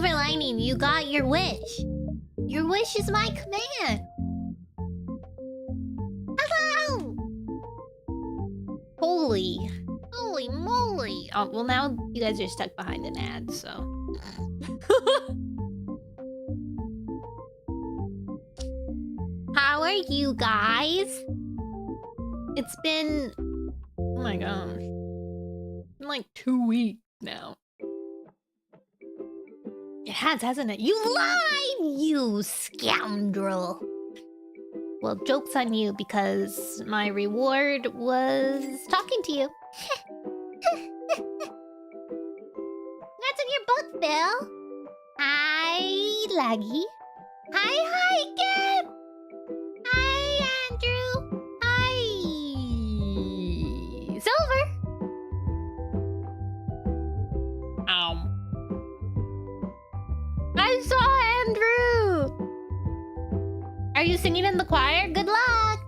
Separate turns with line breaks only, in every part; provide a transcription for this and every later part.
silver lining. You got your wish. Your wish is my command. Hello! Holy moly. Oh, well, now you guys are stuck behind an ad, so... How are you guys? It's been... Oh my gosh. It's been like 2 weeks now. It has, hasn't it? You lied, you scoundrel! Well, joke's on you because my reward was talking to you. What's in your book, Bill? Hi, Laggy. Hi, Ken! Hi, Andrew. Hi, Silver. I saw Andrew. Are you singing in the choir? Good luck.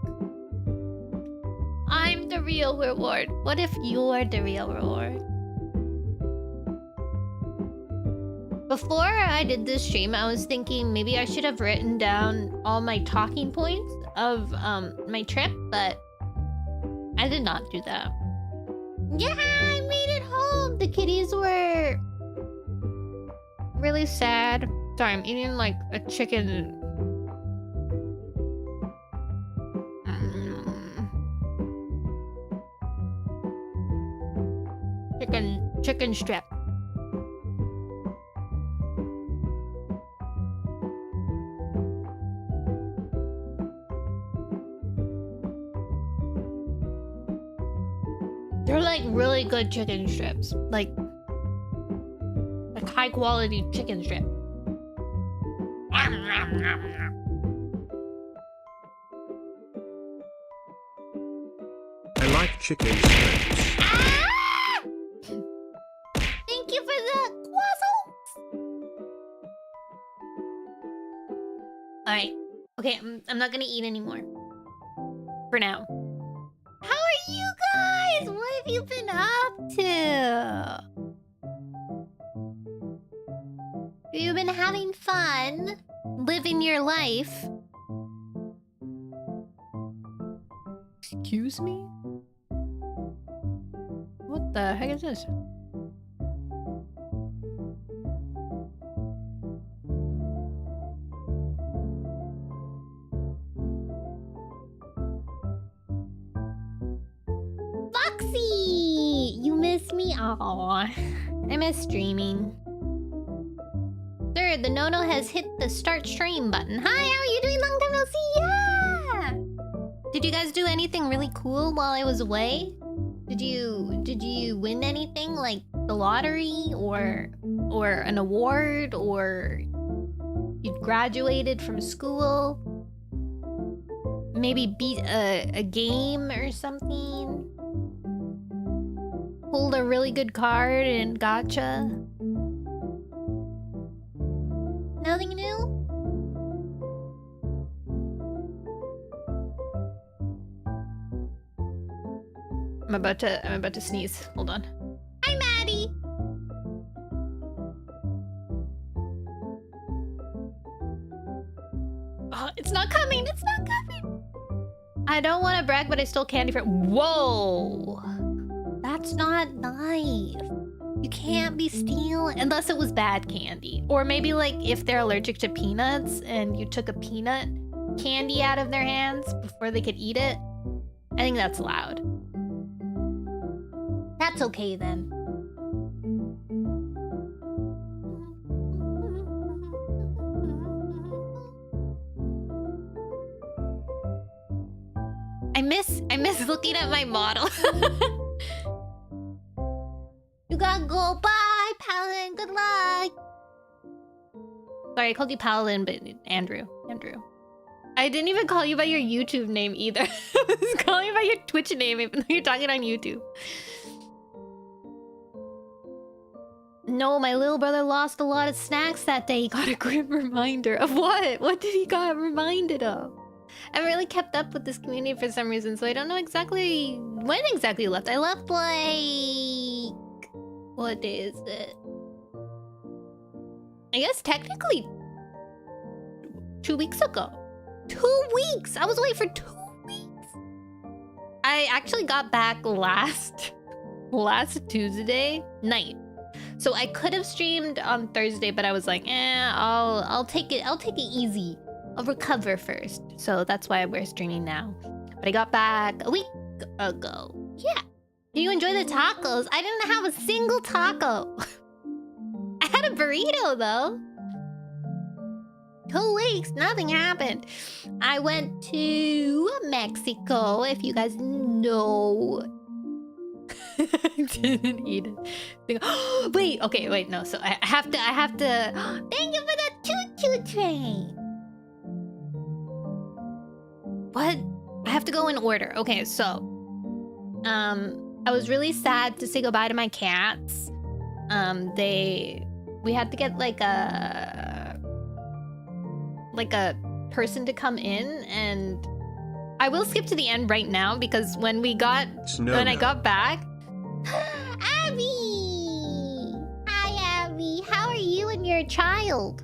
I'm the real reward. What if you're the real reward? Before I did this stream, I was thinking maybe I should have written down all my talking points of my trip, but I did not do that. Yeah, I made it home. The kitties were really sad. Sorry, I'm eating like a chicken. Chicken strip. They're like really good chicken strips. Like high quality chicken strip.
I like chicken strips.
Ah! Thank you for the quazzles. Alright. Okay, I'm not gonna eat anymore. For now. How are you guys? What have you been up to? Have you been having fun? Living your life? Excuse me? What the heck is this? Foxy! You miss me? Aww. I miss streaming. Sir, the Nono has hit the start stream button. Hi, how are you doing? Long time no see. Yeah! Did you guys do anything really cool while I was away? Did you win anything like the lottery or an award, or you graduated from school? Maybe beat a game or something? Pulled a really good card and gotcha? Nothing new? I'm about to sneeze. Hold on. Hi, Maddie. Oh, it's not coming. It's not coming. I don't want to brag, but I stole candy from. Whoa, that's not nice. You can't be stealing unless it was bad candy, or maybe like if they're allergic to peanuts and you took a peanut candy out of their hands before they could eat it. I think that's loud. That's okay then. I miss looking at my model. You gotta go. Bye, Paladin. Good luck. Sorry, I called you Paladin, but Andrew. I didn't even call you by your YouTube name either. I was calling you by your Twitch name, even though you're talking on YouTube. No, my little brother lost a lot of snacks that day. He got a grim reminder of what? What did he got reminded of? I haven't really kept up with this community for some reason, so I don't know exactly when exactly you left. I left like... What day is it? I guess technically 2 weeks ago. 2 weeks! I was away for 2 weeks! I actually got back last Tuesday night. So I could have streamed on Thursday, but I was like, I'll take it easy. I'll recover first. So that's why we're streaming now. But I got back a week ago. Yeah. Do you enjoy the tacos? I didn't have a single taco. I had a burrito though. 2 weeks, nothing happened. I went to Mexico, if you guys know. I didn't eat it. Wait, okay, wait, no. So I have to. Thank you for the choo-choo train. What? I have to go in order. Okay, so I was really sad to say goodbye to my cats. We had to get like a person to come in, and I will skip to the end right now because when I got back, Abby! Hi, Abby. How are you and your child?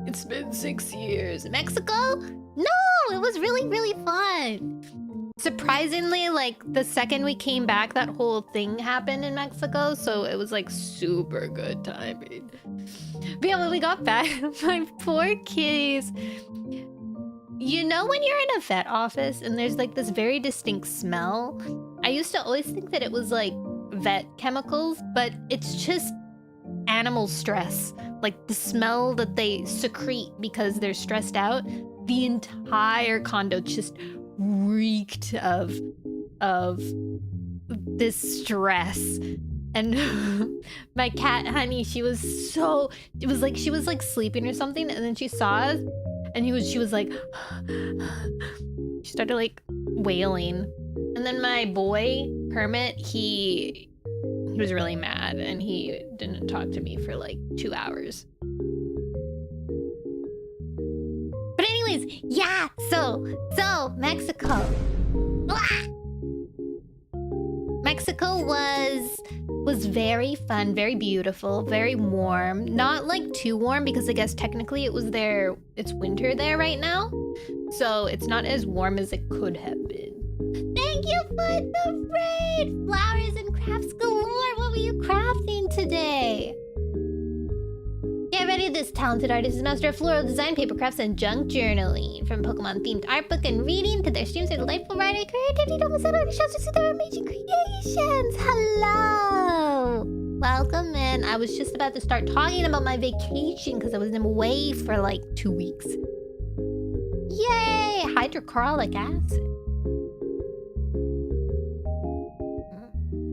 It's been 6 years. Mexico? No, it was really, really fun. Surprisingly, like the second we came back, that whole thing happened in Mexico, so it was like super good timing. But yeah, when we got back, my poor kitties. You know when you're in a vet office and there's like this very distinct smell? I used to always think that it was like vet chemicals, but it's just animal stress. Like the smell that they secrete because they're stressed out. The entire condo just reeked of this stress. And my cat Honey, she was sleeping or something, and then she saw us and she was like she started like wailing. And then my boy Kermit, he was really mad and he didn't talk to me for like 2 hours. But anyways, yeah, so Mexico. Mexico was very fun, very beautiful, very warm. Not like too warm because I guess technically it's winter there right now. So it's not as warm as it could have been. Thank you for the raid! Flowers and crafts galore! What were you crafting today? Get ready, this talented artist is master of floral design, paper crafts, and junk journaling. From Pokemon-themed art book and reading to their streams, their delightful variety of creativity. Don't miss out on the shows to see their amazing creations. Hello! Welcome in. I was just about to start talking about my vacation because I was away for like 2 weeks. Yay! Hydrochloric acid.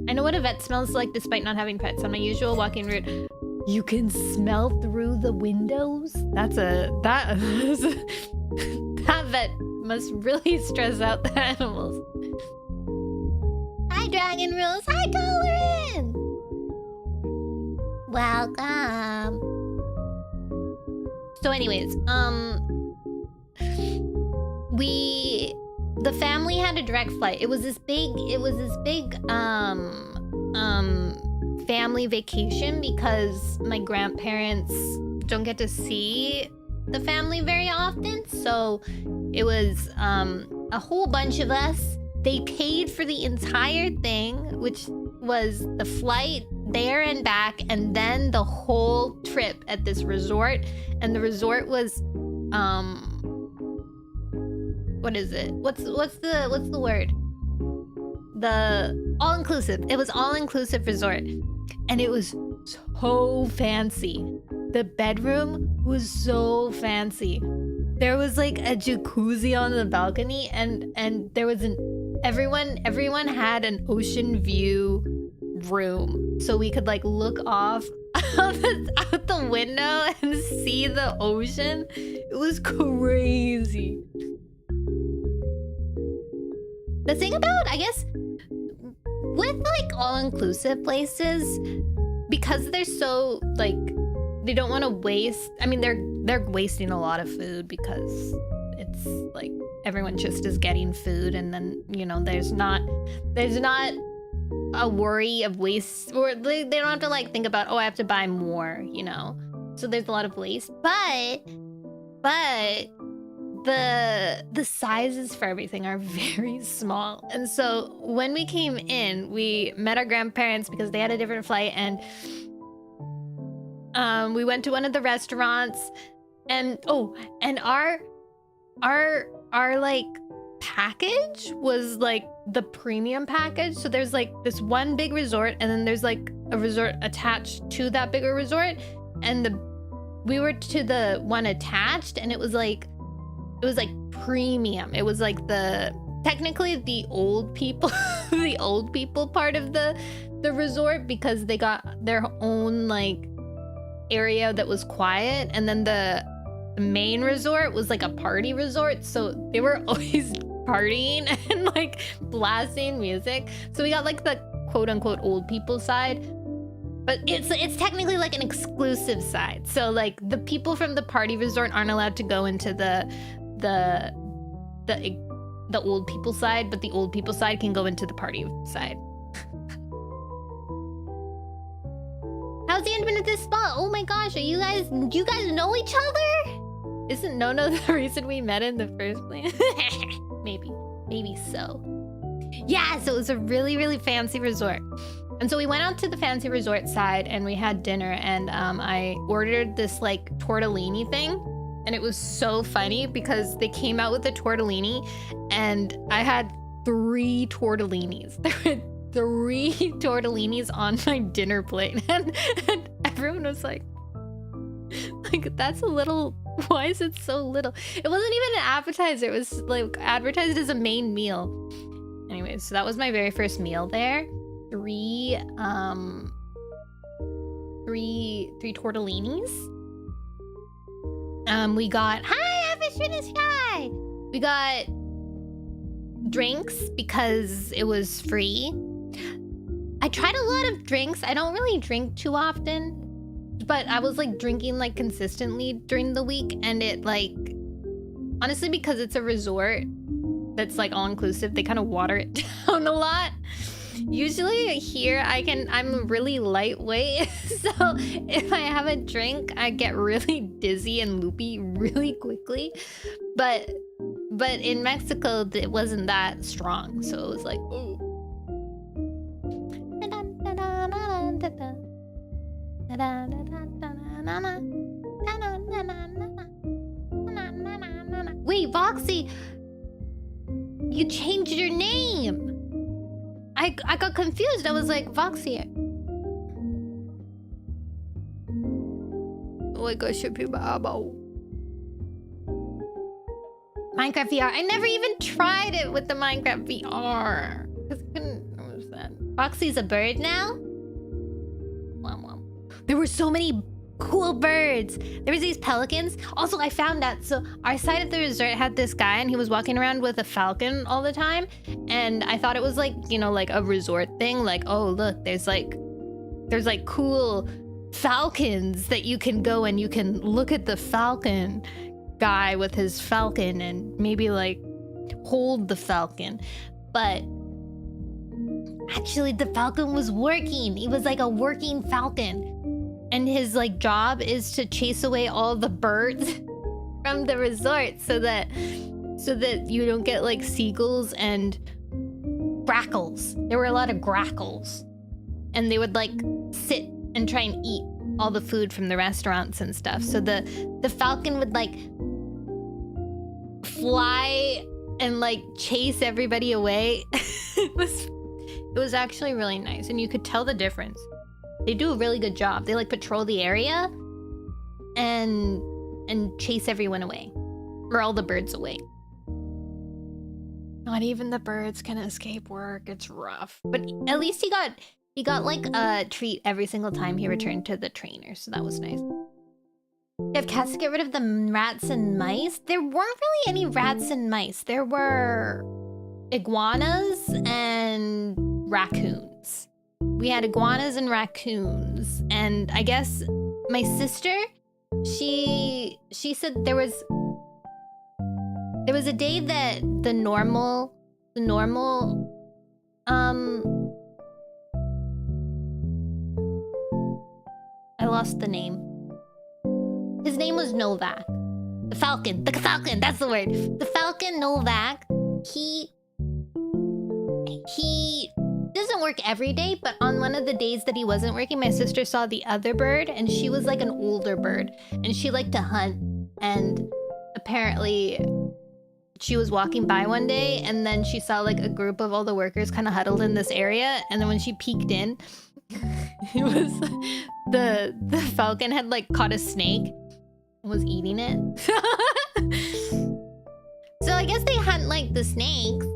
I know what a vet smells like despite not having pets. On my usual walking route, you can smell through the windows. That vet must really stress out the animals. Hi, Dragon Rules. Hi, Tolerant. Welcome. So, anyways, the family had a direct flight. It was this big family vacation because my grandparents don't get to see the family very often. So it was a whole bunch of us. They paid for the entire thing, which was the flight there and back, and then the whole trip at this resort. And the resort was what is it? What's the word? The all-inclusive. It was all-inclusive resort. And it was so fancy. The bedroom was so fancy. There was like a jacuzzi on the balcony, and there was everyone had an ocean view room. So we could like look off out the window and see the ocean. It was crazy. The thing about, I guess, with like all-inclusive places, because they're so like, they don't want to waste. I mean, they're wasting a lot of food because it's like everyone just is getting food, and then there's not a worry of waste, or they don't have to like think about, oh, I have to buy more, you know. So there's a lot of waste, but the sizes for everything are very small. And so when we came in, we met our grandparents because they had a different flight, and we went to one of the restaurants, and our like package was like the premium package. So there's like this one big resort, and then there's like a resort attached to that bigger resort, and we were to the one attached, and it was like premium. It was like technically the old people the old people part of the resort, because they got their own like area that was quiet, and then the main resort was like a party resort, so they were always partying and like blasting music. So we got like the quote unquote old people side, but it's technically like an exclusive side. So like the people from the party resort aren't allowed to go into the old people side, but the old people side can go into the party side. How's the internet this spot? Oh my gosh, do you guys know each other? Isn't Nono the reason we met in the first place? Maybe so. Yeah, so it was a really, really fancy resort. And so we went out to the fancy resort side and we had dinner, and I ordered this like tortellini thing. And it was so funny because they came out with a tortellini, and I had 3 tortellinis. There were 3 tortellinis on my dinner plate, and everyone was like, that's a little, why is it so little? It wasn't even an appetizer. It was like advertised as a main meal. Anyways, so that was my very first meal there. 3 tortellinis. We got, hi, Average Fitness Guy! We got drinks because it was free. I tried a lot of drinks. I don't really drink too often, but I was like drinking like consistently during the week, and it like, honestly, because it's a resort that's like all inclusive, they kind of water it down a lot. Usually here I'm really lightweight, so if I have a drink, I get really dizzy and loopy really quickly. But in Mexico, it wasn't that strong, so it was like, ooh. Wait, Voxy, you changed your name. I got confused. I was like, Voxy. Oh my gosh, Minecraft VR. I never even tried it with the Minecraft VR because I couldn't understand. Voxy's a bird now? There were so many cool birds. There was these pelicans. Also, I found out, so our side of the resort had this guy, and he was walking around with a falcon all the time, and I thought it was like, you know, like a resort thing, like, oh look, there's like cool falcons that you can go and you can look at the falcon guy with his falcon and maybe like hold the falcon. But actually the falcon was working. He was like a working falcon. And his like job is to chase away all the birds from the resort so that you don't get like seagulls and grackles. There were a lot of grackles. And they would like sit and try and eat all the food from the restaurants and stuff. So the falcon would like fly and like chase everybody away. It was actually really nice, and you could tell the difference. They do a really good job. They like patrol the area and chase everyone away, or all the birds away. Not even the birds can escape work. It's rough, but at least he got like a treat every single time he returned to the trainer, so that was nice. You have cats to get rid of the rats and mice? There weren't really any rats and mice. There were iguanas and raccoons. We had iguanas and raccoons, and I guess my sister, she said there was a day that the normal lost the name. His name was Novak. The Falcon, that's the word. The Falcon Novak, he doesn't work every day, but on one of the days that he wasn't working, my sister saw the other bird, and she was like an older bird, and she liked to hunt, and apparently she was walking by one day, and then she saw like a group of all the workers kind of huddled in this area, and then when she peeked in, it was the falcon had like caught a snake and was eating it. So I guess they hunt like the snakes.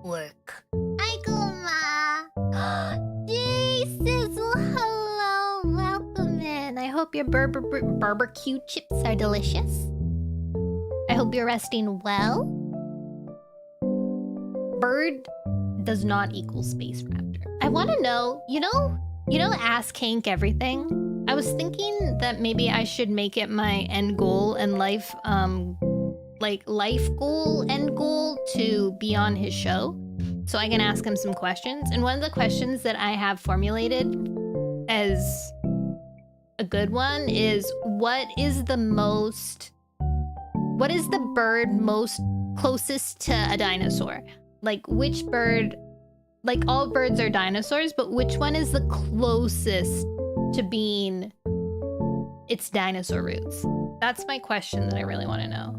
Work. Hi, Kuma. Hey, Sizzle. Hello. Welcome in. I hope your barbecue chips are delicious. I hope you're resting well. Bird does not equal space raptor. I want to know, you know, Ask Hank Everything? I was thinking that maybe I should make it my end goal in life, like life goal, end goal, to be on his show. So I can ask him some questions. And one of the questions that I have formulated as a good one is, what is the bird most closest to a dinosaur? Like, which bird, like all birds are dinosaurs, but which one is the closest to being its dinosaur roots? That's my question that I really want to know.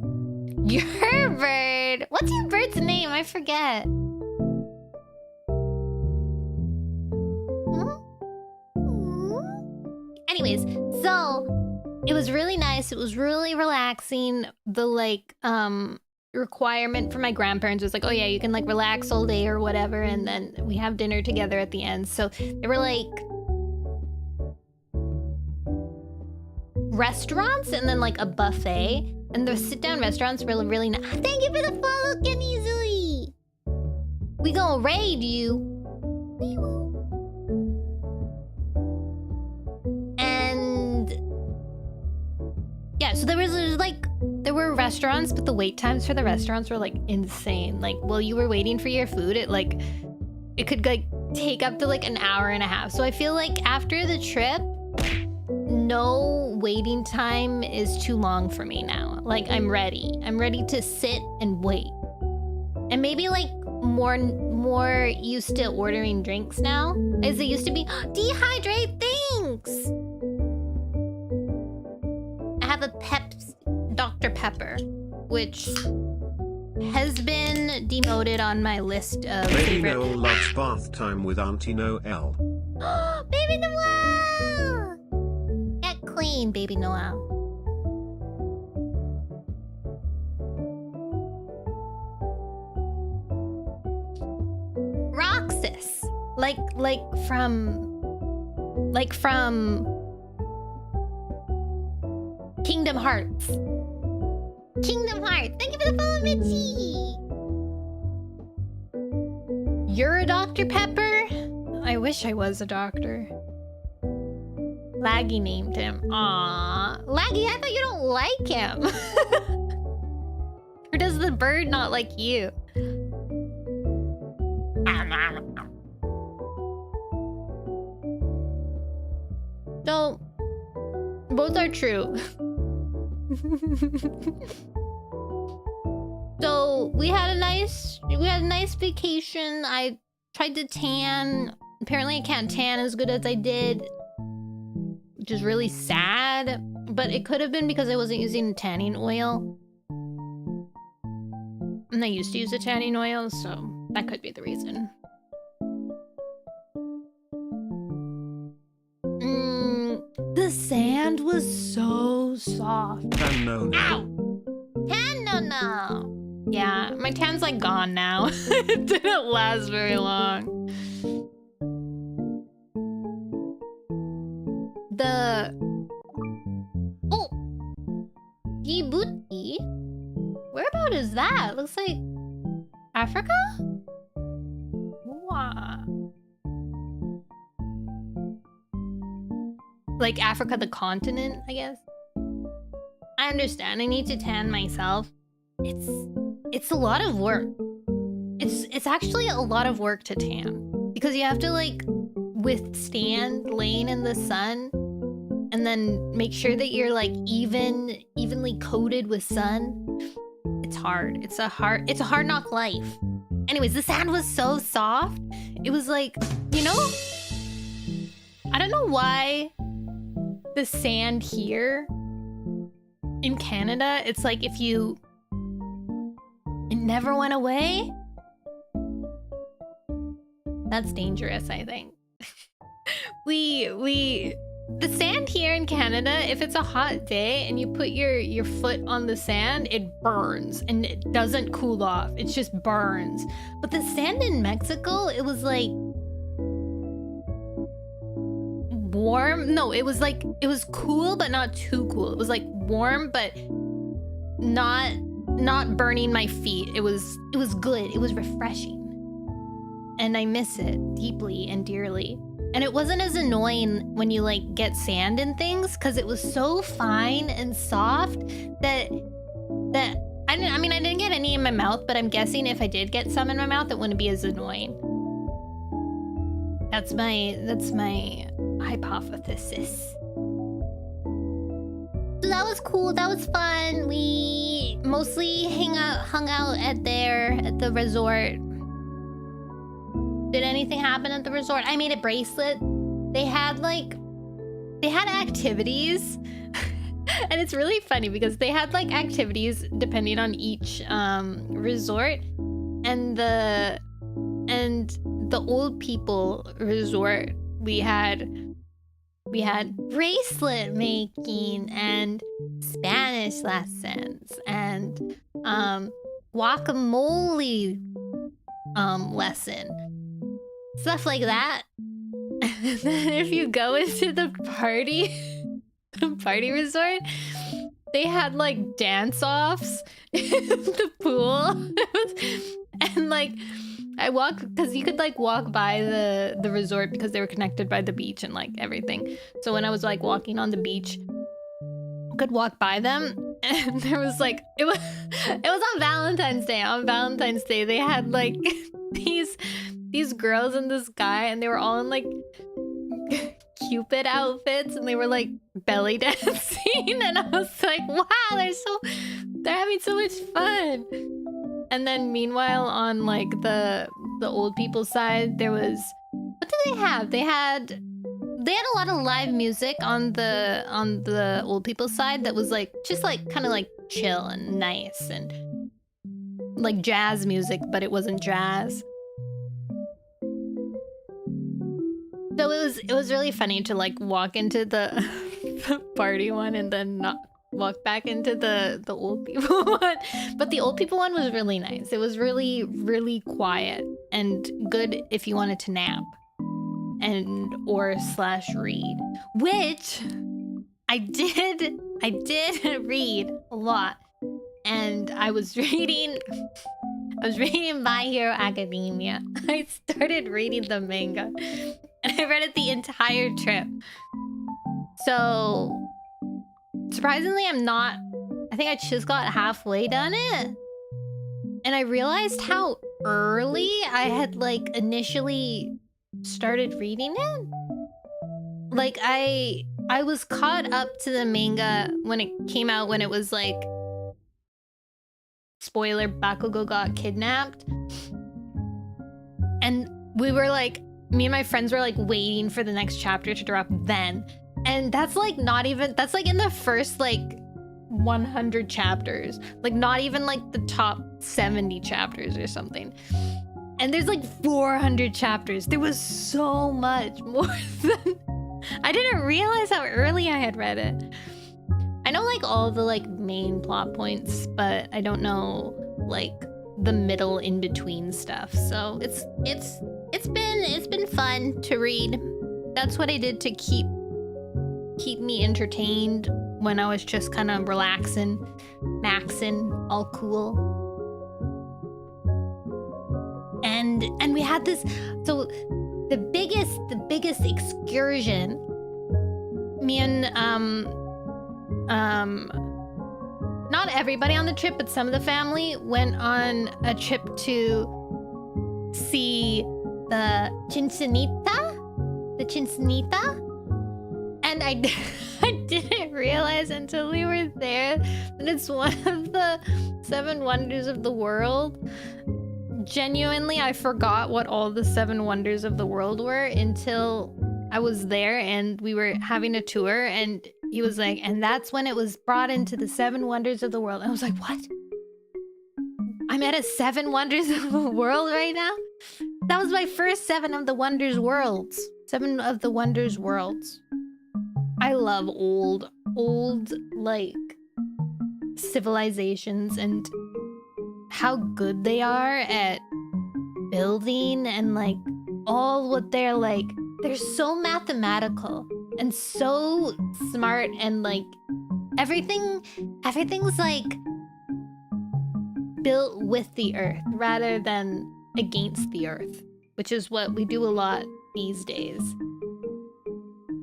Your bird. What's your bird's name? I forget. Anyways, so it was really nice. It was really relaxing. The like requirement for my grandparents was like, oh yeah, you can like relax all day or whatever, and then we have dinner together at the end. So they were like restaurants and then like a buffet, and the sit-down restaurants were really nice. Thank you for the follow, Kenny Zooey. We gonna raid you. And yeah, so there were restaurants, but the wait times for the restaurants were like insane. Like while you were waiting for your food, it could like take up to like an hour and a half. So I feel like after the trip, no waiting time is too long for me now. Like I'm ready to sit and wait, and maybe like more used to ordering drinks now, as it used to be. Dehydrate, thanks. I have a Dr. Pepper, which has been demoted on my list of
Baby
favorite.
Noelle loves bath time with Auntie Noelle.
Baby Noelle! Get clean, Baby Noelle. Roxas, like from Kingdom Hearts. Kingdom Hearts. Thank you for the follow, Mitchie. You're a Dr. Pepper? I wish I was a doctor. Laggy named him. Aww. Laggy, I thought you don't like him. Or does the bird not like you? So, both are true. So we had a nice vacation. I tried to tan. Apparently I can't tan as good as I did, which is really sad, but it could have been because I wasn't using tanning oil. And I used to use a tanning oil, so that could be the reason. The sand was so soft.
And Nono.
Ow! Tan Nono! Yeah, my tan's like gone now. It didn't last very long. Oh! Djibouti? Whereabout is that? Looks like Africa? Wow. Like Africa, the continent, I guess. I understand. I need to tan myself. It's a lot of work. It's actually a lot of work to tan, because you have to like withstand laying in the sun, and then make sure that you're like evenly coated with sun. It's hard. It's a hard knock life. Anyways, the sand was so soft. It was like, you know, I don't know why the sand here in Canada, it's like if it never went away. That's dangerous, I think. The sand here in Canada, if it's a hot day and you put your foot on the sand, it burns and it doesn't cool off. It just burns. But the sand in Mexico, it was like warm. No, it was cool, but not too cool. It was like warm, but not burning my feet. It was good. It was refreshing. And I miss it deeply and dearly. And it wasn't as annoying when you like get sand and things, because it was so fine and soft that I didn't get any in my mouth, but I'm guessing if I did get some in my mouth, it wouldn't be as annoying. That's my hypothesis. So that was cool. That was fun. We mostly hung out at the resort. Did anything happen at the resort? I made a bracelet. They had activities. And it's really funny because they had like activities depending on each resort. And the old people resort, we had bracelet making and Spanish lessons and guacamole lesson. Stuff like that. And then if you go into the party resort, they had like dance-offs in the pool. And like I walked, because you could like walk by the resort because they were connected by the beach and like everything. So when I was like walking on the beach, I could walk by them, and there was like it was on Valentine's Day. On Valentine's Day, they had like these girls and this guy, and they were all in like Cupid outfits, and they were like belly dancing, and I was like, wow, they're having so much fun. And then meanwhile, on like the old people's side, there was, what did they have? They had a lot of live music on the old people's side that was like just like kind of like chill and nice and like jazz music, but it wasn't jazz. So it was really funny to like walk into the party one and then not walk back into the old people one. But the old people one was really nice. It was really, really quiet and good if you wanted to nap and or / read, which I did read a lot. And I was reading My Hero Academia. I started reading the manga. And I read it the entire trip. So, surprisingly, I think I just got halfway done it. And I realized how early I had, like, initially started reading it. Like, I was caught up to the manga when it came out, when it was, like, spoiler, Bakugo got kidnapped. And we were, like, me and my friends were like waiting for the next chapter to drop then. And that's like that's like in the first like 100 chapters. Like not even like the top 70 chapters or something. And there's like 400 chapters. There was so much more than... I didn't realize how early I had read it. I know like all the like main plot points, but I don't know like the middle in between stuff. So it's been fun to read. That's what I did to keep me entertained when I was just kind of relaxing, maxing, all cool. And we had this, so the biggest excursion, me and not everybody on the trip, but some of the family went on a trip to see the Chinchonita, Chinsanita, and I didn't realize until we were there that it's one of the 7 wonders of the world. Genuinely, I forgot what all the 7 wonders of the world were until I was there and we were having a tour, and he was like, and that's when it was brought into the 7 wonders of the world. I was like, what? I'm at a 7 wonders of the world right now? That was my first 7 of the wonders worlds. 7 of the wonders worlds. I love old, like, civilizations and how good they are at building and, like, all what they're like. They're so mathematical and so smart, and, like, everything's, like, built with the earth rather than against the earth, which is what we do a lot these days.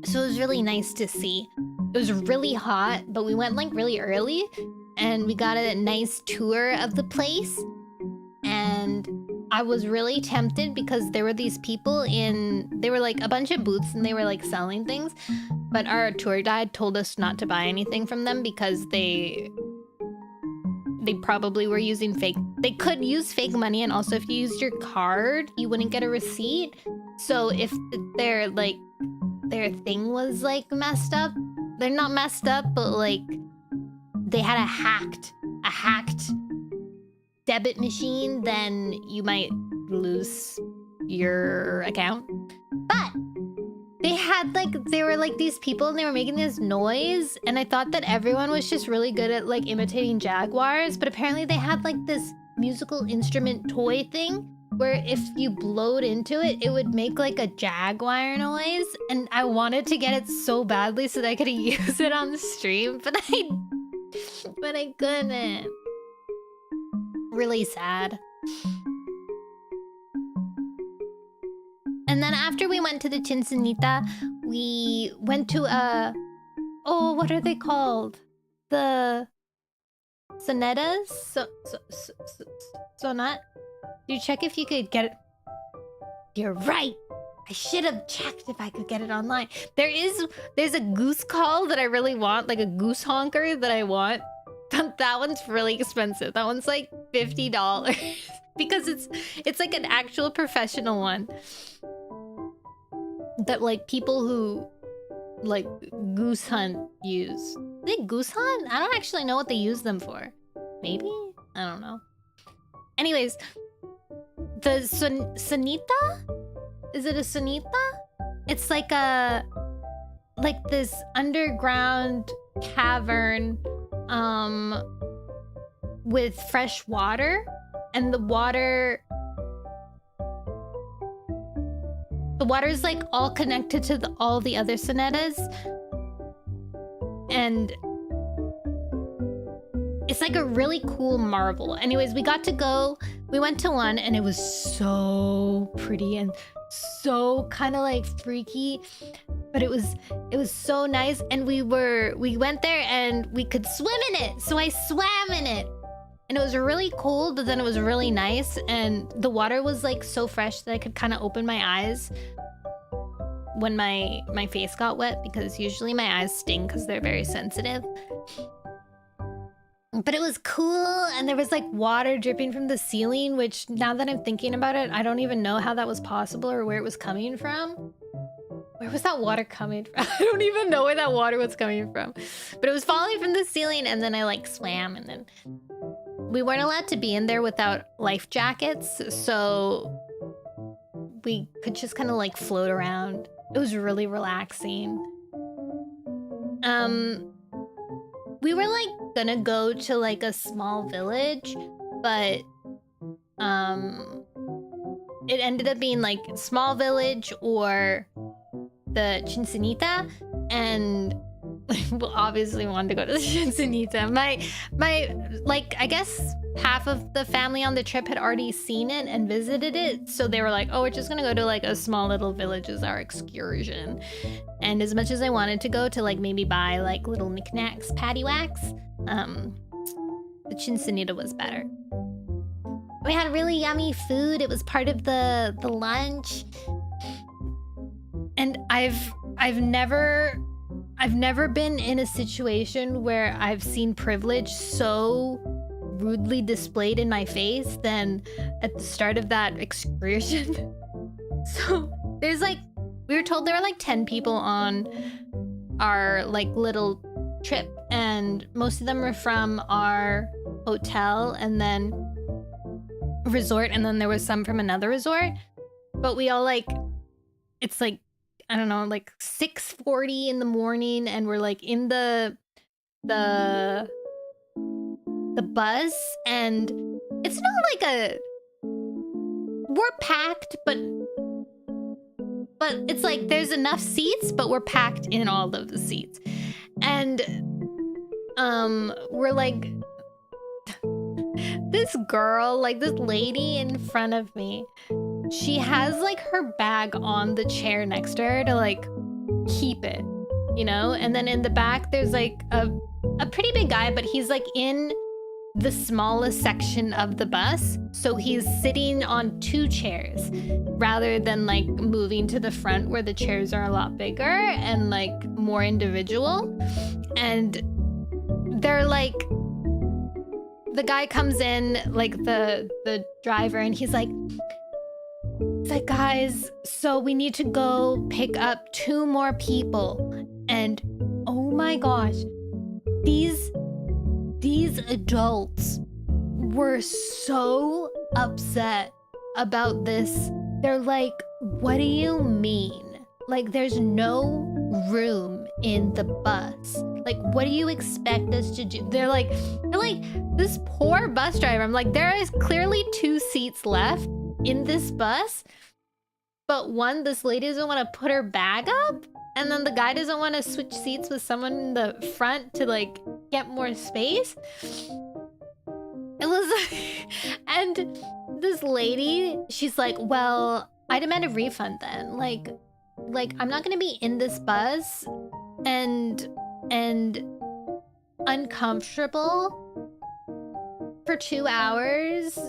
So it was really nice to see. It was really hot, but we went like really early and we got a nice tour of the place. And I was really tempted because there were these people they were like a bunch of booths and they were like selling things. But our tour guide told us not to buy anything from them because they probably were using they could use fake money, and also if you used your card, you wouldn't get a receipt. So if their thing was like messed up, they're not messed up, but like they had a hacked debit machine, then you might lose your account. But they were like these people and they were making this noise, and I thought that everyone was just really good at like imitating jaguars, but apparently they had like this musical instrument toy thing where if you blowed into it, it would make like a jaguar noise, and I wanted to get it so badly so that I could use it on the stream, but I couldn't. Really sad. And then after we went to the Chinsanita, we went to what are they called? The sonetas? Sonat? You check if you could get it. You're right. I should have checked if I could get it online. There's a goose call that I really want, like a goose honker that I want. That one's really expensive. That one's like $50 because it's like an actual professional one that like people who like goose hunt use. They goose hunt? I don't actually know what they use them for. Maybe? I don't know. Anyways, the Sunita? Is it a Sunita? It's like this underground cavern with fresh water, and the water is like all connected to all the other sonetas, and it's like a really cool marvel. Anyways, we went to one and it was so pretty and so kind of like freaky, but it was so nice, and we went there and we could swim in it, so I swam in it, and it was really cold, but then it was really nice, and the water was like so fresh that I could kind of open my eyes when my face got wet, because usually my eyes sting because they're very sensitive. But it was cool, and there was like water dripping from the ceiling, which now that I'm thinking about it, I don't even know how that was possible or where it was coming from. Where was that water coming from? I don't even know where that water was coming from. But it was falling from the ceiling, and then I like swam, and then we weren't allowed to be in there without life jackets, so we could just kind of like float around. It was really relaxing. We were like gonna go to like a small village, but it ended up being like small village or the Chinsanita, and we obviously wanted to go to the Chinsanita. My like, I guess half of the family on the trip had already seen it and visited it, so they were like, oh, we're just gonna go to like a small little village as our excursion. And as much as I wanted to go to like maybe buy like little knickknacks, paddywhacks, the Chinsanita was better. We had really yummy food. It was part of the lunch. And I've never been in a situation where I've seen privilege so rudely displayed in my face than at the start of that excursion. So there's like, we were told there were like 10 people on our like little trip, and most of them were from our hotel and then resort, and then there was some from another resort. But we all like, it's like, I don't know, like 6:40 in the morning, and we're like in the bus, and it's not like we're packed, but it's like there's enough seats, but we're packed in all of the seats. And we're like, this girl, like this lady in front of me, she has like her bag on the chair next to her to like keep it, you know? And then in the back there's like a pretty big guy, but he's like in the smallest section of the bus, so he's sitting on 2 chairs rather than like moving to the front where the chairs are a lot bigger and like more individual. And they're like, the guy comes in, like the driver, and he's like, guys, so we need to go pick up 2 more people. And oh my gosh, these adults were so upset about this. They're like, what do you mean? Like, there's no room in the bus. Like, what do you expect us to do? They're like, this poor bus driver. I'm like, there is clearly 2 seats left in this bus, but one, this lady doesn't want to put her bag up, and then the guy doesn't want to switch seats with someone in the front to like get more space. It was and this lady, she's like, well, I demand a refund then. Like I'm not gonna be in this bus and uncomfortable for 2 hours.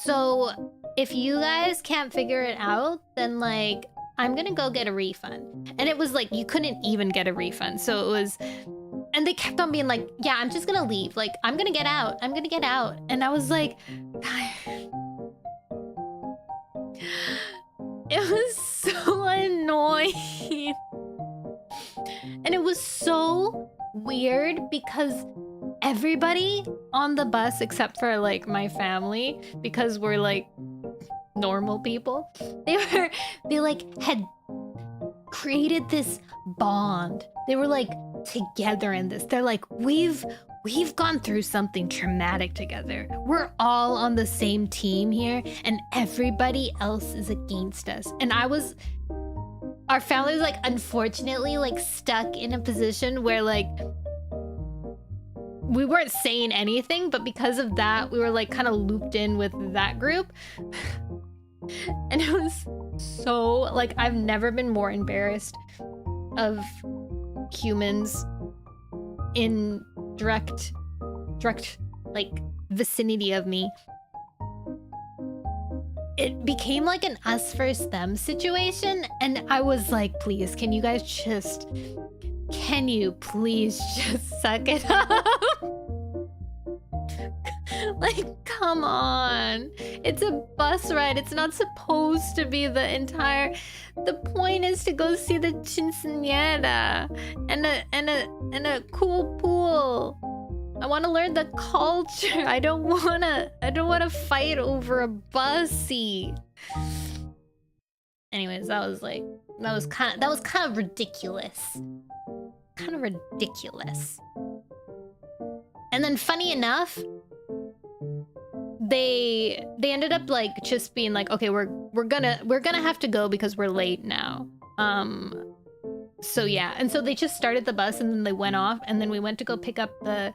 So if you guys can't figure it out, then like I'm gonna go get a refund. And it was like, you couldn't even get a refund. So it was, and they kept on being like, yeah, I'm just gonna leave. Like, I'm gonna get out. I'm gonna get out. And I was like, it was so annoying. And it was so weird because everybody on the bus, except for like my family, because we're like normal people, they like had created this bond. They were like together in this. They're like, we've gone through something traumatic together. We're all on the same team here, and everybody else is against us. And our family was like, unfortunately, like stuck in a position where like we weren't saying anything, but because of that, we were like kind of looped in with that group. And it was so like, I've never been more embarrassed of humans in direct like vicinity of me. It became like an us versus them situation, and I was like, please, can you please just suck it up? Like, come on. It's a bus ride. It's not supposed to be the point is to go see the quinceañera and a cool pool. I want to learn the culture. I don't want to fight over a bus seat. Anyways, that was kind of ridiculous. Kind of ridiculous. And then funny enough, they ended up like just being like, okay, we're gonna have to go because we're late now. So yeah, and so they just started the bus and then they went off, and then we went to go pick up the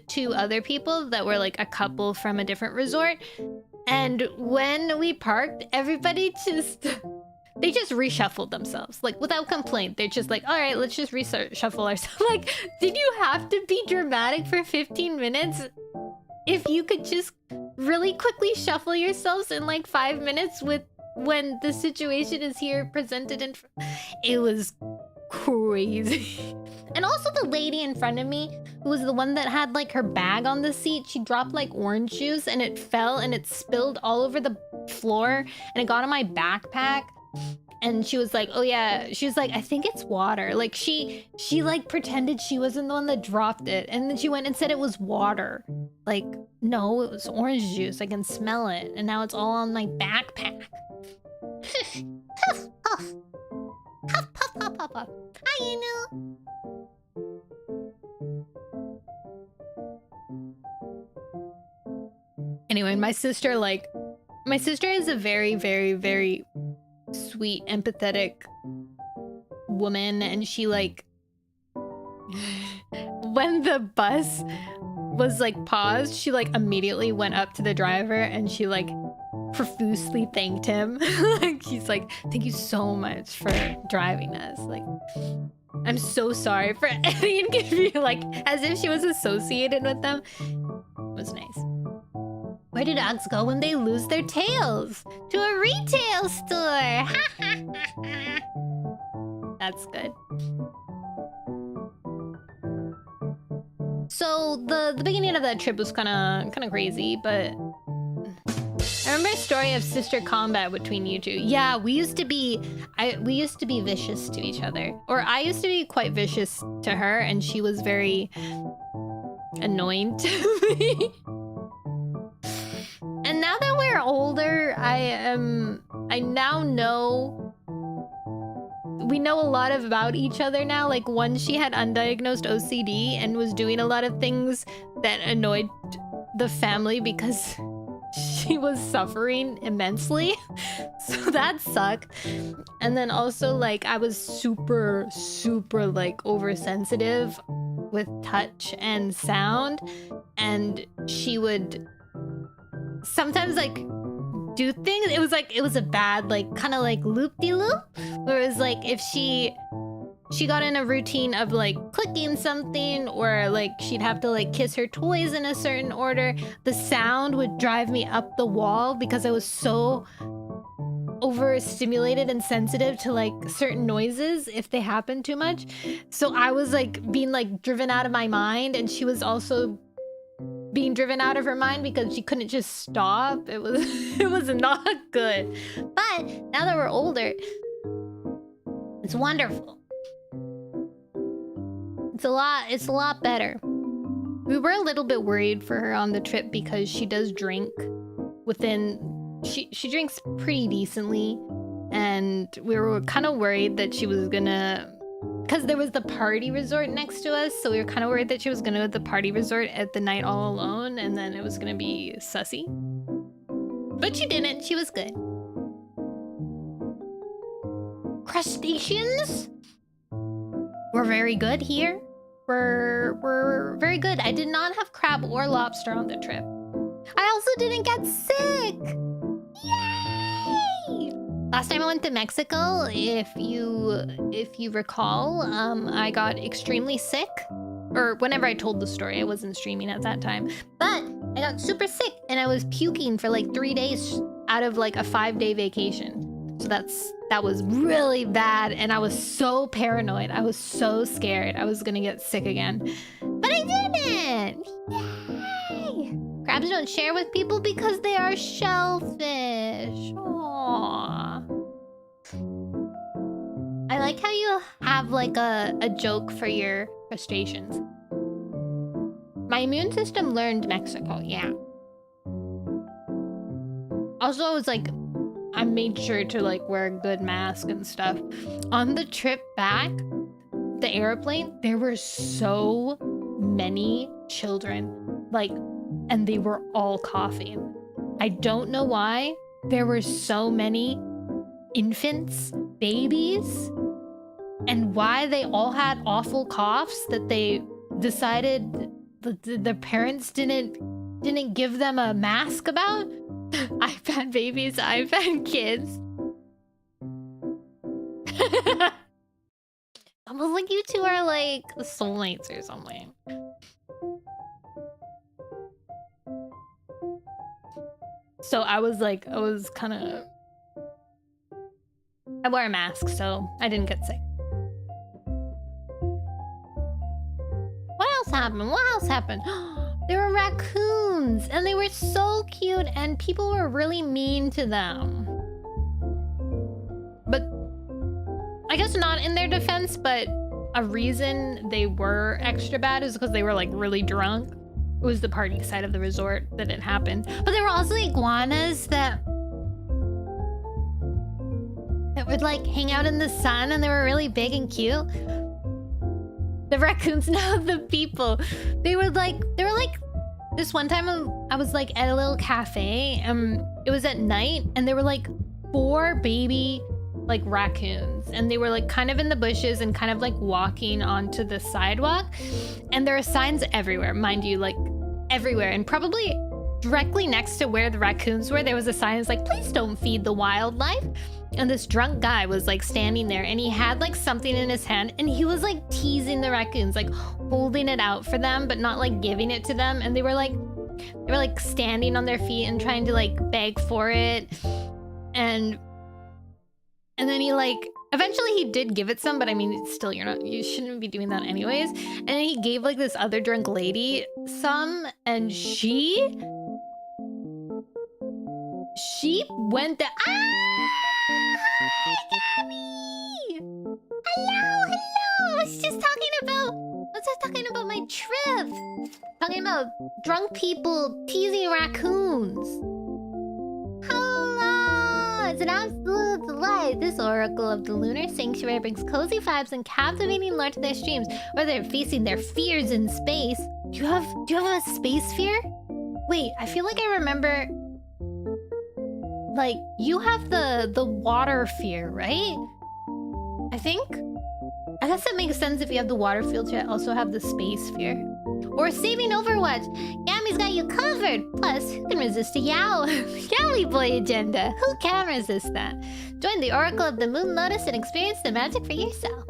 2 other people that were like a couple from a different resort. And when we parked, everybody they just reshuffled themselves, like without complaint. They're just like, all right, let's just reshuffle ourselves. Like, did you have to be dramatic for 15 minutes? If you could just really quickly shuffle yourselves in like 5 minutes with when the situation is here presented in it was crazy. And also the lady in front of me, who was the one that had like her bag on the seat, she dropped like orange juice and it fell and it spilled all over the floor and it got on my backpack. And she was like, oh yeah, she was like, I think it's water. Like she like pretended she wasn't the one that dropped it. And then she went and said it was water. Like, no, it was orange juice. I can smell it. And now it's all on my backpack. Puff, puff. Puff, puff, puff, puff, puff. Hi, you know. Anyway, my sister is a very, very, very sweet, empathetic woman, and she like when the bus was like paused, she like immediately went up to the driver and she like profusely thanked him. Like she's like, thank you so much for driving us. Like, I'm so sorry for any inconvenience. Like as if she was associated with them. It was nice. Where do dogs go when they lose their tails? To a retail store. That's good. So the beginning of that trip was kind of crazy, but I remember a story of sister combat between you two. Yeah, we used to be vicious to each other, or I used to be quite vicious to her, and she was very annoying to me. And now that we're older, I now know, we know a lot about each other now. Like one, she had undiagnosed OCD and was doing a lot of things that annoyed the family because she was suffering immensely. So that sucked. And then also like I was super like oversensitive with touch and sound, and she would sometimes like do things. It was a bad like kind of like loop-de-loop, where it was like if she got in a routine of like clicking something, or like she'd have to like kiss her toys in a certain order, the sound would drive me up the wall because I was so overstimulated and sensitive to like certain noises if they happened too much. So I was like being like driven out of my mind, and she was also being driven out of her mind because she couldn't just stop. It was it was not good. But now that we're older, it's wonderful. It's a lot better. We were a little bit worried for her on the trip because she does drink she drinks pretty decently, and we were kind of worried that she was gonna, because there was the party resort next to us, so we were kind of worried that she was gonna go to the party resort at the night all alone, and then it was gonna be sussy. But she didn't. She was good. Crustaceans were very good here. We're very good. I did not have crab or lobster on the trip. I also didn't get sick. Yay! Last time I went to Mexico, if you recall, I got extremely sick. Or whenever I told the story, I wasn't streaming at that time. But I got super sick and I was puking for like 3 days out of like a 5-day vacation. So that was really bad, and I was so paranoid. I was so scared I was gonna get sick again. But I didn't! Yay! Crabs don't share with people because they are shellfish. Aww. I like how you have like a joke for your crustaceans. My immune system learned Mexico, yeah. Also, I was like, I made sure to like wear a good mask and stuff. On the trip back, the airplane, there were so many children, like, and they were all coughing. I don't know why. There were so many infants, babies, and why they all had awful coughs that they decided the parents didn't give them a mask about. I've had babies, I've had kids. Almost like you two are like soulmates or something. So I was kind of I wore a mask, so I didn't get sick. What else happened? What else happened? There were raccoons, and they were so cute, and people were really mean to them. But I guess not in their defense, but a reason they were extra bad is because they were like really drunk. It was the party side of the resort that it happened. But there were also iguanas that would like hang out in the sun, and they were really big and cute. The raccoons, no, the people. They were like this one time I was like at a little cafe, it was at night, and there were like 4 baby like raccoons, and they were like kind of in the bushes and kind of like walking onto the sidewalk, and there are signs everywhere, mind you, like everywhere, and probably directly next to where the raccoons were, there was a sign that's like, please don't feed the wildlife. And this drunk guy was like standing there, and he had like something in his hand, and he was like teasing the raccoons, like holding it out for them but not like giving it to them, and they were like standing on their feet and trying to like beg for it, and then he like eventually he did give it some, but I mean still, you shouldn't be doing that anyways. And then he gave like this other drunk lady some, and she went down. Hi, Gabby! Hello! I was just talking about my trip. Talking about drunk people teasing raccoons. Hello! It's an absolute delight. This oracle of the lunar sanctuary brings cozy vibes and captivating lore to their streams, whether they're facing their fears in space. Do you have a space fear? Wait, I feel like I remember. Like, you have the water fear, right? I think? I guess it makes sense if you have the water fear to also have the space fear. Or saving Overwatch. Gammy's got you covered. Plus, who can resist a Yowie boy agenda? Who can resist that? Join the Oracle of the Moon Lotus and experience the magic for yourself.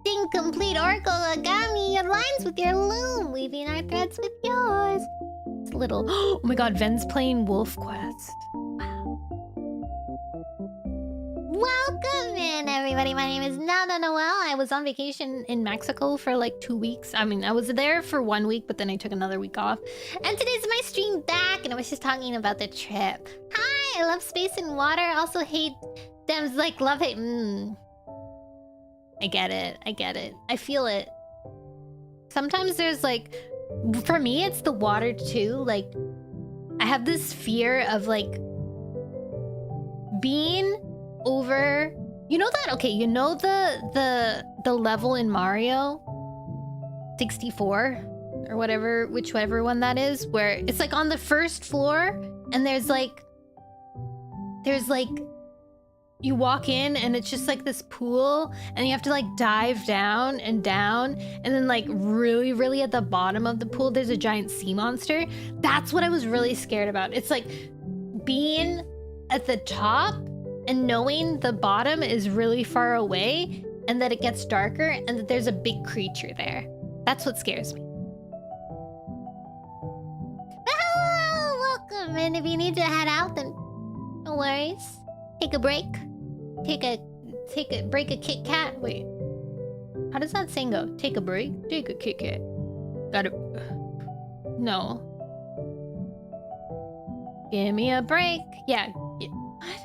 Incomplete Oracle Agami aligns with your loom, weaving our threads with yours. Little. Oh my god, Ven's playing Wolf Quest. Wow. Welcome in, everybody. My name is Nono Noelle. I was on vacation in Mexico for like 2 weeks. I mean, I was there for 1 week, but then I took another week off. And today's my stream back, and I was just talking about the trip. Hi, I love space and water. Also hate them, like love hate. I get it. I feel it. Sometimes there's like, for me, it's the water too. Like, I have this fear of like being over. You know that? Okay, you know the level in Mario 64 or whatever, whichever one that is, where it's like on the first floor, and there's like you walk in and it's just like this pool, and you have to like dive down, and then like really at the bottom of the pool there's a giant sea monster. That's what I was really scared about. It's like being at the top and knowing the bottom is really far away, and that it gets darker, and that there's a big creature there. That's what scares me. Hello, welcome. And if you need to head out, then no worries. Take a break. Break a Kit Kat. Wait, how does that saying go? Take a break? Take a Kit Kat. No. Give me a break. Yeah. What?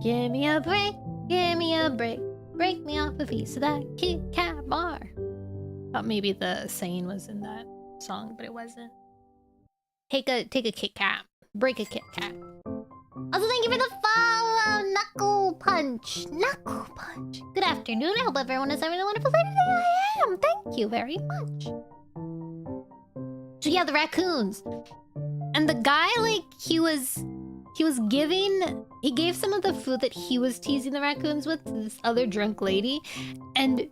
Give me a break. Give me a break. Break me off a piece of that Kit Kat bar. Thought maybe the saying was in that song, but it wasn't. Take a Kit Kat. Break a Kit Kat. Also, thank you for the follow, Knuckle Punch. Good afternoon. I hope everyone is having a wonderful day today. I am. Thank you very much. So yeah, the raccoons. And the guy, like, he gave some of the food that he was teasing the raccoons with to this other drunk lady. And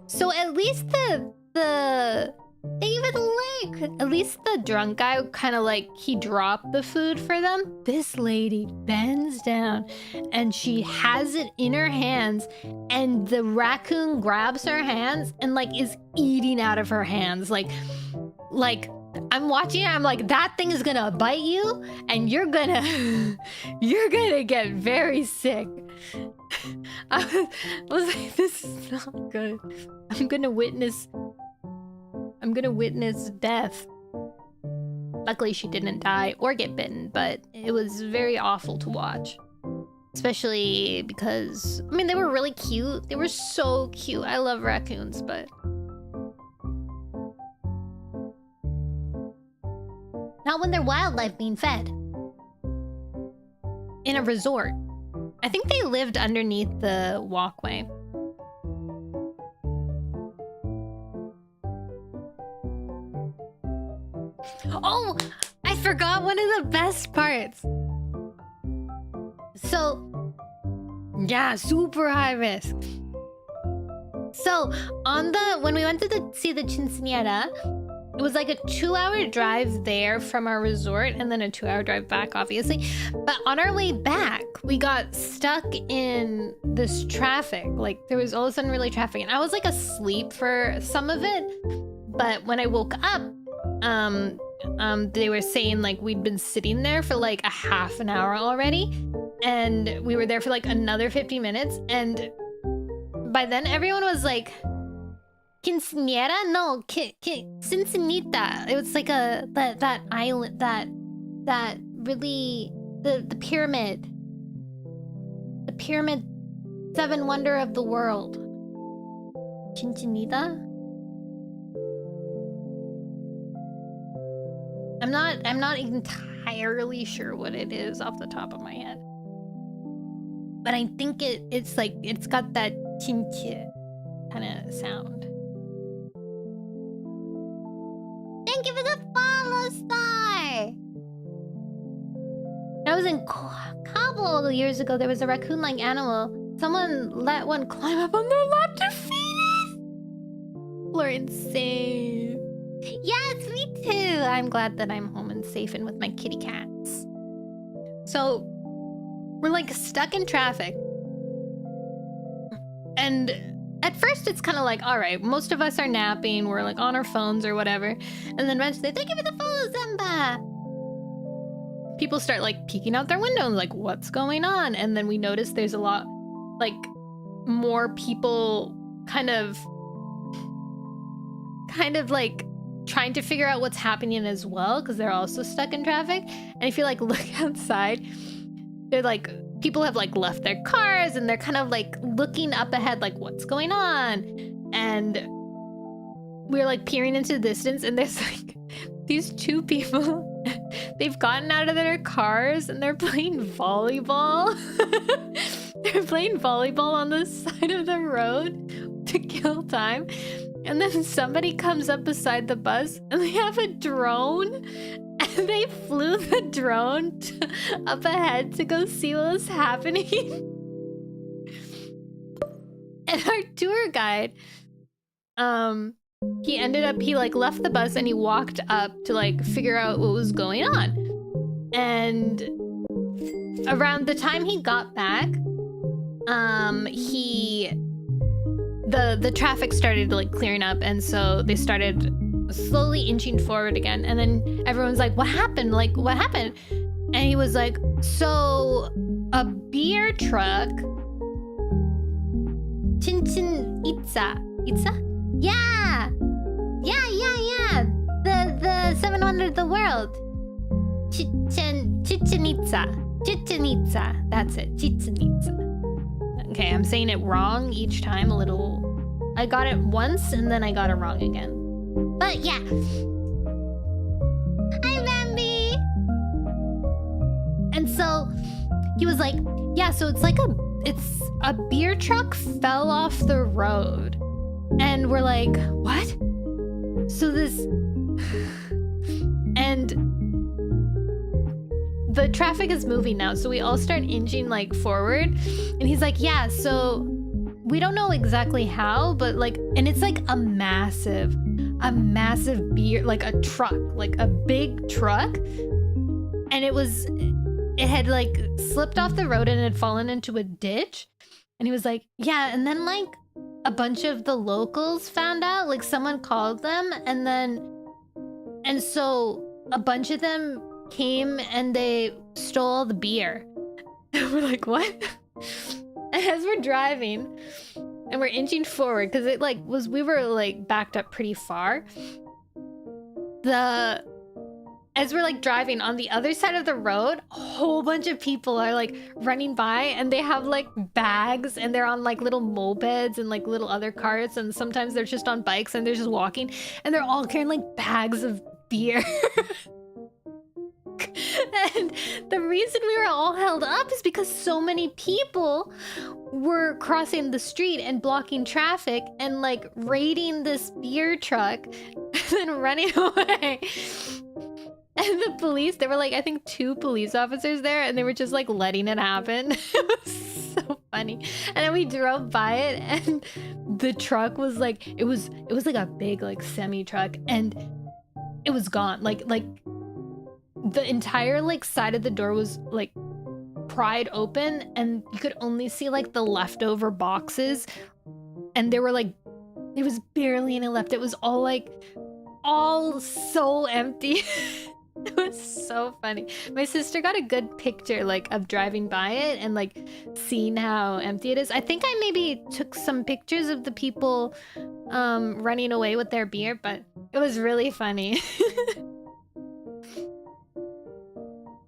so at least thank you for the link. At least the drunk guy kind of like, he dropped the food for them. This lady bends down and she has it in her hands, and the raccoon grabs her hands and like is eating out of her hands. Like I'm watching it, I'm like, that thing is gonna bite you and you're gonna get very sick. I was like, this is not good. I'm gonna witness death. Luckily she didn't die or get bitten, but it was very awful to watch. Especially because, I mean, they were really cute. They were so cute. I love raccoons, but... not when they're wildlife being fed. In a resort. I think they lived underneath the walkway. Oh! I forgot one of the best parts! So, yeah, super high risk. So, when we went to see the quinceañera, it was like a 2-hour drive there from our resort and then a 2-hour drive back, obviously. But on our way back, we got stuck in this traffic. Like, there was all of a sudden really traffic. And I was like asleep for some of it. But when I woke up, they were saying like we'd been sitting there for like a half an hour already. And we were there for like another 50 minutes. And by then everyone was like, quinceañera? No, quinceañita. It was like that island, that really, the pyramid. The pyramid 7 wonder of the world. Quinceañita? I'm not entirely sure what it is off the top of my head. But I think it's like, it's got that chinche kind of sound. Thank you for the follow, Star! I was in Kabul years ago. There was a raccoon-like animal. Someone let one climb up on their lap to feed it! People are insane. Yes, me too! I'm glad that I'm home and safe and with my kitty cats. So, we're like stuck in traffic. And at first it's kind of like, all right, most of us are napping. We're like on our phones or whatever. And then eventually, thank you for the follow, Zemba! People start like peeking out their window and like, what's going on? And then we notice there's a lot, like, more people kind of like trying to figure out what's happening as well, because they're also stuck in traffic. And if you like look outside, they're like, people have like left their cars and they're kind of like looking up ahead, like what's going on? And we're like peering into the distance and there's like these 2 people. They've gotten out of their cars and they're playing volleyball. They're playing volleyball on the side of the road to kill time. And then somebody comes up beside the bus and they have a drone. And they flew the drone up ahead to go see what was happening. And our tour guide, he like left the bus and he walked up to like figure out what was going on. And around the time he got back, the traffic started like clearing up, and so they started slowly inching forward again. And then everyone's like, what happened? Like, what happened? And he was like, so a beer truck, Itza? Yeah, the 7 wonder of the world, Chichen Itza, that's it, Chichen Itza. Okay, I'm saying it wrong each time a little. I got it once and then I got it wrong again. But yeah. Hi, Bambi! And so he was like, yeah, so it's like a beer truck fell off the road. And we're like, what? So this... And the traffic is moving now, so we all start inching like forward. And he's like, yeah, so we don't know exactly how, but like, and it's like a massive beer, like a truck, like a big truck. And it had like slipped off the road and had fallen into a ditch. And he was like, yeah, and then like a bunch of the locals found out, like someone called them, and so a bunch of them came and they stole all the beer. And we're like, what? And as we're driving and we're inching forward, because it like was, we were like backed up pretty far. As we're like driving on the other side of the road, a whole bunch of people are like running by, and they have like bags, and they're on like little mopeds and like little other carts, and sometimes they're just on bikes and they're just walking, and they're all carrying like bags of beer. And the reason we were all held up is because so many people were crossing the street and blocking traffic and like raiding this beer truck and then running away. And the police, there were like, I think 2 police officers there, and they were just like letting it happen. It was so funny. And then we drove by it, and the truck was like, it was like a big like semi truck, and it was gone. Like the entire like side of the door was like pried open, and you could only see like the leftover boxes, and there were like, there was barely any left. It was all so empty. It was so funny. My sister got a good picture like of driving by it and like seeing how empty it is. I think I maybe took some pictures of the people running away with their beer, but it was really funny.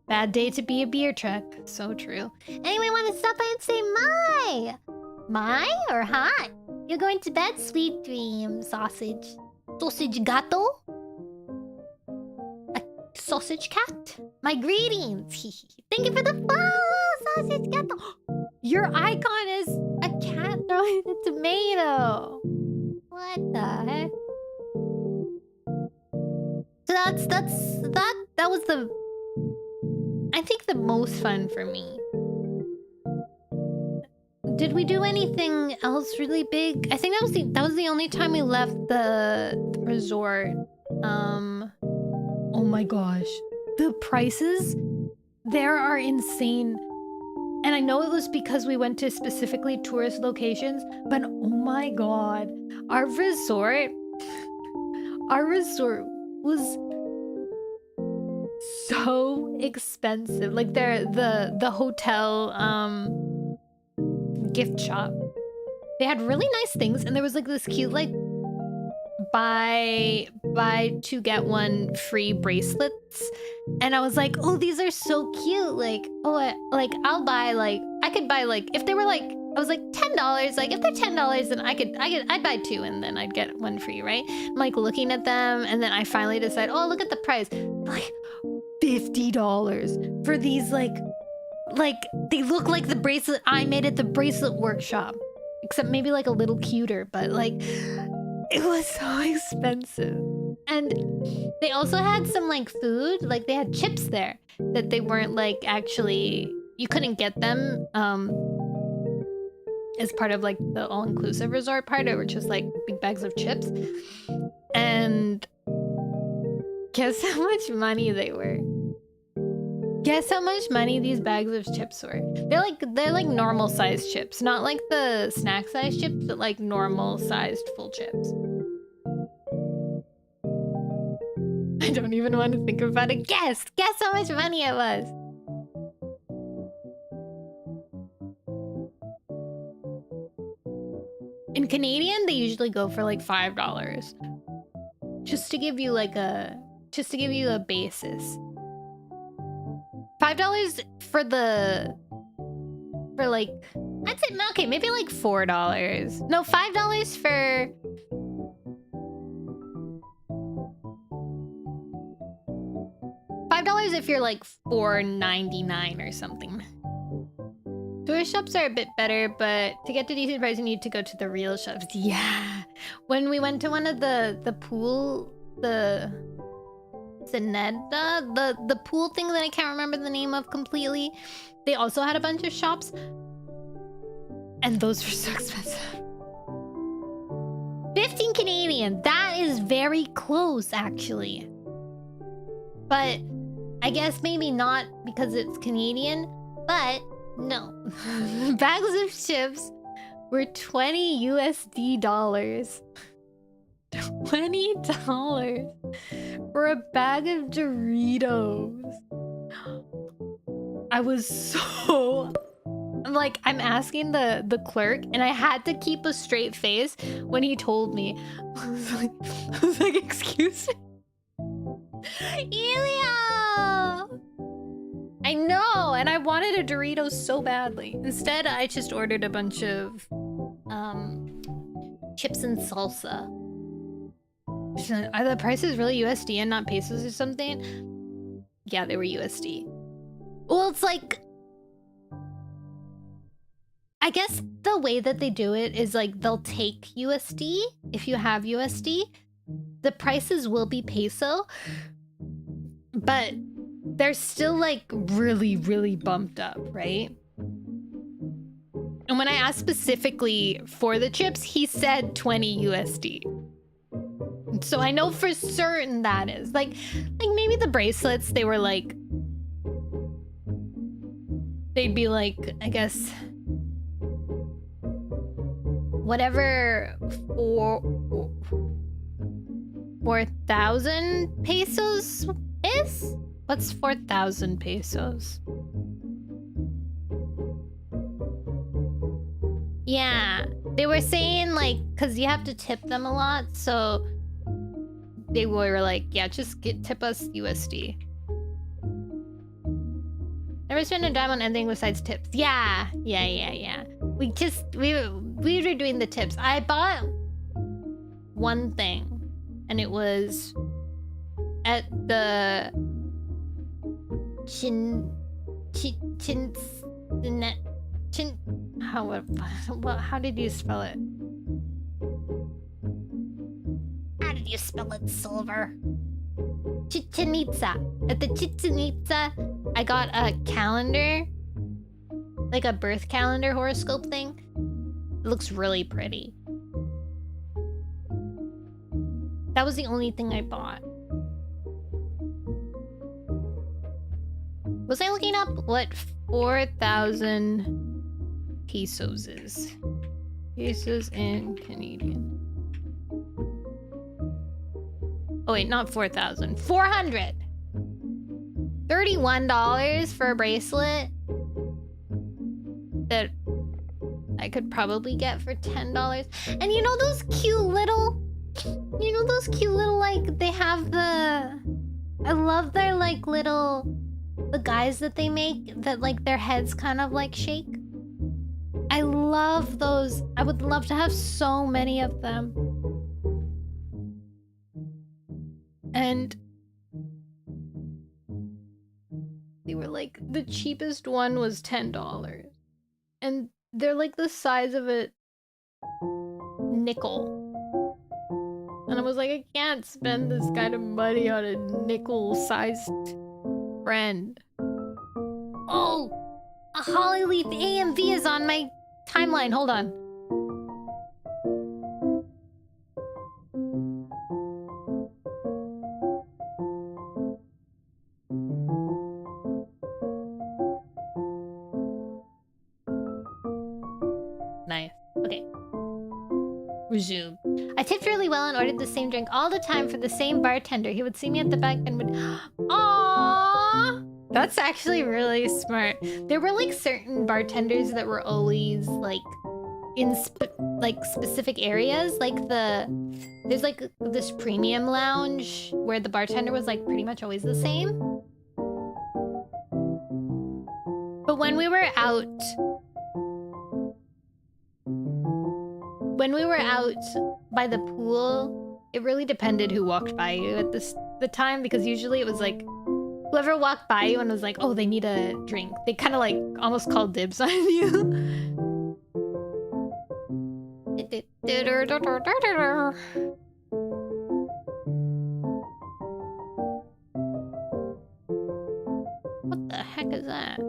Bad day to be a beer truck. So true. Anyone want to stop by and say my? My or hi? You're going to bed, sweet dream, sausage. Sausage gato? A sausage cat? My greetings. Thank you for the follow, sausage gato. Your icon is a cat throwing a tomato. What the heck? So that was the, I think, the most fun for me. Did we do anything else really big? I think that was the only time we left the resort. Oh my gosh, the prices there are insane. And I know it was because we went to specifically tourist locations, but oh my god, our resort was so expensive. Like the hotel gift shop, they had really nice things, and there was like this cute like buy 2 get 1 free bracelets, and I was like, oh, these are so cute. Like, oh, I'll buy, like, I could buy, like, if they were like, I was like $10, like if they're $10, then I'd buy 2 and then I'd get 1 free, right? I'm like looking at them, and then I finally decide, oh, look at the price, like $50 for these like they look like the bracelet I made at the bracelet workshop, except maybe like a little cuter, but like it was so expensive. And they also had some like food, like they had chips there that they weren't like, actually you couldn't get them as part of like the all-inclusive resort part. It were just like big bags of chips. And guess how much money they were? Guess how much money these bags of chips were? They're like normal sized chips, not like the snack sized chips, but like normal sized full chips. I don't even want to think about it. Guess how much money it was. In Canadian, they usually go for like $5. Just to give you like a basis. $5 for like, I'd say, okay, maybe like $4. No, $5 for $5 if you're like $4.99 or something. Tourist shops are a bit better, but to get to decent price, you need to go to the real shops. Yeah. When we went to one of the pool, the pool thing that I can't remember the name of completely, they also had a bunch of shops, and those were so expensive. 15 Canadian. That is very close, actually. But I guess maybe not because it's Canadian, but no. Bags of chips were $20 USD. $20 for a bag of Doritos. I was so Like, I'm asking the clerk, and I had to keep a straight face when he told me. I was like, excuse me? Elio! I know, and I wanted a Dorito so badly. Instead, I just ordered a bunch of chips and salsa. Are the prices really USD and not pesos or something? Yeah, they were USD. Well, it's like, I guess the way that they do it is like they'll take USD if you have USD. The prices will be peso, but they're still like really, really bumped up, right? And when I asked specifically for the chips, he said 20 USD. So I know for certain that is like maybe the bracelets, they were like, they'd be like, I guess, whatever 4,000 pesos is? What's 4,000 pesos? Yeah, they were saying like, cause you have to tip them a lot, so they were like, yeah, just tip us USD. Never spent a dime on anything besides tips. Yeah. We were doing the tips. I bought one thing, and it was at the how did you spell it? How did you spell it, Silver? Chichen Itza. At the Chichen Itza, I got a calendar, like a birth calendar horoscope thing. It looks really pretty. That was the only thing I bought. Was I looking up what 4,000 pesos is? Pesos in Canadian. Oh wait, not 4,000. 400! $31 for a bracelet that I could probably get for $10. And you know those cute little... like, they have the... I love their, like, little... the guys that they make that, like, their heads kind of, like, shake. I love those. I would love to have so many of them. And they were like, the cheapest one was $10. And they're like the size of a nickel. And I was like, I can't spend this kind of money on a nickel-sized friend. Oh! A Hollyleaf AMV is on my timeline. Hold on. Nice. Okay. Resume. I tipped really well and ordered the same drink all the time for the same bartender. He would see me at the back and would... Aww! That's actually really smart. There were like certain bartenders that were always like in specific areas. Like there's like this premium lounge where the bartender was like pretty much always the same. But when we were out by the pool, it really depended who walked by you at the time, because usually it was like whoever walked by you and was like, oh, they need a drink, they kind of like almost called dibs on you. What the heck is that?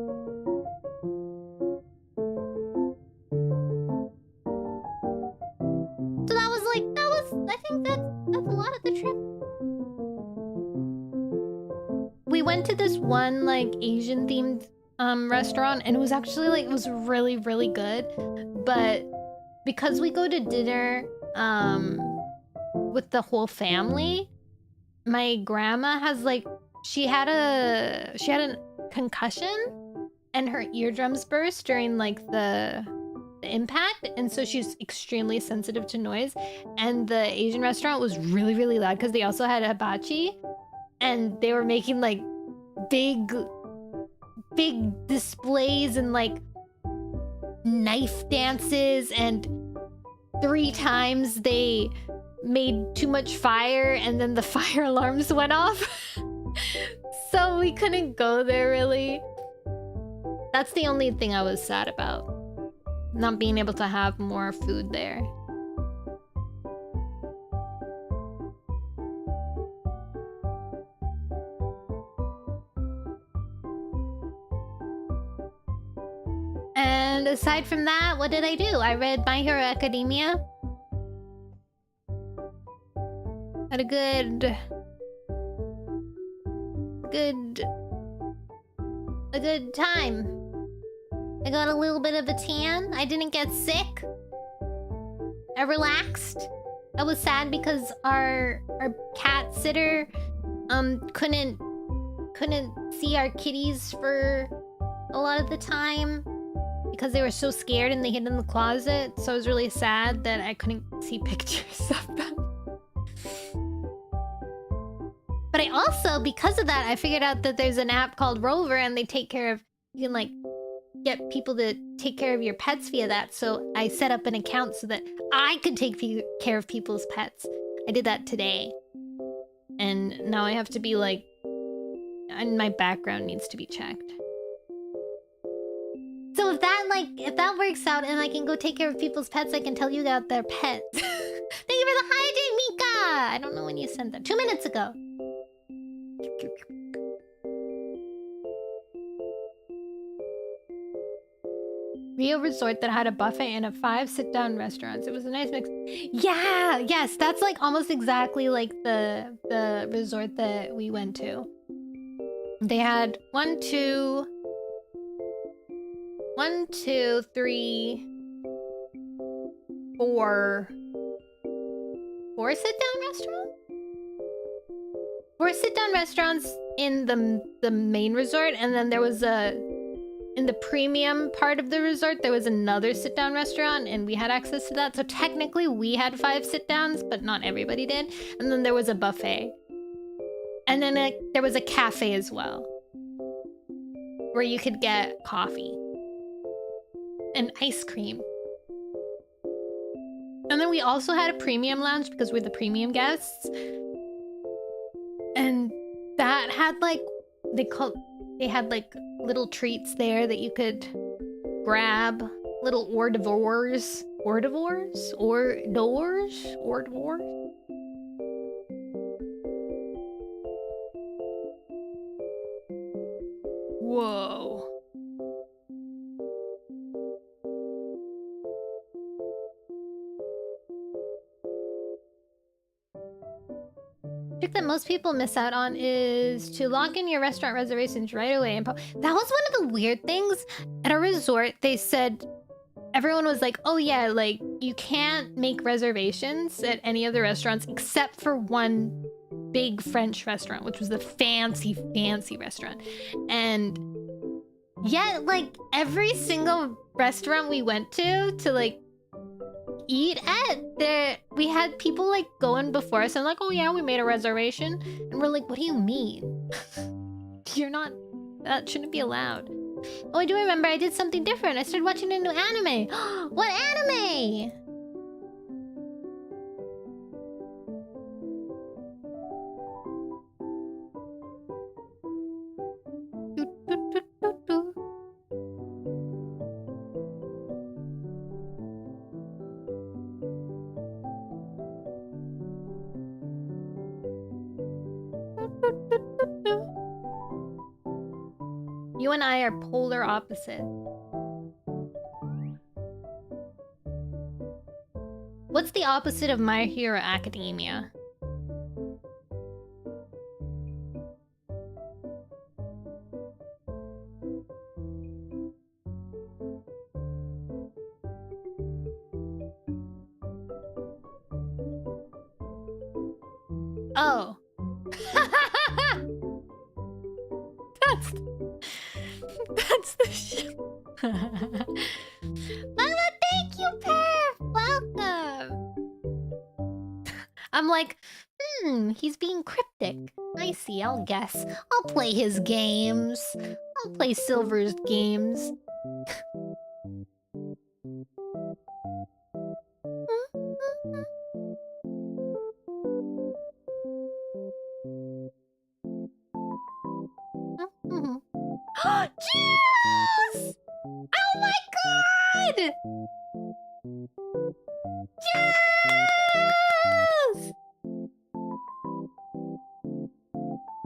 So I think that's a lot of the trip. We went to this one like Asian themed restaurant, and it was actually like, it was really, really good. But because we go to dinner with the whole family, my grandma has like, she had a concussion, and her eardrums burst during like the impact, and so she's extremely sensitive to noise. And the Asian restaurant was really, really loud because they also had hibachi, and they were making like big displays and like knife dances, and 3 times they made too much fire and then the fire alarms went off. So we couldn't go there really. That's the only thing I was sad about. Not being able to have more food there. And aside from that, what did I do? I read My Hero Academia. Had a good time. I got a little bit of a tan. I didn't get sick. I relaxed. I was sad because our cat sitter couldn't see our kitties for a lot of the time because they were so scared and they hid in the closet. So I was really sad that I couldn't see pictures of them. But I also, because of that, I figured out that there's an app called Rover, and they take care of, you can like get people to take care of your pets via that. So I set up an account so that I could take care of people's pets. I did that today. And now I have to be like, and my background needs to be checked. So if that works out and I can go take care of people's pets, I can tell you about their pets. Thank you for the hydrate, Mika! I don't know when you sent that. 2 minutes ago. Rio Resort that had a buffet and 5 sit-down restaurants. It was a nice mix. Yeah, yes, that's like almost exactly like the resort that we went to. They had 1, 2, 3, 4 sit-down restaurants? 4 sit-down restaurants in the main resort, and then there was in the premium part of the resort, there was another sit-down restaurant, and we had access to that. So technically, we had 5 sit-downs, but not everybody did. And then there was a buffet. And then there was a cafe as well, where you could get coffee and ice cream. And then we also had a premium lounge because we're the premium guests. And that had like, they had like little treats there that you could grab. Little hors d'oeuvres. Hors d'oeuvres? Hors d'oeuvres? Hors d'oeuvres? Whoa. Trick that most people miss out on is to log in your restaurant reservations right away. And that was one of the weird things at a resort. They said everyone was like, "Oh yeah, like you can't make reservations at any of the restaurants except for one big French restaurant, which was the fancy restaurant." And yet, like every single restaurant we went to like eat at, there we had people like going before us and like, "Oh yeah, we made a reservation," and we're like, "What do you mean? You're not, that shouldn't be allowed." Oh, I do remember I did something different. I started watching a new anime. What anime? You and I are polar opposite. What's the opposite of My Hero Academia? Oh. What's the shit? Mama, thank you, Perf! Welcome! I'm like, he's being cryptic. I see, I'll guess. I'll play his games. I'll play Silver's games. Juice! Oh my god! Juice!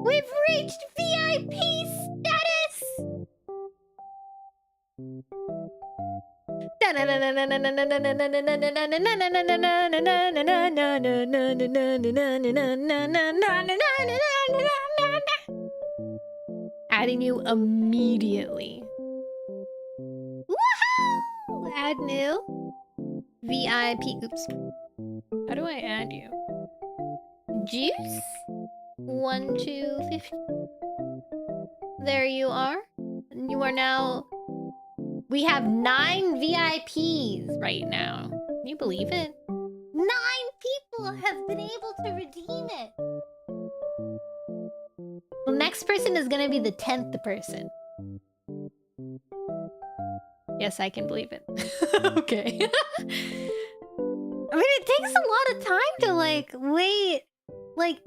We've reached VIP status! Adding you immediately. Woohoo! Add new. VIP. Oops. How do I add you? Juice? 1, 2, 50. There you are. You are now... We have 9 VIPs right now. Can you believe it? 9 people have been able to redeem it. The next person is gonna be the 10th person. Yes, I can believe it. Okay. I mean, it takes a lot of time to wait,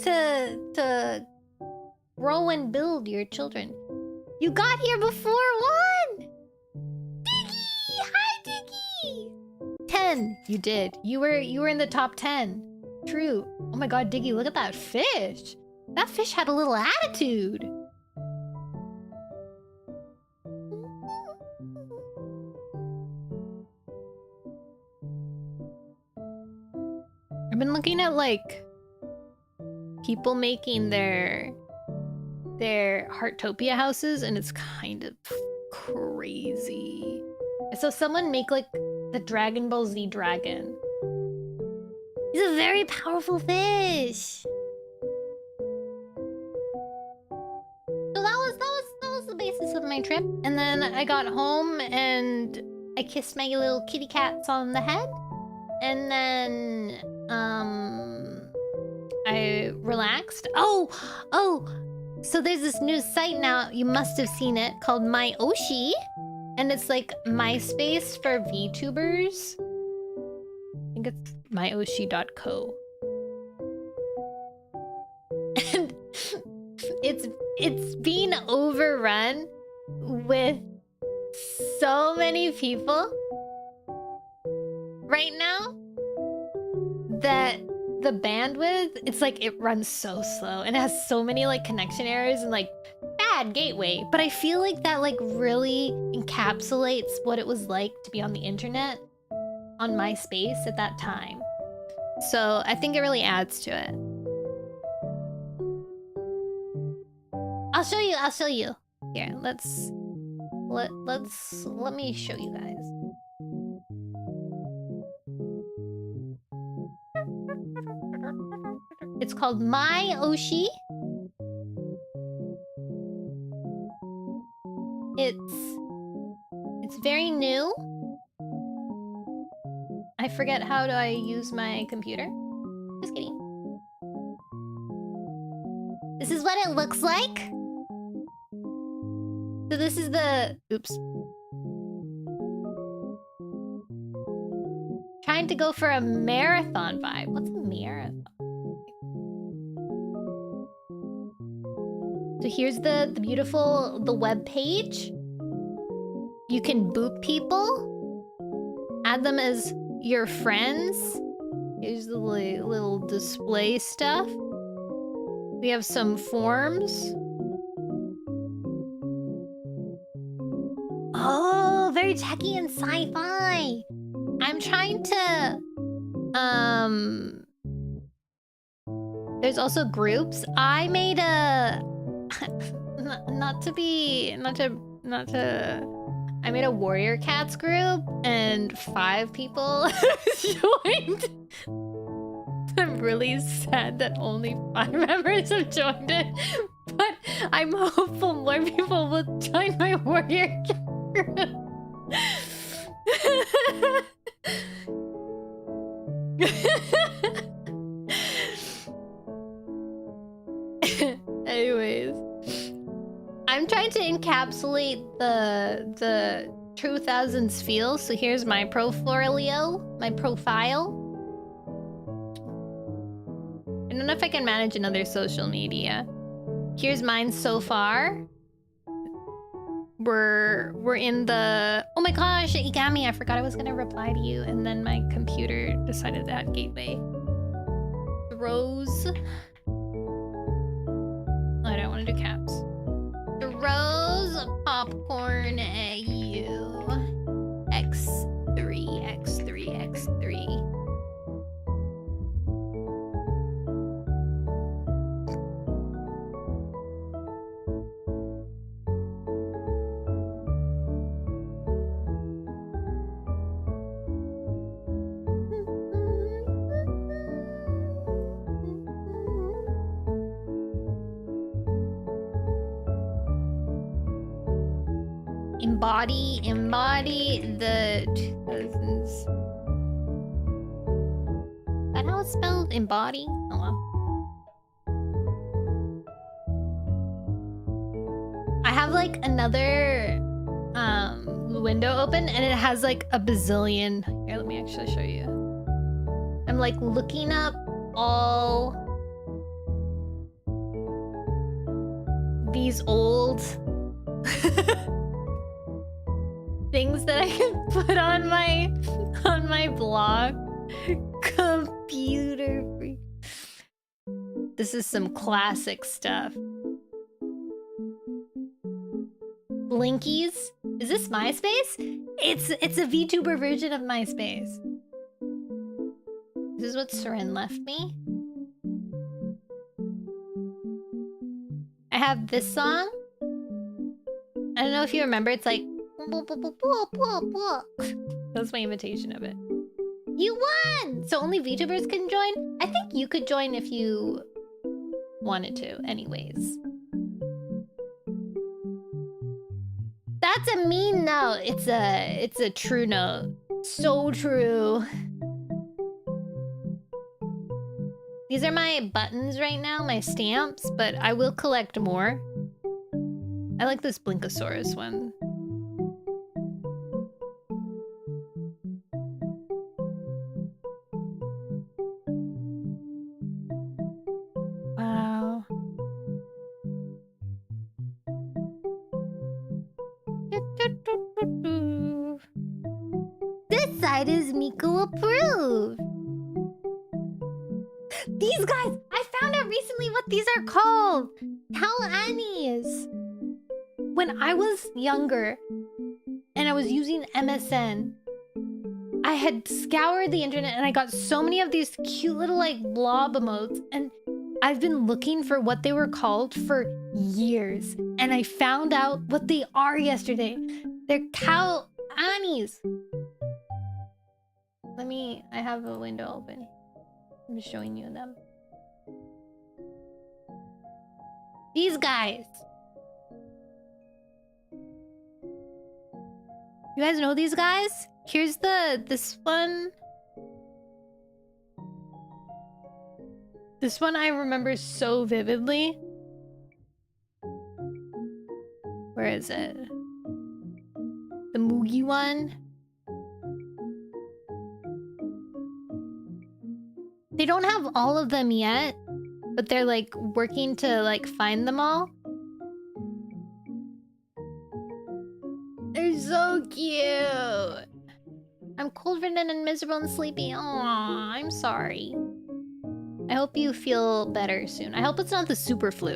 to grow and build your children. You got here before 1. Diggy, hi Diggy. 10, you did. You were in the top 10. True. Oh my god, Diggy, look at that fish. That fish had a little attitude. I've been looking at people making their Heartopia houses, and it's kind of crazy. I saw someone make the Dragon Ball Z dragon. He's a very powerful fish. So that was the basis of my trip. And then I got home and I kissed my little kitty cats on the head. And then I relaxed. Oh, so there's this new site now, you must have seen it, called My Oshi. And it's like MySpace for VTubers. I think it's myoshi.co. And it's being overrun with so many people right now that the bandwidth, it's it runs so slow and it has so many connection errors and bad gateway. But I feel that really encapsulates what it was like to be on the internet on MySpace at that time. So I think it really adds to it. I'll show you. Here, let me show you guys. It's called My Oshi. It's very new. I forget how do I use my computer. Just kidding. This is what it looks like. So this is the... Oops. Trying to go for a marathon vibe. What's a marathon? So here's the beautiful web page. You can boop people, add them as your friends. Here's the little display stuff. We have some forms. Oh, very techy and sci-fi. I'm trying to there's also groups. I made a I made a Warrior Cats group and 5 people joined. I'm really sad that only 5 members have joined it. But I'm hopeful more people will join my warrior group. Anyways, I'm trying to encapsulate the 2000s feel. So here's my profile. I don't know if I can manage another social media. Here's mine so far. We're in the... Oh my gosh, Igami, I forgot I was gonna reply to you, and then my computer decided to add gateway. Rose. I don't want to do caps. The Rose Popcorn AU X3. Embody the 2000s. Is that how it's spelled? Embody? Oh well. I have like another window open and it has like a bazillion. Here, let me actually show you. I'm like looking up all these old things that I can put on my blog. Computer freak. This is some classic stuff. Blinkies? Is this MySpace? It's a VTuber version of MySpace. This is what Seren left me. I have this song. I don't know if you remember, it's like that's my imitation of it. You won! So only VTubers can join? I think you could join if you wanted to, anyways. That's a mean note. It's a true note. So true. These are my buttons right now, my stamps, but I will collect more. I like this Blinkosaurus one. Wow. This side is Miko approved. These guys, I found out recently what these are called. Tao-anis. When I was younger and I was using MSN, I had scoured the internet and I got so many of these cute little like blob emotes, and I've been looking for what they were called for years, and I found out what they are yesterday. They're Tao-anis. I have a window open. I'm showing you them. These guys. You guys know these guys? Here's this one. This one I remember so vividly. Where is it? The Mugi one. They don't have all of them yet, but they're like working to like find them all. They're so cute. I'm cold, ridden, and miserable and sleepy. Aww, I'm sorry. I hope you feel better soon. I hope it's not the super flu.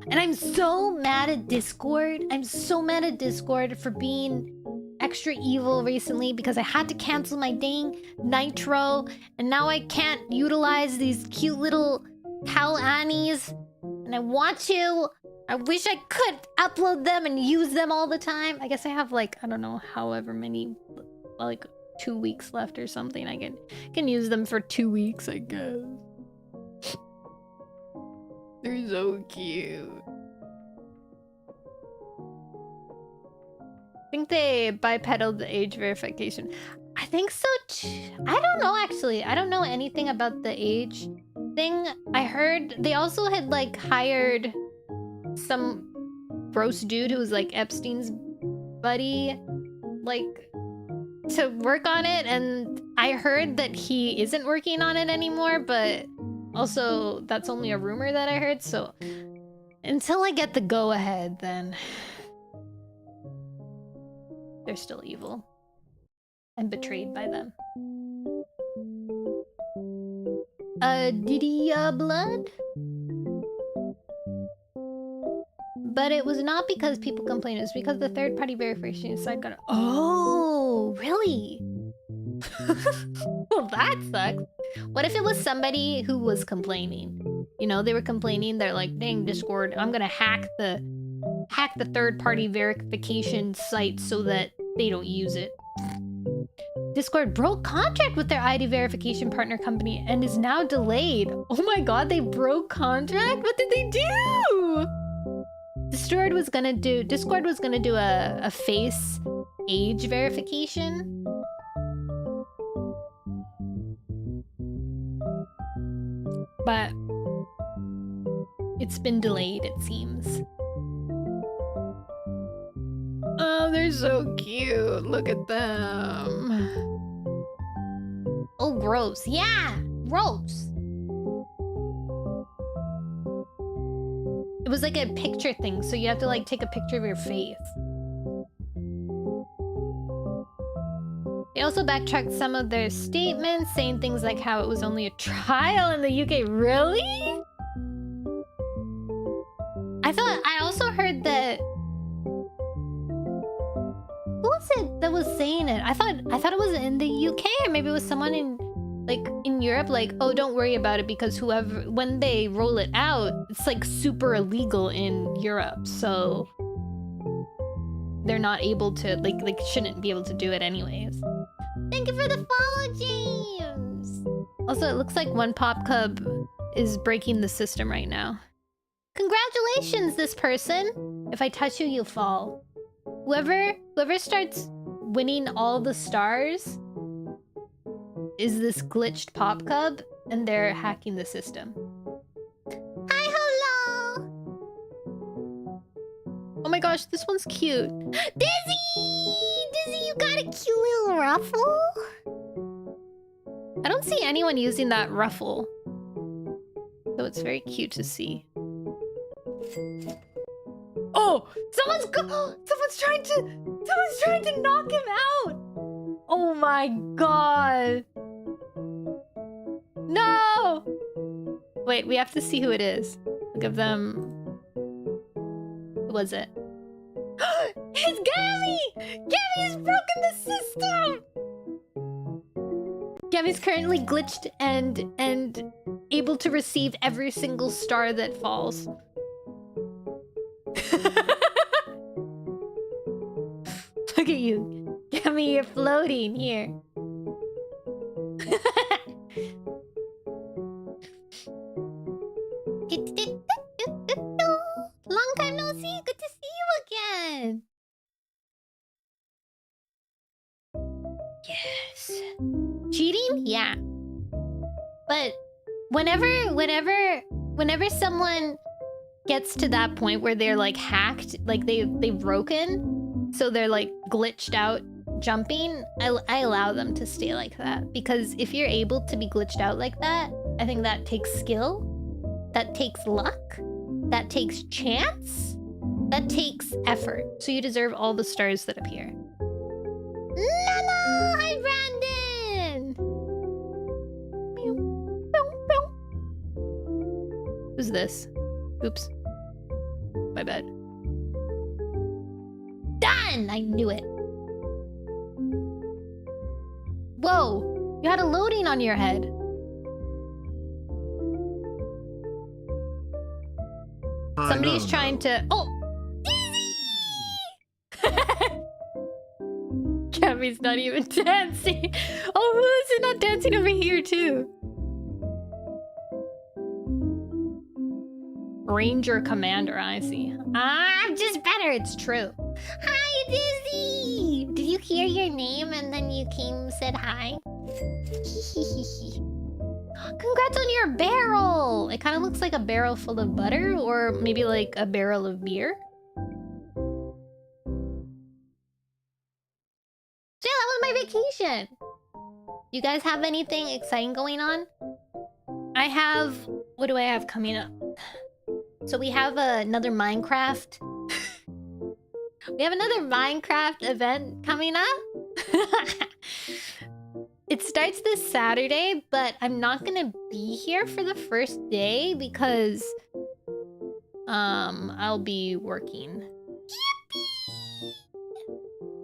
And I'm so mad at Discord. I'm so mad at Discord for being extra evil recently because I had to cancel my dang Nitro, and now I can't utilize these cute little Tao-anis. And I want to. I wish I could upload them and use them all the time. I guess I have like, I don't know, however many, like 2 weeks left or something. I can use them for 2 weeks, I guess. They're so cute. I think they bipedaled the age verification. I think so too. I don't know actually. I don't know anything about the age thing. I heard they also had like hired some gross dude who was like Epstein's buddy, like to work on it, and I heard that he isn't working on it anymore, but also that's only a rumor that I heard, so until I get the go-ahead, then they're still evil and betrayed by them. Diddy blood? But it was not because people complained, it was because the third-party verification site got... Oh, really? Well, that sucks. What if it was somebody who was complaining? You know, they were complaining, they're like, dang, Discord, I'm gonna hack the third-party verification site so that they don't use it. Discord broke contract with their ID verification partner company and is now delayed. Oh my god, they broke contract? What did they do? Discord was gonna do a face age verification. But it's been delayed, it seems. Oh, they're so cute. Look at them. Oh, gross. Yeah, gross. It was like a picture thing, so you have to like take a picture of your face. They also backtracked some of their statements, saying things like how it was only a trial in the UK. Really? I also heard that... Who was it that was saying it? I thought it was in the UK, or maybe it was someone in Europe, like, oh, don't worry about it because when they roll it out, it's like super illegal in Europe, so they're not able to, like shouldn't be able to do it anyways. Thank you for the follow, James! Also, it looks like one Pop Cub is breaking the system right now. Congratulations, this person! If I touch you, you'll fall. Whoever starts winning all the stars is this glitched Pop Cub, and they're hacking the system. Hi, hello! Oh my gosh, this one's cute. Dizzy! Dizzy, you got a cute little ruffle? I don't see anyone using that ruffle, so it's very cute to see. Oh! Someone's trying to knock him out! Oh my god! No! Wait, we have to see who it is. Look at them. Who was it? It's Gammy! Gammy's broken the system! Gammy's currently glitched and able to receive every single star that falls. Look at you. Gammy, you're floating here. Long time no see. Good to see you again. Yes. Cheating? Yeah. But whenever someone gets to that point where they're like hacked, like they've broken, so they're like glitched out jumping, I allow them to stay like that, because if you're able to be glitched out like that, I think that takes skill, that takes luck, that takes chance, that takes effort. So you deserve all the stars that appear. Nono! Hi, Brandon! Who's this? Oops. My bad. Done! I knew it. Whoa! You had a loading on your head. Somebody's trying to... Oh! Daisy! Cammy's not even dancing. Oh, who is it not dancing over here too? Ranger Commander, I see. I'm just better, it's true. Hi, Dizzy! Did you hear your name and then you came said hi? Congrats on your barrel! It kind of looks like a barrel full of butter, or maybe like a barrel of beer. So yeah, that was my vacation. You guys have anything exciting going on? I have... What do I have coming up? So we have another Minecraft. We have another Minecraft event coming up. It starts this Saturday, but I'm not gonna be here for the first day because I'll be working. Yippee!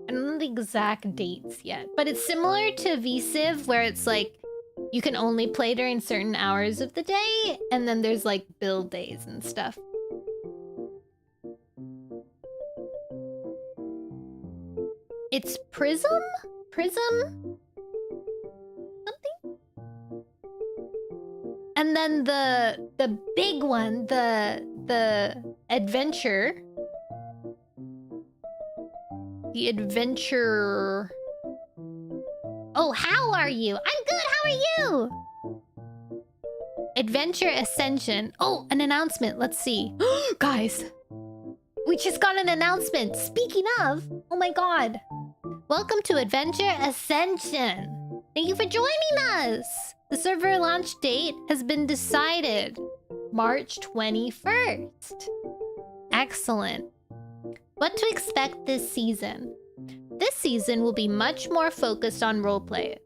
I don't know the exact dates yet, but it's similar to VCiv where it's like you can only play during certain hours of the day, and then there's like build days and stuff. It's Prism? Prism? Something? And then the big one, the adventure. The adventure. Oh, how are you? I'm good, how are you? Adventure Ascension. Oh, an announcement. Let's see. Guys, we just got an announcement. Speaking of, oh my god. Welcome to Adventure Ascension. Thank you for joining us. The server launch date has been decided. March 21st. Excellent. What to expect this season? This season will be much more focused on roleplay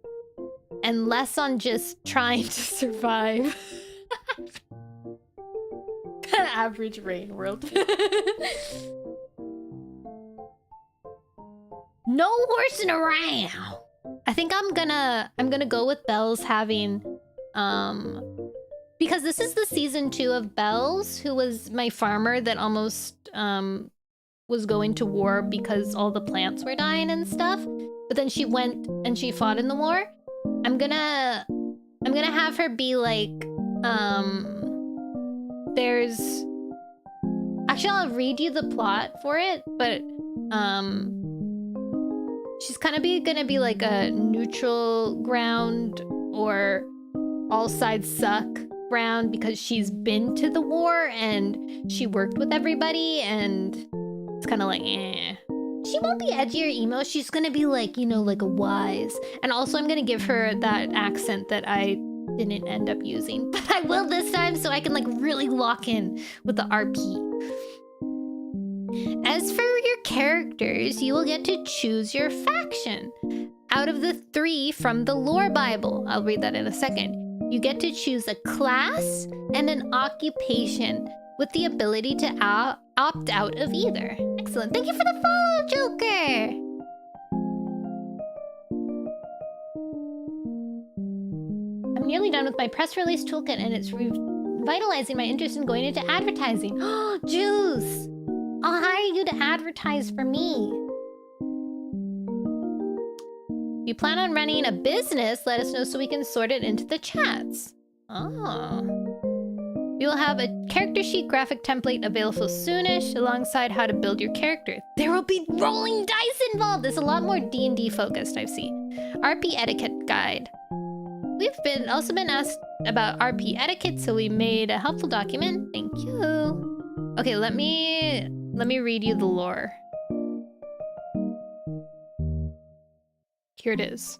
and less on just trying to survive. Average rain world. No horsing around. I think I'm gonna go with Bells having because this is the season 2 of Bells, who was my farmer that almost was going to war because all the plants were dying and stuff. But then she went and she fought in the war. I'm gonna have her be like there's actually I'll read you the plot for it, but she's kind of gonna be like a neutral ground or all sides suck ground because she's been to the war and she worked with everybody and it's kind of like, eh. She won't be edgy or emo. She's gonna be like, you know, like a wise. And also I'm gonna give her that accent that I didn't end up using. But I will this time so I can like really lock in with the RP. As for your characters, you will get to choose your faction. Out of the 3 from the Lore Bible, I'll read that in a second. You get to choose a class and an occupation with the ability to opt out of either. Excellent. Thank you for the follow, Joker! I'm nearly done with my press release toolkit and it's revitalizing my interest in going into advertising. Oh, Juice! I'll hire you to advertise for me. If you plan on running a business, let us know so we can sort it into the chats. Oh. We will have a character sheet graphic template available soonish alongside how to build your character. There will be rolling dice involved. It's a lot more D&D focused, I see. RP etiquette guide. We've also been asked about RP etiquette, so we made a helpful document. Thank you. Okay, let me read you the lore. Here it is.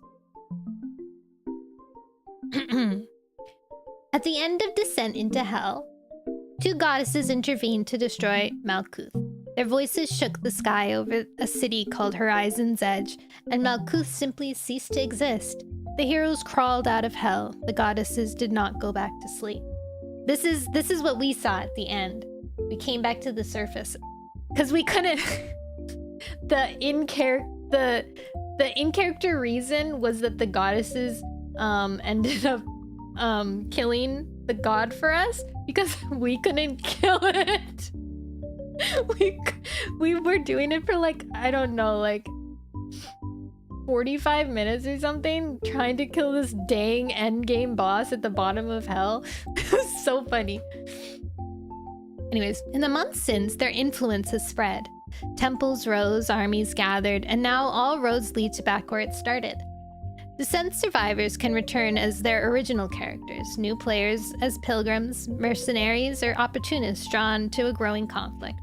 At the end of Descent into Hell, 2 goddesses intervened to destroy Malkuth. Their voices shook the sky over a city called Horizon's Edge, and Malkuth simply ceased to exist. The heroes crawled out of hell. The goddesses did not go back to sleep. This is what we saw at the end. We came back to the surface because we couldn't. The in-character reason was that the goddesses ended up killing the god for us because we couldn't kill it. We were doing it for like, I don't know, like 45 minutes or something, trying to kill this dang endgame boss at the bottom of hell. It was so funny. Anyways, in the months since, their influence has spread. Temples rose, armies gathered, and now all roads lead to back where it started. Descent survivors can return as their original characters, new players as pilgrims, mercenaries, or opportunists drawn to a growing conflict.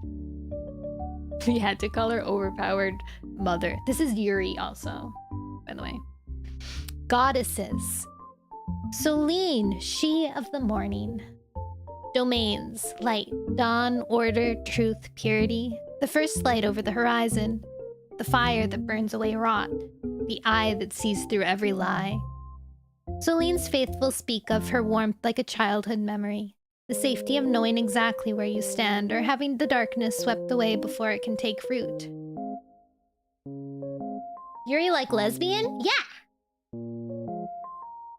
We had to call her overpowered mother. This is Yuri also, by the way. Goddesses. Selene, she of the morning. Domains, light, dawn, order, truth, purity. The first light over the horizon. The fire that burns away rot. The eye that sees through every lie. Solene's faithful speak of her warmth like a childhood memory. The safety of knowing exactly where you stand or having the darkness swept away before it can take root. Yuri like lesbian? Yeah!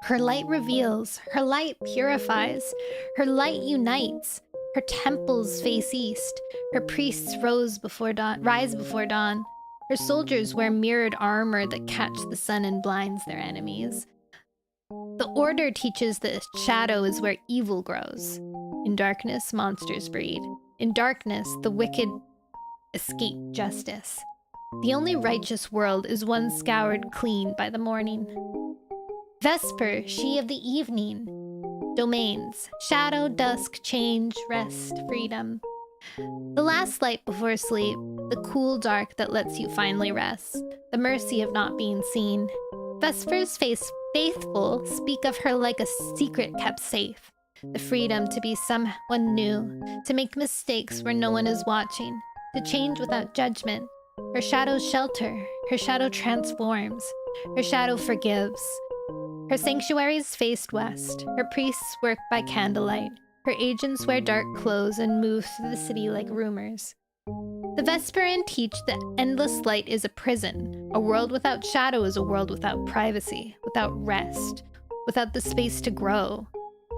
Her light reveals, her light purifies, her light unites. Her temples face east, her priests rise before dawn. Her soldiers wear mirrored armor that catch the sun and blinds their enemies. The Order teaches that shadow is where evil grows. In darkness, monsters breed. In darkness, the wicked escape justice. The only righteous world is one scoured clean by the morning. Vesper, she of the evening. Domains, shadow, dusk, change, rest, freedom. The last light before sleep, the cool dark that lets you finally rest, the mercy of not being seen. Vesper's faithful speak of her like a secret kept safe, the freedom to be someone new, to make mistakes where no one is watching, to change without judgment. Her shadow shelter, her shadow transforms, her shadow forgives. Her sanctuaries faced west, her priests work by candlelight, her agents wear dark clothes and move through the city like rumors. The Vesperian teach that endless light is a prison. A world without shadow is a world without privacy, without rest, without the space to grow.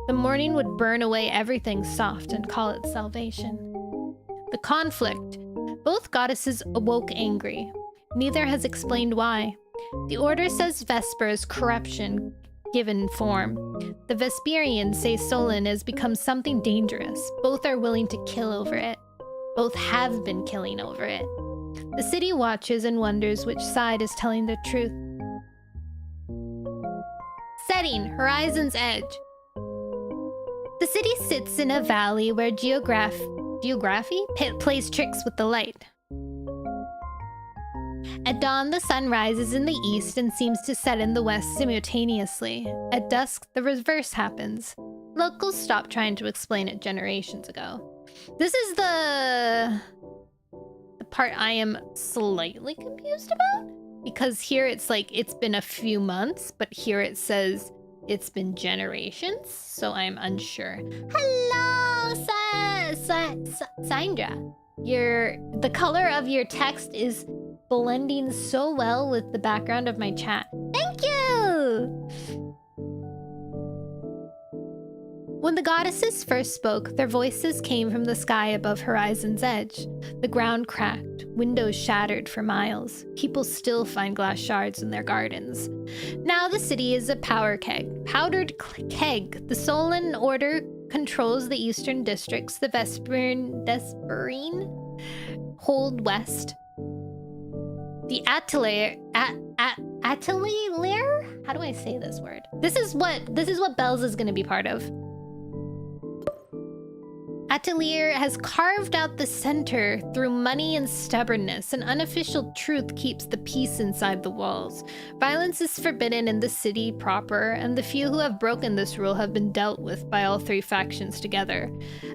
The morning would burn away everything soft and call it salvation. The conflict. Both goddesses awoke angry. Neither has explained why. The Order says Vesper is corruption given form. The Vesperians say Solon has become something dangerous. Both are willing to kill over it. Both have been killing over it. The city watches and wonders which side is telling the truth. Setting, Horizon's Edge. The city sits in a valley where geography plays tricks with the light. At dawn, the sun rises in the east and seems to set in the west simultaneously. At dusk, the reverse happens. Locals stopped trying to explain it generations ago. This is the part I am slightly confused about. Because here it's like, it's been a few months, but here it says it's been generations, so I'm unsure. Hello, Sandra. The color of your text is blending so well with the background of my chat. Thank you! When the goddesses first spoke, their voices came from the sky above Horizon's Edge. The ground cracked, windows shattered for miles. People still find glass shards in their gardens. Now the city is a powdered keg. The Solon Order controls the eastern districts. The Vesperine hold west. The Atelier? How do I say this word? This is what Bells is gonna be part of. Atelier has carved out the center through money and stubbornness. An unofficial truth keeps the peace inside the walls. Violence is forbidden in the city proper, and the few who have broken this rule have been dealt with by all three factions together.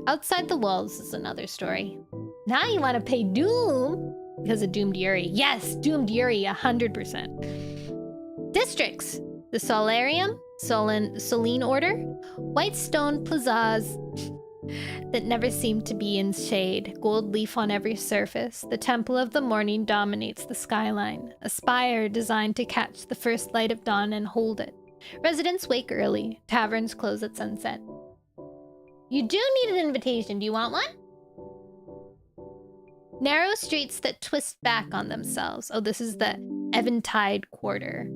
Outside the walls is another story. Now you want to pay Doom because of Doomed Yuri. Yes, Doomed Yuri, 100%. Districts. The Solarium, Selene Order, Whitestone Plazas that never seem to be in shade, gold leaf on every surface. The Temple of the Morning dominates the skyline, a spire designed to catch the first light of dawn and hold it. Residents wake early, taverns close at sunset. You do need an invitation, do you want one? Narrow streets that twist back on themselves. Oh, this is the Eventide Quarter.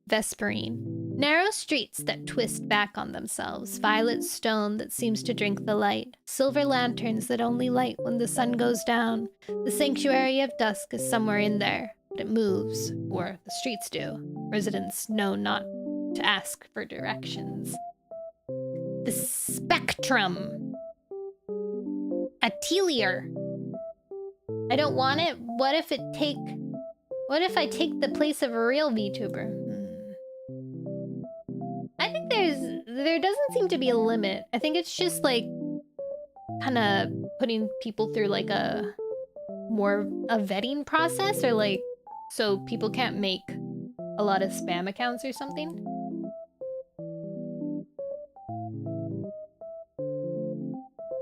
Vesperine. Narrow streets that twist back on themselves, violet stone that seems to drink the light, silver lanterns that only light when the sun goes down. The sanctuary of dusk is somewhere in there, but it moves, or the streets do. Residents know not to ask for directions. The spectrum. Atelier. I don't want it. What if I take the place of a real VTuber? I think there doesn't seem to be a limit. I think it's just like kind of putting people through like a vetting process, or like so people can't make a lot of spam accounts or something.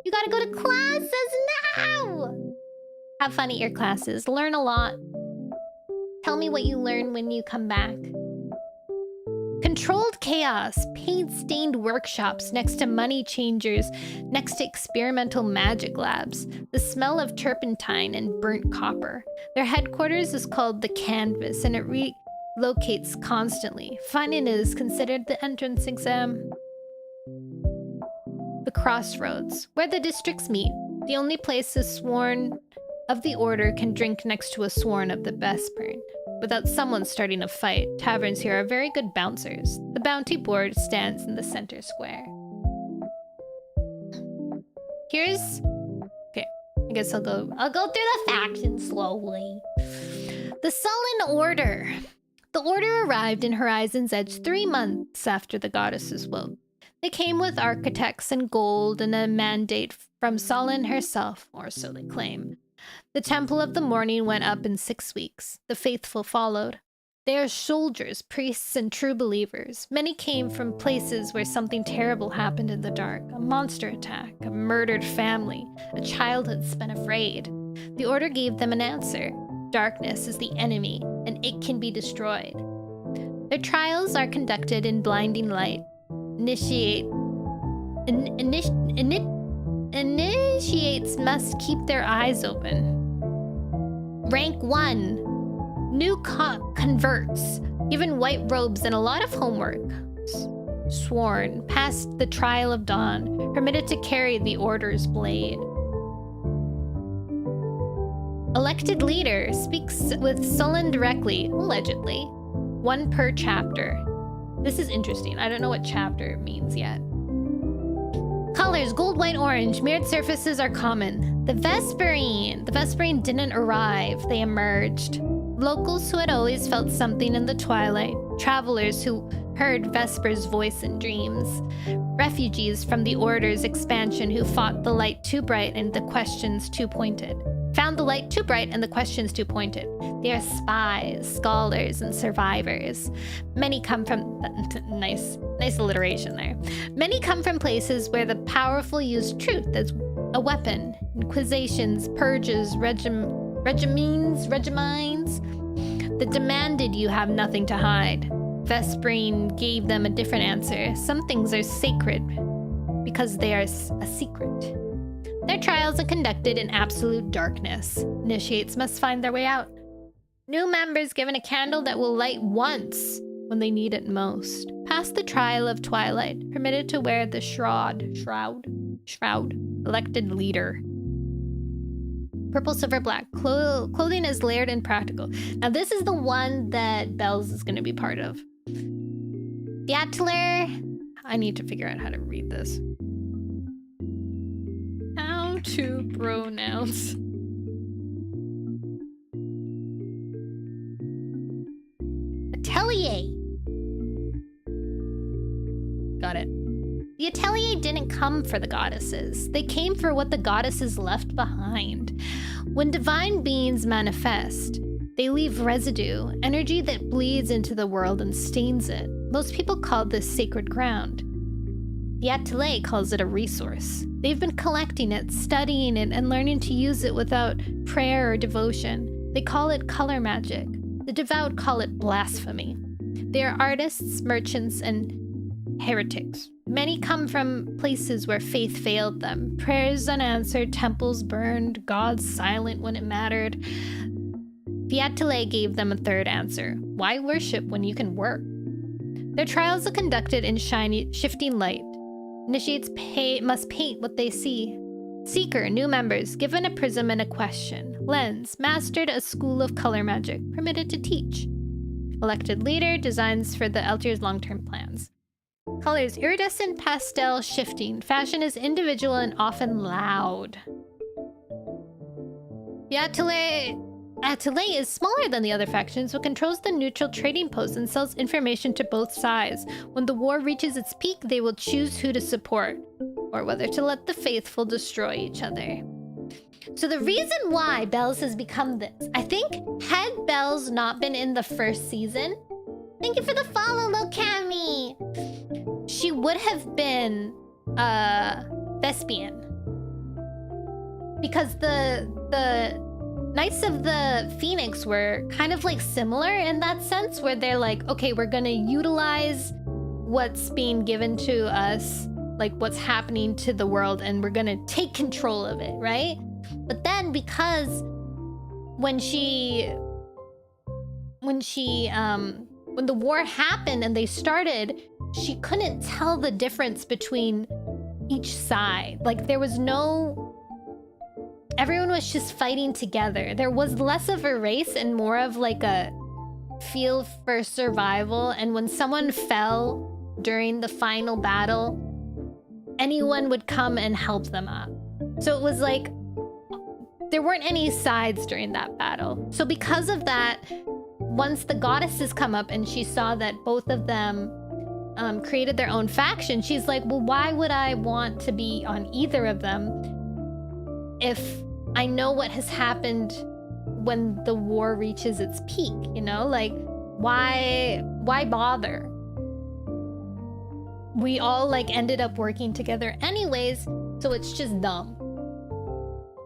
You gotta go to classes now! Have fun at your classes. Learn a lot. Tell me what you learn when you come back. Controlled chaos, paint-stained workshops next to money changers, next to experimental magic labs. The smell of turpentine and burnt copper. Their headquarters is called the Canvas, and it relocates constantly. Finding it is considered the entrance exam. The Crossroads, where the districts meet. The only place a sworn of the order can drink next to a sworn of the Vespern. Without someone starting a fight, taverns here are very good bouncers. The bounty board stands in the center square. Okay, I guess I'll go through the factions slowly. The Sullen Order. The Order arrived in Horizon's Edge 3 months after the goddesses woke. They came with architects and gold and a mandate from Sullen herself, or so they claim. The Temple of the Morning went up in 6 weeks. The faithful followed. They are soldiers, priests, and true believers. Many came from places where something terrible happened in the dark. A monster attack, a murdered family, a childhood spent afraid. The Order gave them an answer. Darkness is the enemy, and it can be destroyed. Their trials are conducted in blinding light. Initiates must keep their eyes open. Rank 1. New converts. Given white robes and a lot of homework. Sworn. Past the trial of dawn. Permitted to carry the Order's blade. Elected leader. Speaks with Sullen directly. Allegedly. 1 per chapter. This is interesting. I don't know what chapter means yet. Colors, gold, white, orange. Mirrored surfaces are common. The Vesperine didn't arrive. They emerged. Locals who had always felt something in the twilight. Travelers who heard Vesper's voice in dreams. Refugees from the Order's expansion who fought the light too bright and the questions too pointed. Found the light too bright and the questions too pointed. They are spies, scholars, and survivors. Many come from... Nice alliteration there. Many come from places where the powerful use truth as a weapon. Inquisitions, purges, regimines that demanded you have nothing to hide. Vesperine gave them a different answer. Some things are sacred because they are a secret. Their trials are conducted in absolute darkness. Initiates must find their way out. New members given a candle that will light once when they need it most. Past the trial of twilight, permitted to wear the shroud. Elected leader. Purple, silver, black. Clothing is layered and practical. Now this is the one that Bells is going to be part of. The Atelier. I need to figure out how to read this. How to pronounce. Atelier. Got it. The Atelier didn't come for the goddesses. They came for what the goddesses left behind. When divine beings manifest, they leave residue, energy that bleeds into the world and stains it. Most people call this sacred ground. The Atelier calls it a resource. They've been collecting it, studying it, and learning to use it without prayer or devotion. They call it color magic. The devout call it blasphemy. They are artists, merchants, and heretics. Many come from places where faith failed them. Prayers unanswered, temples burned, gods silent when it mattered. The Atelier gave them a third answer. Why worship when you can work? Their trials are conducted in shiny, shifting light. Initiates must paint what they see. Seeker, new members, given a prism and a question. Lens, mastered a school of color magic, permitted to teach. Elected leader, designs for the Eltier's long-term plans. Colors, iridescent, pastel, shifting. Fashion is individual and often loud. The Atelier is smaller than the other factions, but controls the neutral trading post and sells information to both sides. When the war reaches its peak, they will choose who to support, or whether to let the faithful destroy each other. So the reason why Bells has become this, I think, had Bells not been in the first season, thank you for the follow, Lokami, she would have been Thespian. Because the Knights of the Phoenix were kind of like similar in that sense, where they're like, okay, we're gonna utilize what's being given to us, like what's happening to the world, and we're gonna take control of it, right? But then because when the war happened and they started, she couldn't tell the difference between each side. Like there was no... Everyone was just fighting together. There was less of a race and more of like a feel for survival. And when someone fell during the final battle, anyone would come and help them up. So it was like, there weren't any sides during that battle. So because of that, once the goddesses come up and she saw that both of them created their own faction, she's like, well, why would I want to be on either of them if I know what has happened when the war reaches its peak, you know? Like, why bother? We all like ended up working together anyways, so it's just dumb.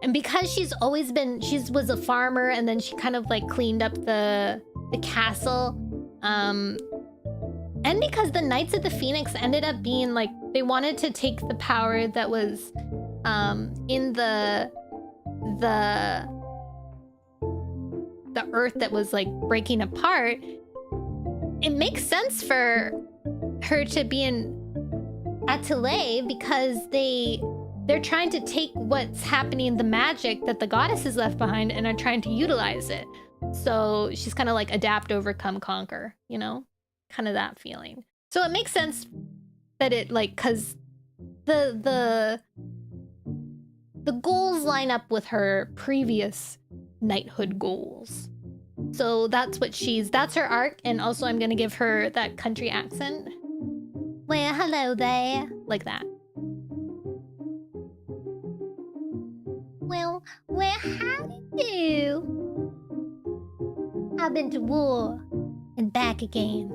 And because she's always been, was a farmer and then she kind of like cleaned up the castle, and because the Knights of the Phoenix ended up being like, they wanted to take the power that was in the earth that was like breaking apart, it makes sense for her to be in Atelier because they're trying to take what's happening, the magic that the goddesses left behind, and are trying to utilize it. So she's kind of like adapt, overcome, conquer, you know, kind of that feeling. So it makes sense that it like, cause the goals line up with her previous knighthood goals. So that's her arc. And also I'm gonna give her that country accent. Well, hello there. Like that. Well, how do you? I've been to war and back again.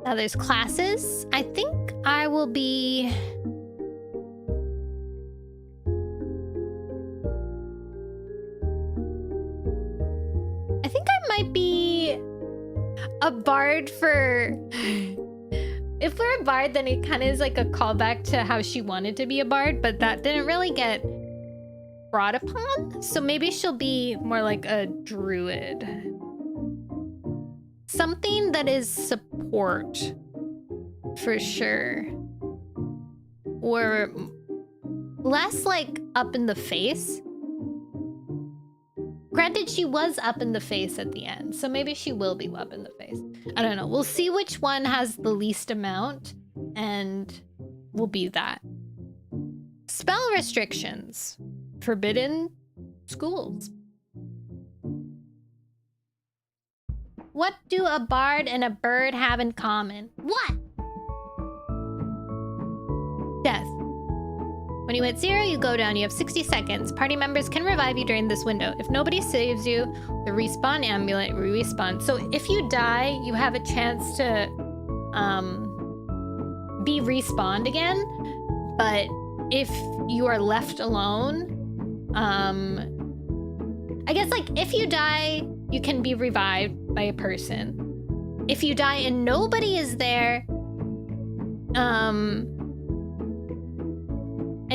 Now there's classes. I think I will be... I think I might be a bard for... If we're a bard, then it kind of is like a callback to how she wanted to be a bard, but that didn't really get brought upon. So maybe she'll be more like a druid. Something that is support, for sure. Or less like up in the face. Granted, she was up in the face at the end, so maybe she will be up in the face. I don't know. We'll see which one has the least amount, and we'll be that. Spell restrictions. Forbidden schools. What do a bard and a bird have in common? What? Death. When you hit 0, you go down. You have 60 seconds. Party members can revive you during this window. If nobody saves you, the respawn amulet respawn. So if you die, you have a chance to be respawned again. But if you are left alone, I guess like if you die, you can be revived by a person. If you die and nobody is there, and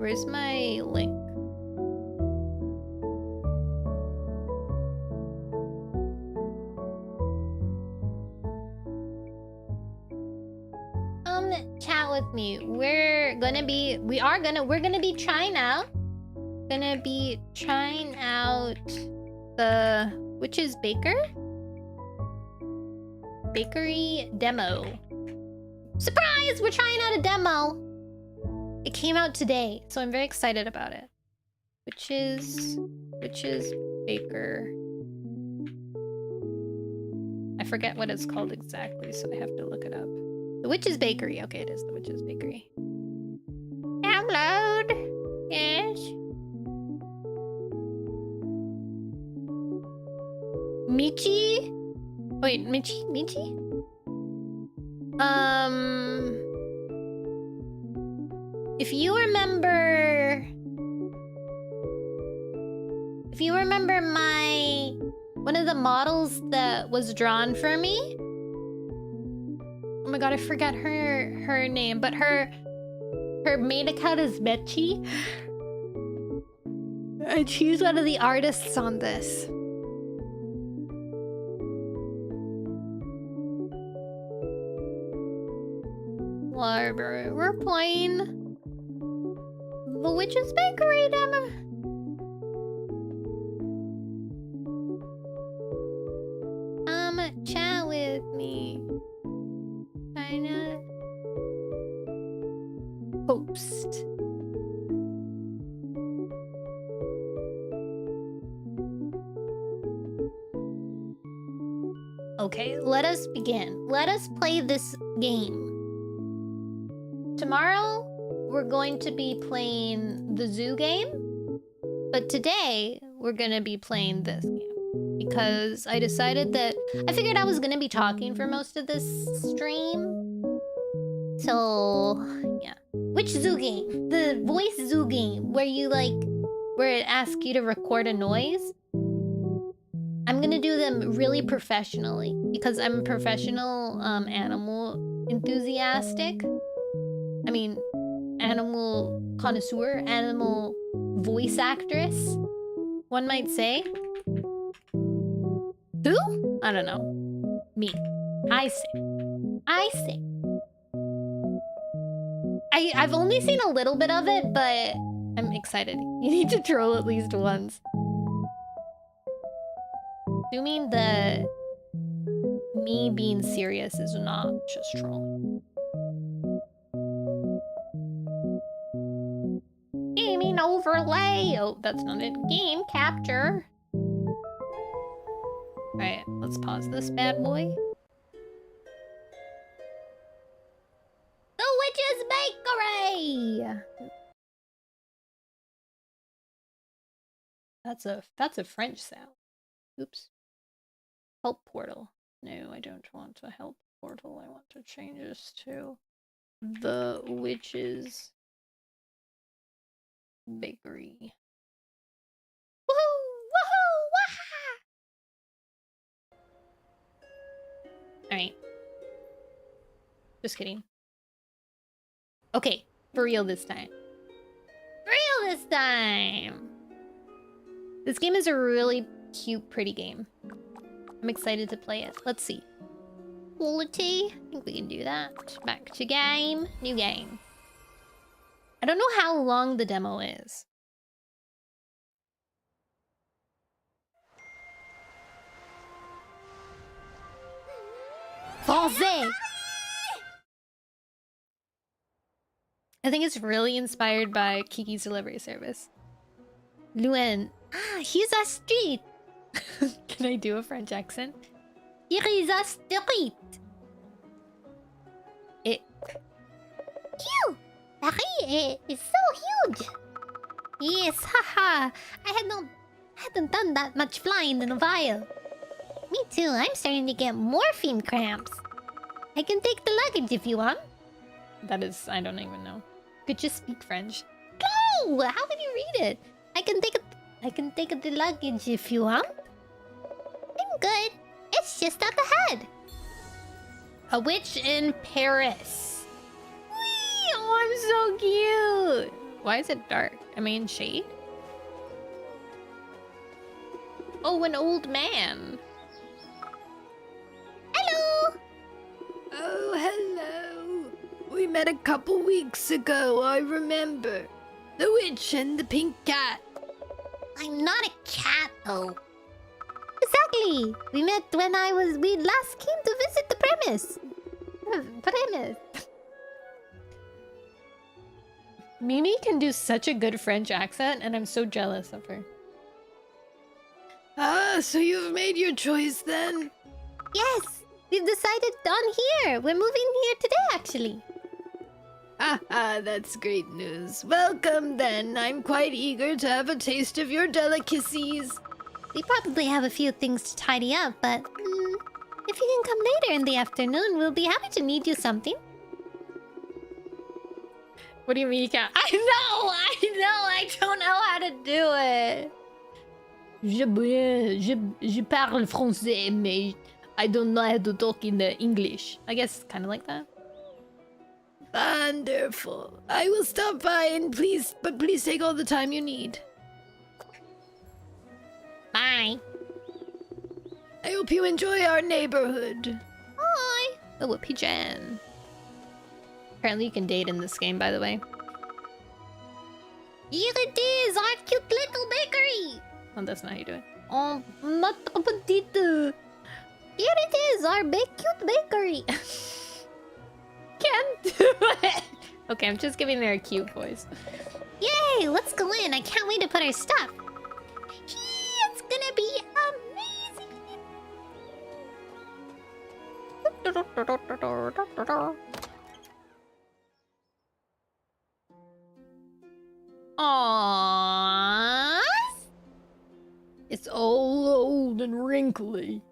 Where's my link? Chat with me. We're gonna be trying out. The Witch's Bakery demo. Surprise! We're trying out a demo. It came out today, so I'm very excited about it. Witch's Baker. I forget what it's called exactly, so I have to look it up. The Witch's Bakery. Okay, it is the Witch's Bakery. Download. Yes. Michi? Wait, Michi? If you remember one of the models that was drawn for me. Oh my god, I forgot her name, but her main account is Mechi. And she's one of the artists on this. Library. We're playing the Witch's Bakery demo. Chat with me. China. Post. Okay, let us begin. Let us play this game. Tomorrow, we're going to be playing the zoo game. But today, we're going to be playing this game. Because I decided that... I figured I was going to be talking for most of this stream. So, yeah. Which zoo game? The voice zoo game. Where it asks you to record a noise. I'm going to do them really professionally. Because I'm a professional animal enthusiastic. I mean, animal connoisseur, animal voice actress, one might say. Who? I don't know. Me. I say. I've only seen a little bit of it, but I'm excited. You need to troll at least once. Assuming that me being serious is not just trolling. Gaming overlay. Oh, that's not it. Game capture. Alright, let's pause this bad boy. The Witch's Bakery! That's a French sound. Oops. Help portal. No, I don't want a help portal. I want to change this to the Witch's Bakery. Woohoo! Woohoo! Waha! Alright. Just kidding. Okay, for real this time. For real this time! This game is a really cute, pretty game. I'm excited to play it. Let's see. Quality. I think we can do that. Back to game. New game. I don't know how long the demo is. Français! I think it's really inspired by Kiki's Delivery Service. Luen. Ah, he's a street. Can I do a French accent? Here is a street. Phew! Paris is so huge. Yes, haha. I hadn't done that much flying in a while. Me too. I'm starting to get morphine cramps. I can take the luggage if you want. That is, I don't even know. Could just speak French. No! How would you read it? I can take the luggage if you want. I'm good. It's just up ahead. A witch in Paris. Whee! Oh, I'm so cute. Why is it dark? Am I in shade? Oh, an old man. Hello!
Oh, hello. We met a couple weeks ago, I remember. The witch and the pink cat.
I'm not a cat, though. Exactly. We met when we last came to visit the premise. Mimi can do such a good French accent, and I'm so jealous of her.
Ah, so you've made your choice then?
Yes, we've decided on here. We're moving here today, actually.
That's great news. Welcome then. I'm quite eager to have a taste of your delicacies.
We probably have a few things to tidy up, but if you can come later in the afternoon, we'll be happy to need you something. What do you mean you can't? I don't know how to do it. Je parle français, mais I don't know how to talk in the English. I guess kind of like that.
Wonderful. I will stop by and please take all the time you need.
Bye.
I hope you enjoy our neighborhood.
Hi. The Whoopie Jen. Apparently you can date in this game, by the way. Here it is, our cute little bakery. Oh, that's not how you do it. Oh, notre petite. Here it is, our cute bakery. Can't do it. Okay, I'm just giving her a cute voice. Yay, let's go in. I can't wait to put our stuff. It's gonna be amazing. Aww.
It's all old and wrinkly.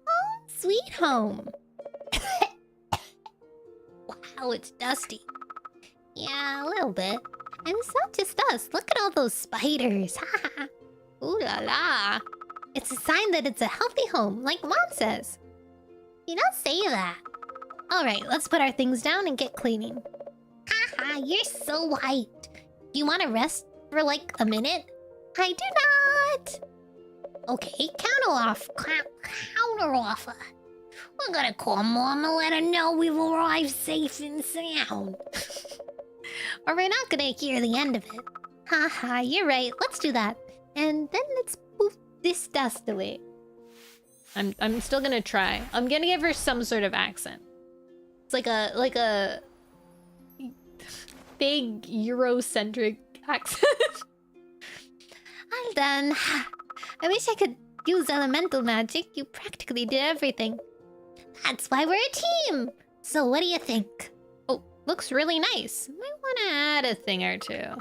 Oh, sweet home. Wow, it's dusty. Yeah, a little bit. And it's not just us. Look at all those spiders. Ooh la la. It's a sign that it's a healthy home, like Mom says. You don't say that. Alright, let's put our things down and get cleaning. Haha, you're so white. Do you want to rest for like a minute? I do not. Okay, counter offer. We're gonna call Mom and let her know we've arrived safe and sound. Or we're not gonna hear the end of it. Haha, you're right. Let's do that. And then let's poof this dust away. I'm still gonna try. I'm gonna give her some sort of accent. It's like a big Eurocentric accent. Well done. I wish I could use elemental magic. You practically did everything. That's why we're a team. So what do you think? Oh, looks really nice. Might want to add a thing or two.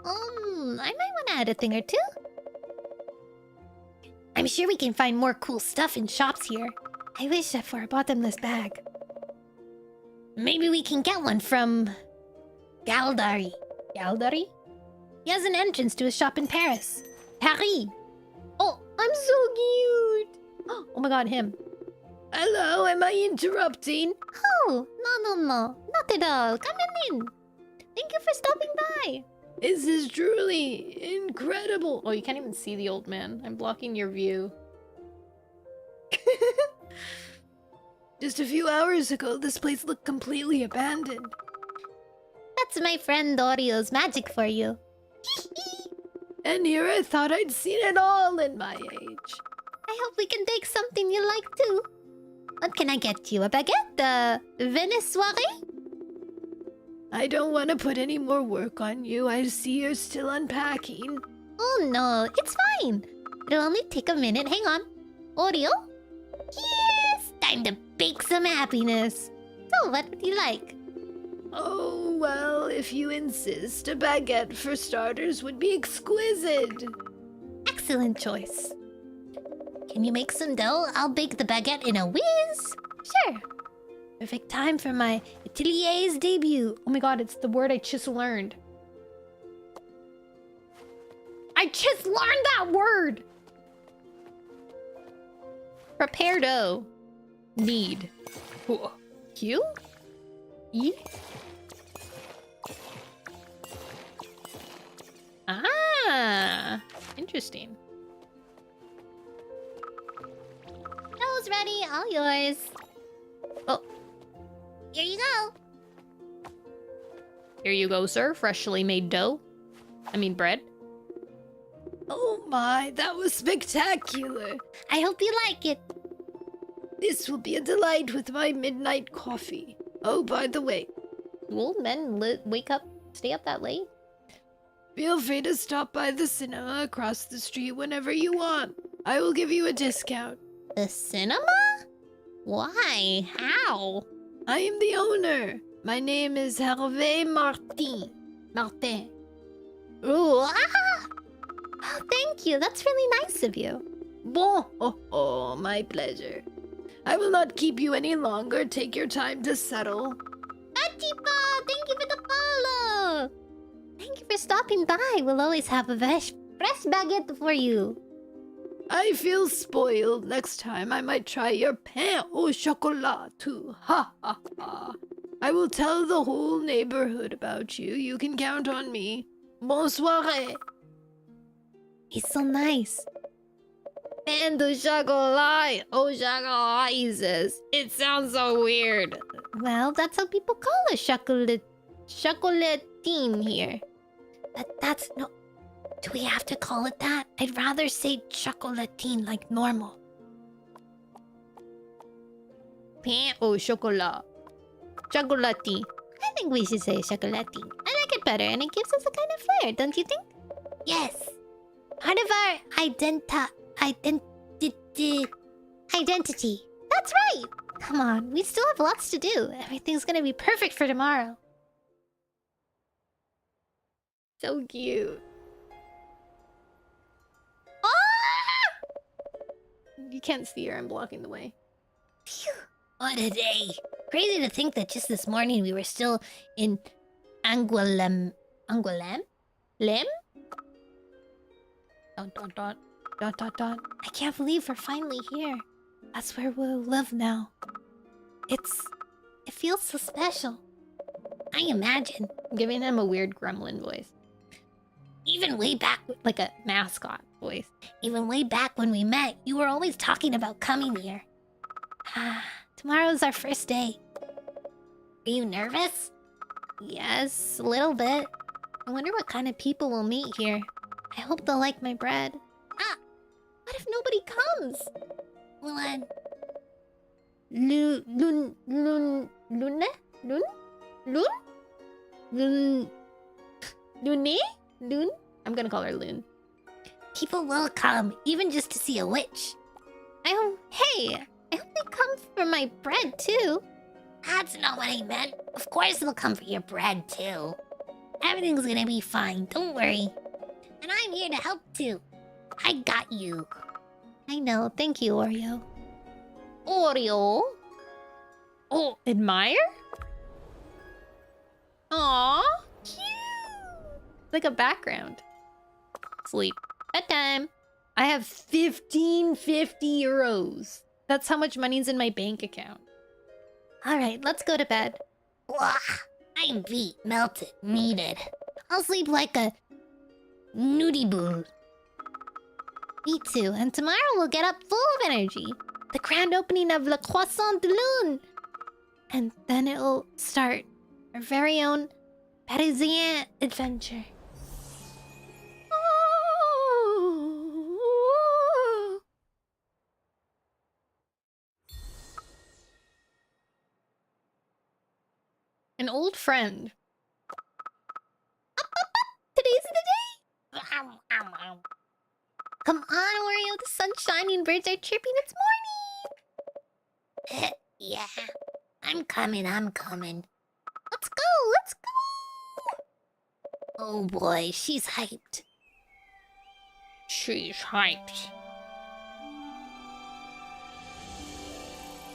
I might want to add a thing or two. I'm sure we can find more cool stuff in shops here. I wish for a bottomless bag. Maybe we can get one from Galdari. Galdari? He has an entrance to a shop in Paris. Paris. Oh, I'm so cute. Oh my god, him.
Hello, am I interrupting?
Oh, no. Not at all. Come in. Thank you for stopping by.
This is truly incredible.
Oh, you can't even see the old man. I'm blocking your view.
Just a few hours ago, this place looked completely abandoned.
That's my friend Orio's magic for you.
And here I thought I'd seen it all in my age.
I hope we can take something you like too. What can I get you? A baguette? A Venice soirée?
I don't want to put any more work on you. I see you're still unpacking.
Oh no, it's fine. It'll only take a minute. Hang on. Oreo? Yes! Time to bake some happiness. So, what would you like?
Oh, well, if you insist, a baguette for starters would be exquisite.
Excellent choice. Can you make some dough? I'll bake the baguette in a whiz. Sure. Perfect time for my atelier's debut. Oh my god, it's the word I just learned. I just learned that word! Prepare dough. Need. Q? E? Interesting. Dough's ready. All yours. Oh. Here you go. Here you go, sir. Freshly made dough. I mean bread.
Oh my, that was spectacular.
I hope you like it.
This will be a delight with my midnight coffee. Oh, by the way,
Will men wake up, stay up that late?
feel free to stop by the cinema across the street whenever you want. I will give you a discount.
The cinema? Why? How?
I am the owner. My name is Hervé Martin. Martin.
Ooh, ah! Oh, thank you. That's really nice of you.
Bon, oh, my pleasure. I will not keep you any longer. Take your time to settle.
Atipa, thank you for the follow. Thank you for stopping by. We'll always have a fresh baguette for you.
I feel spoiled. Next time I might try your pain au chocolat too. Ha ha ha. I will tell the whole neighborhood about you. You can count on me. Bonsoir.
He's so nice.
Pain de chocolat au chocolat, he says. It sounds so weird.
Well, that's how people call it, chocolatine here. But that's no... Do we have to call it that? I'd rather say chocolatine like normal.
Pain au chocolat.
Chocolatine. I think we should say chocolatine. I like it better and it gives us a kind of flair, don't you think? Yes. Part of our identity. That's right. Come on, we still have lots to do. Everything's gonna be perfect for tomorrow.
So cute.
Ah!
You can't see her. I'm blocking the way.
Phew. What a day. Crazy to think that just this morning we were still in Angoulême. Angoulême? Lem? Dot, dot, dot. Dot, dot, dot. I can't believe we're finally here. That's where we'll live now. It feels so special. I imagine. I'm giving him a weird gremlin voice. Even way back, like a mascot voice. Even way back when we met, you were always talking about coming here. Tomorrow's our first day. Are you nervous? Yes, a little bit. I wonder what kind of people we'll meet here. I hope they'll like my bread. Ah! What if nobody comes? Lune? Lune? I'm gonna call her Lune. People will come, even just to see a witch. Hey, I hope they come for my bread too. That's not what I meant. Of course they'll come for your bread too. Everything's gonna be fine, don't worry. And I'm here to help too. I got you. I know, thank you, Oreo. Oreo? Oh, admire? Aww, cute. Like a background. Sleep. Bedtime. I have 1550 euros. That's how much money's in my bank account. Alright, let's go to bed. Wah, I'm beat, melted, needed. I'll sleep like a nudie bull. Me too, and tomorrow we'll get up full of energy. The grand opening of Le Croissant de Lune. And then it'll start our very own Parisien adventure. An old friend. Today's the day. Come on, Oreo. The sun's shining. Birds are chirping. It's morning. Yeah. I'm coming. Let's go. Oh boy, she's hyped.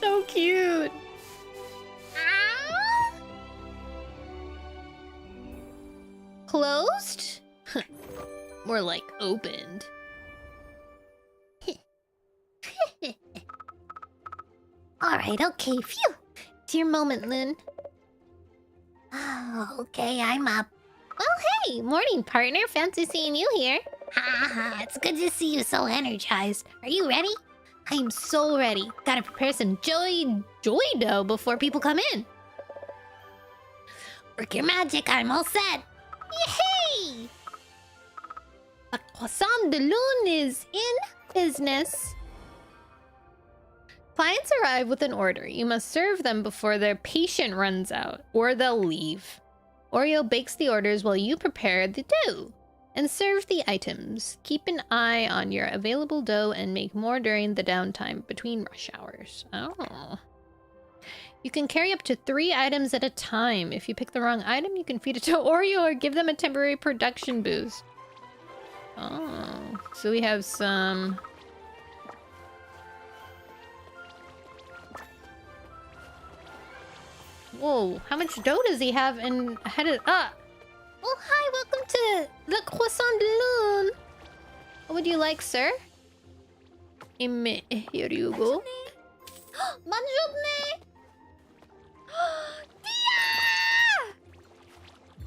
So cute. Ah! Closed? More like opened. Alright, okay, phew. It's your moment, Lynn. Oh, okay, I'm up. Oh, hey! Morning, partner. Fancy seeing you here. Ha ha, it's good to see you so energized. Are you ready? I'm so ready. Gotta prepare some joy dough before people come in. Work your magic, I'm all set. Yay! A croissant de lune is in business. Clients arrive with an order. You must serve them before their patient runs out, or they'll leave. Oreo bakes the orders while you prepare the dough and serve the items. Keep an eye on your available dough and make more during the downtime between rush hours. Oh. You can carry up to 3 items at a time. If you pick the wrong item, you can feed it to Oreo or give them a temporary production boost. Oh, so we have some... Whoa, how much dough does he have in ahead of... Ah! Oh, hi, welcome to the Croissant de Lune. What would you like, sir? Here you go. Bonjour! Tia!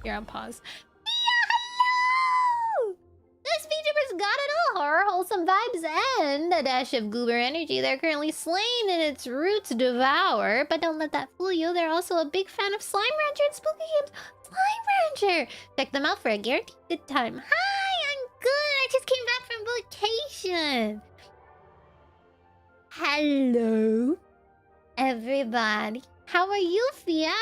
Here, I'll pause. Tia, hello! This VTuber's got it all. Horror, wholesome vibes, and a dash of goober energy. They're currently slain in its roots devour. But don't let that fool you. They're also a big fan of Slime Rancher and Spooky Games. Slime Rancher! Check them out for a guaranteed good time. Hi, I'm good. I just came back from vacation. Hello, everybody. How are you, Fia?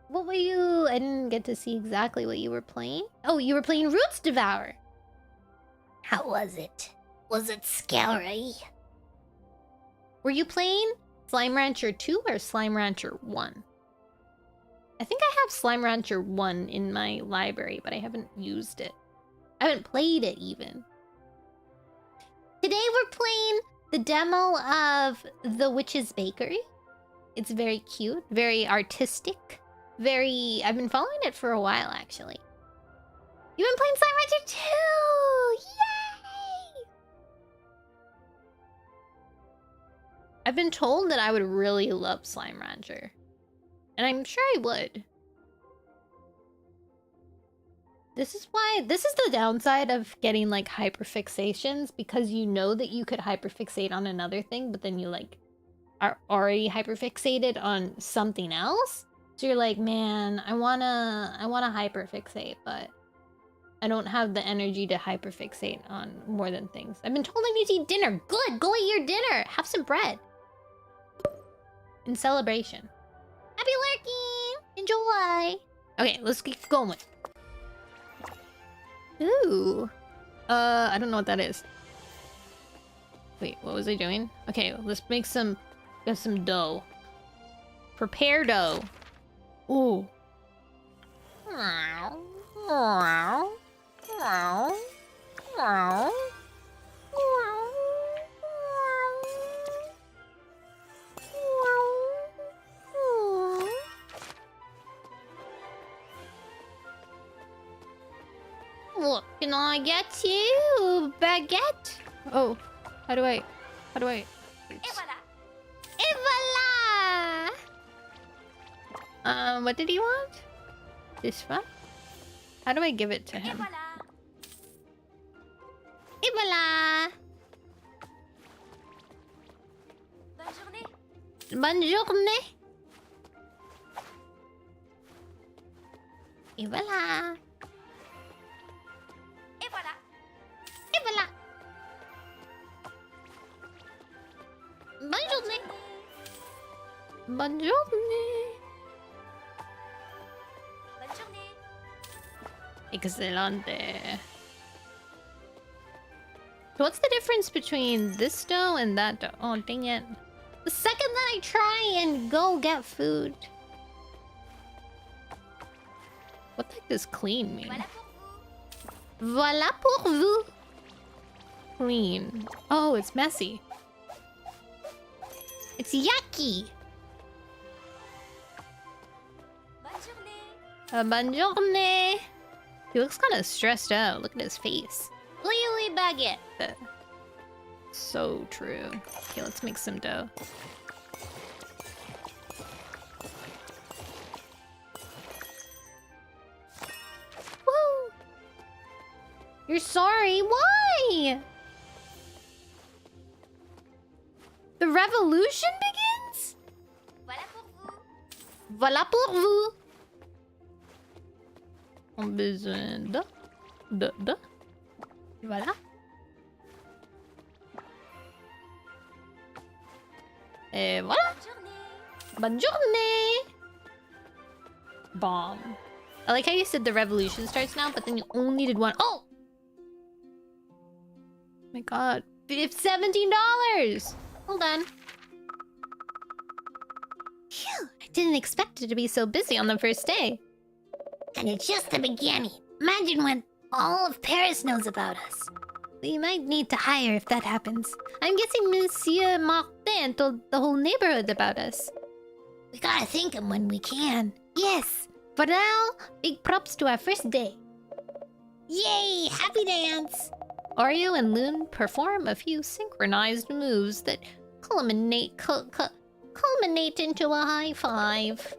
What were you... I didn't get to see exactly what you were playing. Oh, you were playing Roots Devour. How was it? Was it scary? Were you playing Slime Rancher 2 or Slime Rancher 1? I think I have Slime Rancher 1 in my library, but I haven't used it. I haven't played it even. Today we're playing the demo of The Witch's Bakery. It's very cute, very artistic, very... I've been following it for a while, actually. You've been playing Slime Rancher 2! Yay! I've been told that I would really love Slime Rancher. And I'm sure I would. This is the downside of getting, like, hyperfixations, because you know that you could hyperfixate on another thing, but then you, like, are already hyperfixated on something else. So you're like, man, I wanna hyperfixate, but I don't have the energy to hyperfixate on more than things. I've been told I need to eat dinner. Good, go eat your dinner. Have some bread. In celebration. Happy lurking! Enjoy! Okay, let's keep going. Ooh. I don't know what that is. Wait, what was I doing? Okay, let's make some... Get some dough. Prepare dough. Ooh. What can I get you, baguette? Oh, how do I? Oops. Et voilà! What did he want? This one? How do I give it to him? Et voilà! Bonne journée! Et voilà! Et voilà! Et voilà! Bonne journée! Bonne journée! Bonne journée! Excelente. What's the difference between this dough and that dough? Oh, dang it. The second that I try and go get food. What the heck does clean mean? Voilà pour vous. Clean. Oh, it's messy. It's yucky. Bonne journée. He looks kind of stressed out. Look at his face. Lily baguette. So true. Okay, let's make some dough. Woo! You're sorry? Why? The revolution begins? Voilà pour vous. On a besoin de. Voilà. Et voilà. Bonne journée. Bomb. I like how you said the revolution starts now, but then you only did one. Oh! My god. It's $17! Hold on. Phew, I didn't expect it to be so busy on the first day.
And it's just the beginning. Imagine when all of Paris knows about us.
We might need to hire if that happens. I'm guessing Monsieur Martin told the whole neighborhood about us.
We gotta thank him when we can.
Yes. For now, big props to our first day.
Yay! Happy dance!
Oreo and Loon perform a few synchronized moves that culminate into a high five.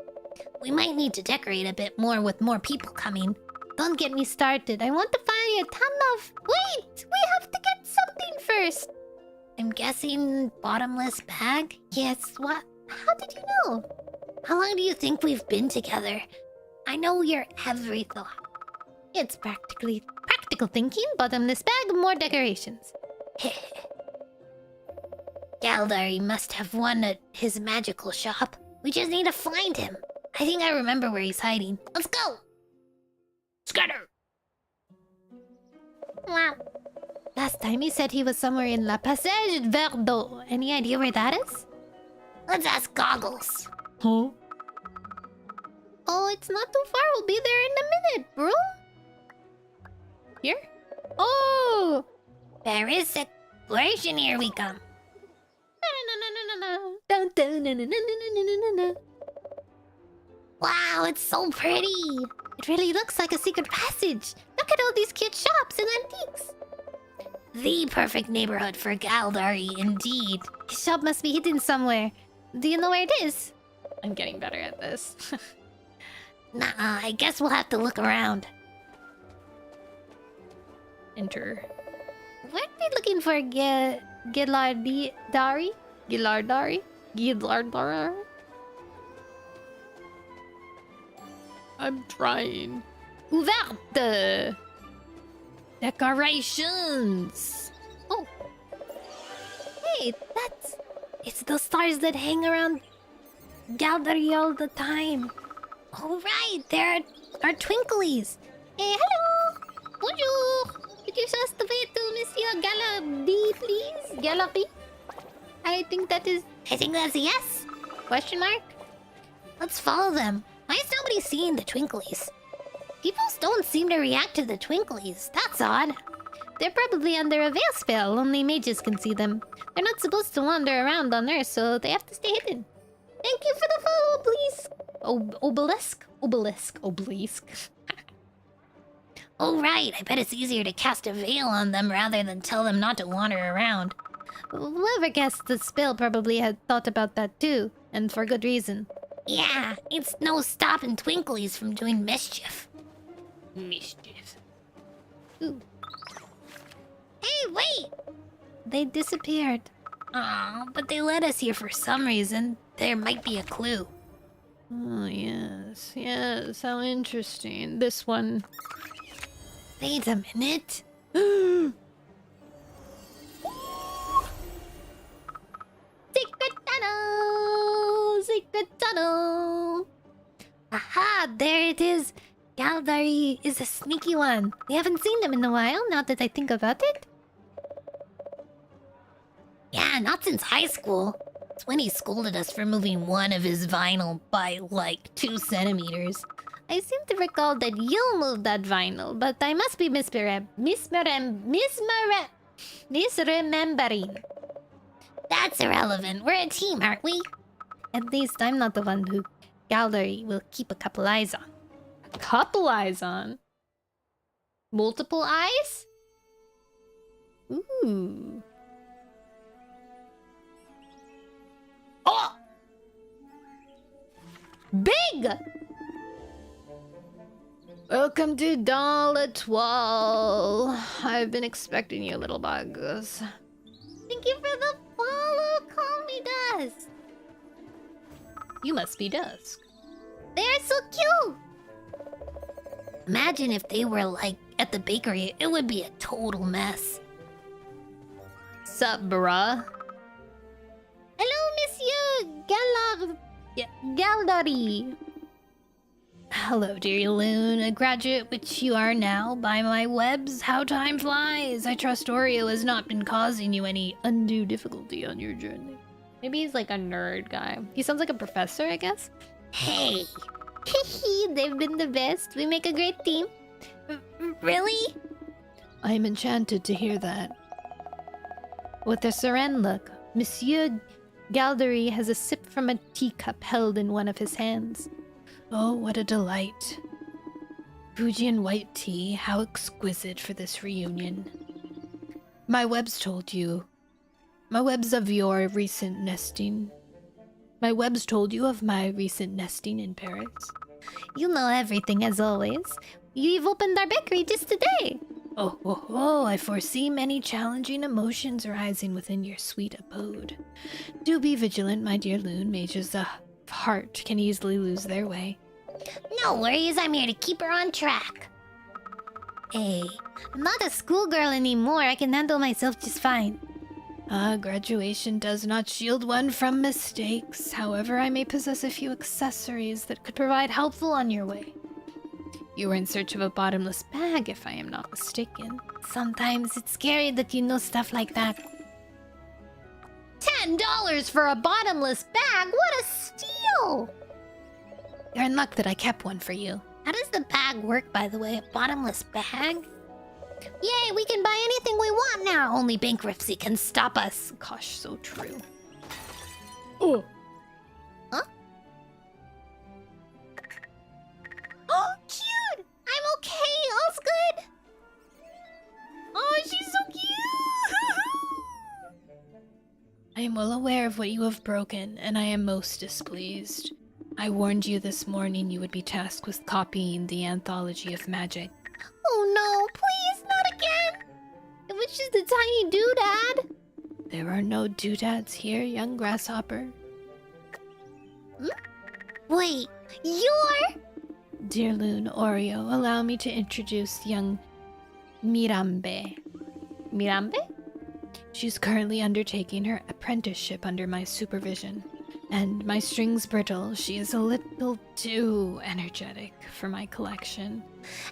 We might need to decorate a bit more with more people coming.
Don't get me started. I want to find a ton of... Wait! We have to get something first.
I'm guessing bottomless bag?
Yes, what? How did you know?
How long do you think we've been together? I know your every thought.
It's practical thinking, bottomless bag, more decorations.
Galdari must have one at his magical shop. We just need to find him. I think I remember where he's hiding. Let's go! Scatter!
Wow. Last time he said he was somewhere in La Passage Verdot. Any idea where that is?
Let's ask Goggles.
Huh? Oh, it's not too far. We'll be there in a minute, bro. Here? Oh!
Paris exploration, here we come. Wow, it's so pretty.
It really looks like a secret passage. Look at all these cute shops and antiques.
The perfect neighborhood for Galdari, indeed.
His shop must be hidden somewhere. Do you know where it is? I'm getting better at this.
Nah, I guess we'll have to look around.
Enter. Weren't we looking for Gillardari? Gillardari? Gillardari? I'm trying. Ouverte! Decorations! Oh! Hey, it's the stars that hang around Galdari all the time.
All right, there are twinklies.
Hey, hello! Bonjour! Could you just wait to Monsieur Galabi, please? Galabi? I think that's
a yes.
question mark.
Let's follow them. Why is nobody seeing the twinklies? People don't seem to react to the twinklies. That's odd.
They're probably under a veil spell. Only mages can see them. They're not supposed to wander around on Earth, so they have to stay hidden. Thank you for the follow, please. Obelisk?
Oh, right. I bet it's easier to cast a veil on them rather than tell them not to wander around.
Whoever cast the spell probably had thought about that too, and for good reason.
Yeah, it's no stopping twinklies from doing mischief.
Mischief. Ooh.
Hey, wait!
They disappeared.
Aw, but they led us here for some reason. There might be a clue.
Oh, yes. Yes, how interesting. This one.
Wait a minute.
Secret tunnel! Secret tunnel!
Aha, there it is. Galdari is a sneaky one.
We haven't seen them in a while, now that I think about it.
Yeah, not since high school. It's when he scolded us for moving one of his vinyl by, like, 2 centimeters.
I seem to recall that you moved that vinyl, but I must be misremembering.
That's irrelevant. We're a team, aren't we?
At least I'm not the one who Galdari will keep a couple eyes on. A couple eyes on? Multiple eyes? Ooh.
Oh!
Big!
Welcome to Dans l'Etoile. I've been expecting you, little bugs.
Thank you for the follow. Call me Dusk.
You must be Dusk.
They are so cute. Imagine if they were like at the bakery. It would be a total mess.
Sup, bruh?
Hello, Monsieur Galdari.
Hello, dear Loon, a graduate which you are now by my webs. How time flies! I trust Oreo has not been causing you any undue difficulty on your journey.
Maybe he's like a nerd guy. He sounds like a professor, I guess.
Hey,
They've been the best. We make a great team.
really?
I am enchanted to hear that. With a serene look, Monsieur Galdari has a sip from a teacup held in one of his hands. Oh, what a delight. Fujian white tea, how exquisite for this reunion. My webs told you. My webs of your recent nesting. My webs told you of my recent nesting in Paris.
You know everything as always. You've opened our bakery just today.
Oh, I foresee many challenging emotions arising within your sweet abode. Do be vigilant, my dear Loon. Mages of heart can easily lose their way.
No worries, I'm here to keep her on track.
Hey, I'm not a schoolgirl anymore. I can handle myself just fine.
Graduation does not shield one from mistakes. However, I may possess a few accessories that could provide helpful on your way. You were in search of a bottomless bag, if I am not mistaken.
Sometimes it's scary that you know stuff like that. $10 for a bottomless bag? What a steal!
You're in luck that I kept one for you.
How does the bag work, by the way? A bottomless bag?
Yay, we can buy anything we want now.
Only bankruptcy can stop us.
Gosh, so true.
Oh.
Huh?
Oh, cute! I'm okay. All's good. Oh, she's so cute!
I am well aware of what you have broken, and I am most displeased. I warned you this morning you would be tasked with copying the Anthology of Magic.
Oh no, please, not again! It was just a tiny doodad.
There are no doodads here, young grasshopper.
Wait, you're...
Dear Loon, Oreo, allow me to introduce young Mirambe.
Mirambe?
She's currently undertaking her apprenticeship under my supervision. And my string's brittle, she is a little too energetic for my collection.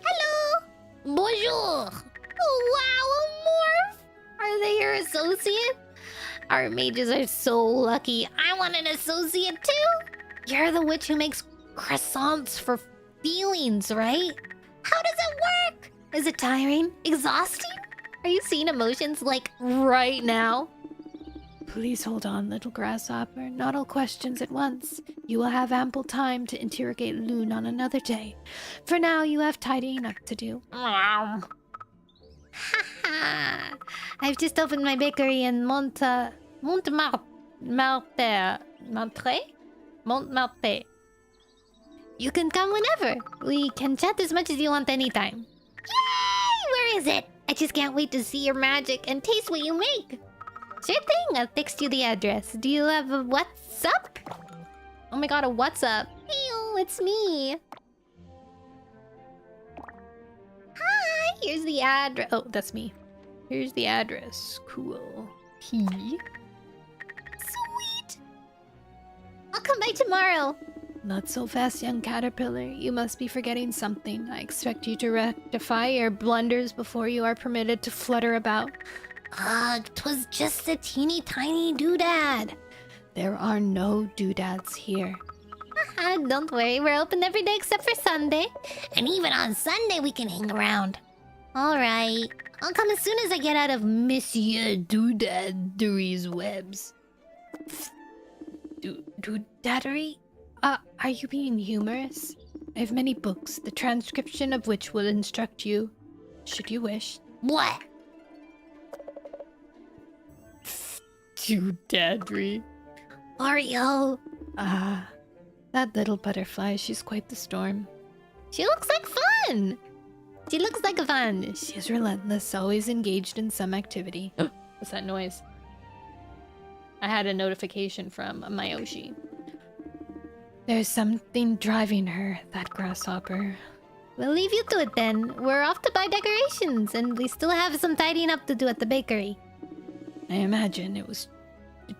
Hello!
Bonjour!
Oh wow, a morph! Are they your associate? Our mages are so lucky.
I want an associate too!
You're the witch who makes croissants for feelings, right? How does it work? Is it tiring? Exhausting? Are you seeing emotions like right now?
Please hold on, little grasshopper. Not all questions at once. You will have ample time to interrogate Loon on another day. For now, you have tidying up to do.
Haha! I've just opened my bakery in Montmartre. You can come whenever. We can chat as much as you want anytime. Yay! Where is it? I just can't wait to see your magic and taste what you make. Sure thing, I'll text you the address. Do you have a WhatsApp? Oh my god, a WhatsApp. Hey, it's me. Hi, here's the address. Oh, that's me. Here's the address. Cool. Sweet. I'll come by tomorrow.
Not so fast, young caterpillar. You must be forgetting something. I expect you to rectify your blunders before you are permitted to flutter about.
Twas just a teeny tiny doodad.
There are no doodads here.
Don't worry, we're open every day except for Sunday.
And even on Sunday we can hang around.
Alright, I'll come as soon as I get out of Monsieur Doodadery's webs.
Doodadery? Are you being humorous? I have many books, the transcription of which will instruct you, should you wish.
What?
Doodadery.
Oreo.
That little butterfly, she's quite the storm.
She looks like fun. fun. She looks like a fun.
She is relentless, always engaged in some activity.
What's that noise? I had a notification from Mayoshi.
There's something driving her, that grasshopper.
We'll leave you to it then. We're off to buy decorations, and we still have some tidying up to do at the bakery.
I imagine it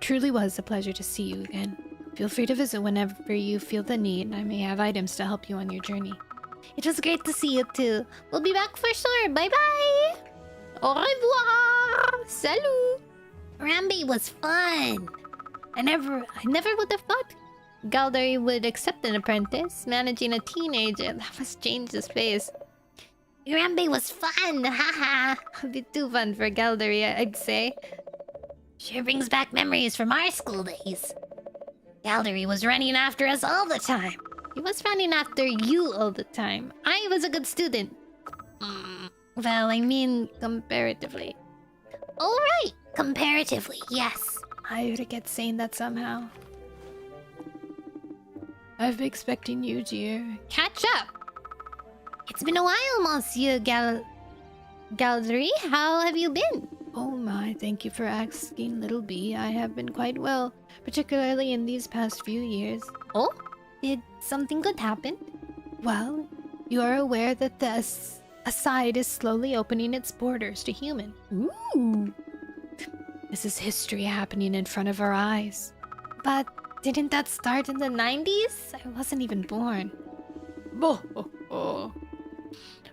truly was a pleasure to see you again. Feel free to visit whenever you feel the need. I may have items to help you on your journey.
It was great to see you too. We'll be back for sure. Bye bye. Au revoir. Salut.
Rambi was fun.
I never would have thought Galdery would accept an apprentice. Managing a teenager, that must change his face.
Rambi was fun, haha.
It'd be too fun for Galdery, I'd say.
Sure brings back memories from our school days. Galdery was running after us all the time.
He was running after you all the time. I was a good student. Well, I mean, comparatively.
Alright, comparatively, yes.
I forget saying that somehow. I've been expecting you, dear.
Catch up.
It's been a while, Monsieur
Galdery, how have you been?
Oh my, thank you for asking, little bee. I have been quite well, particularly in these past few years.
Oh? Did something good happen?
Well, you are aware that the Aside is slowly opening its borders to human.
Ooh.
This is history happening in front of our eyes.
But didn't that start in the 90s? I wasn't even born.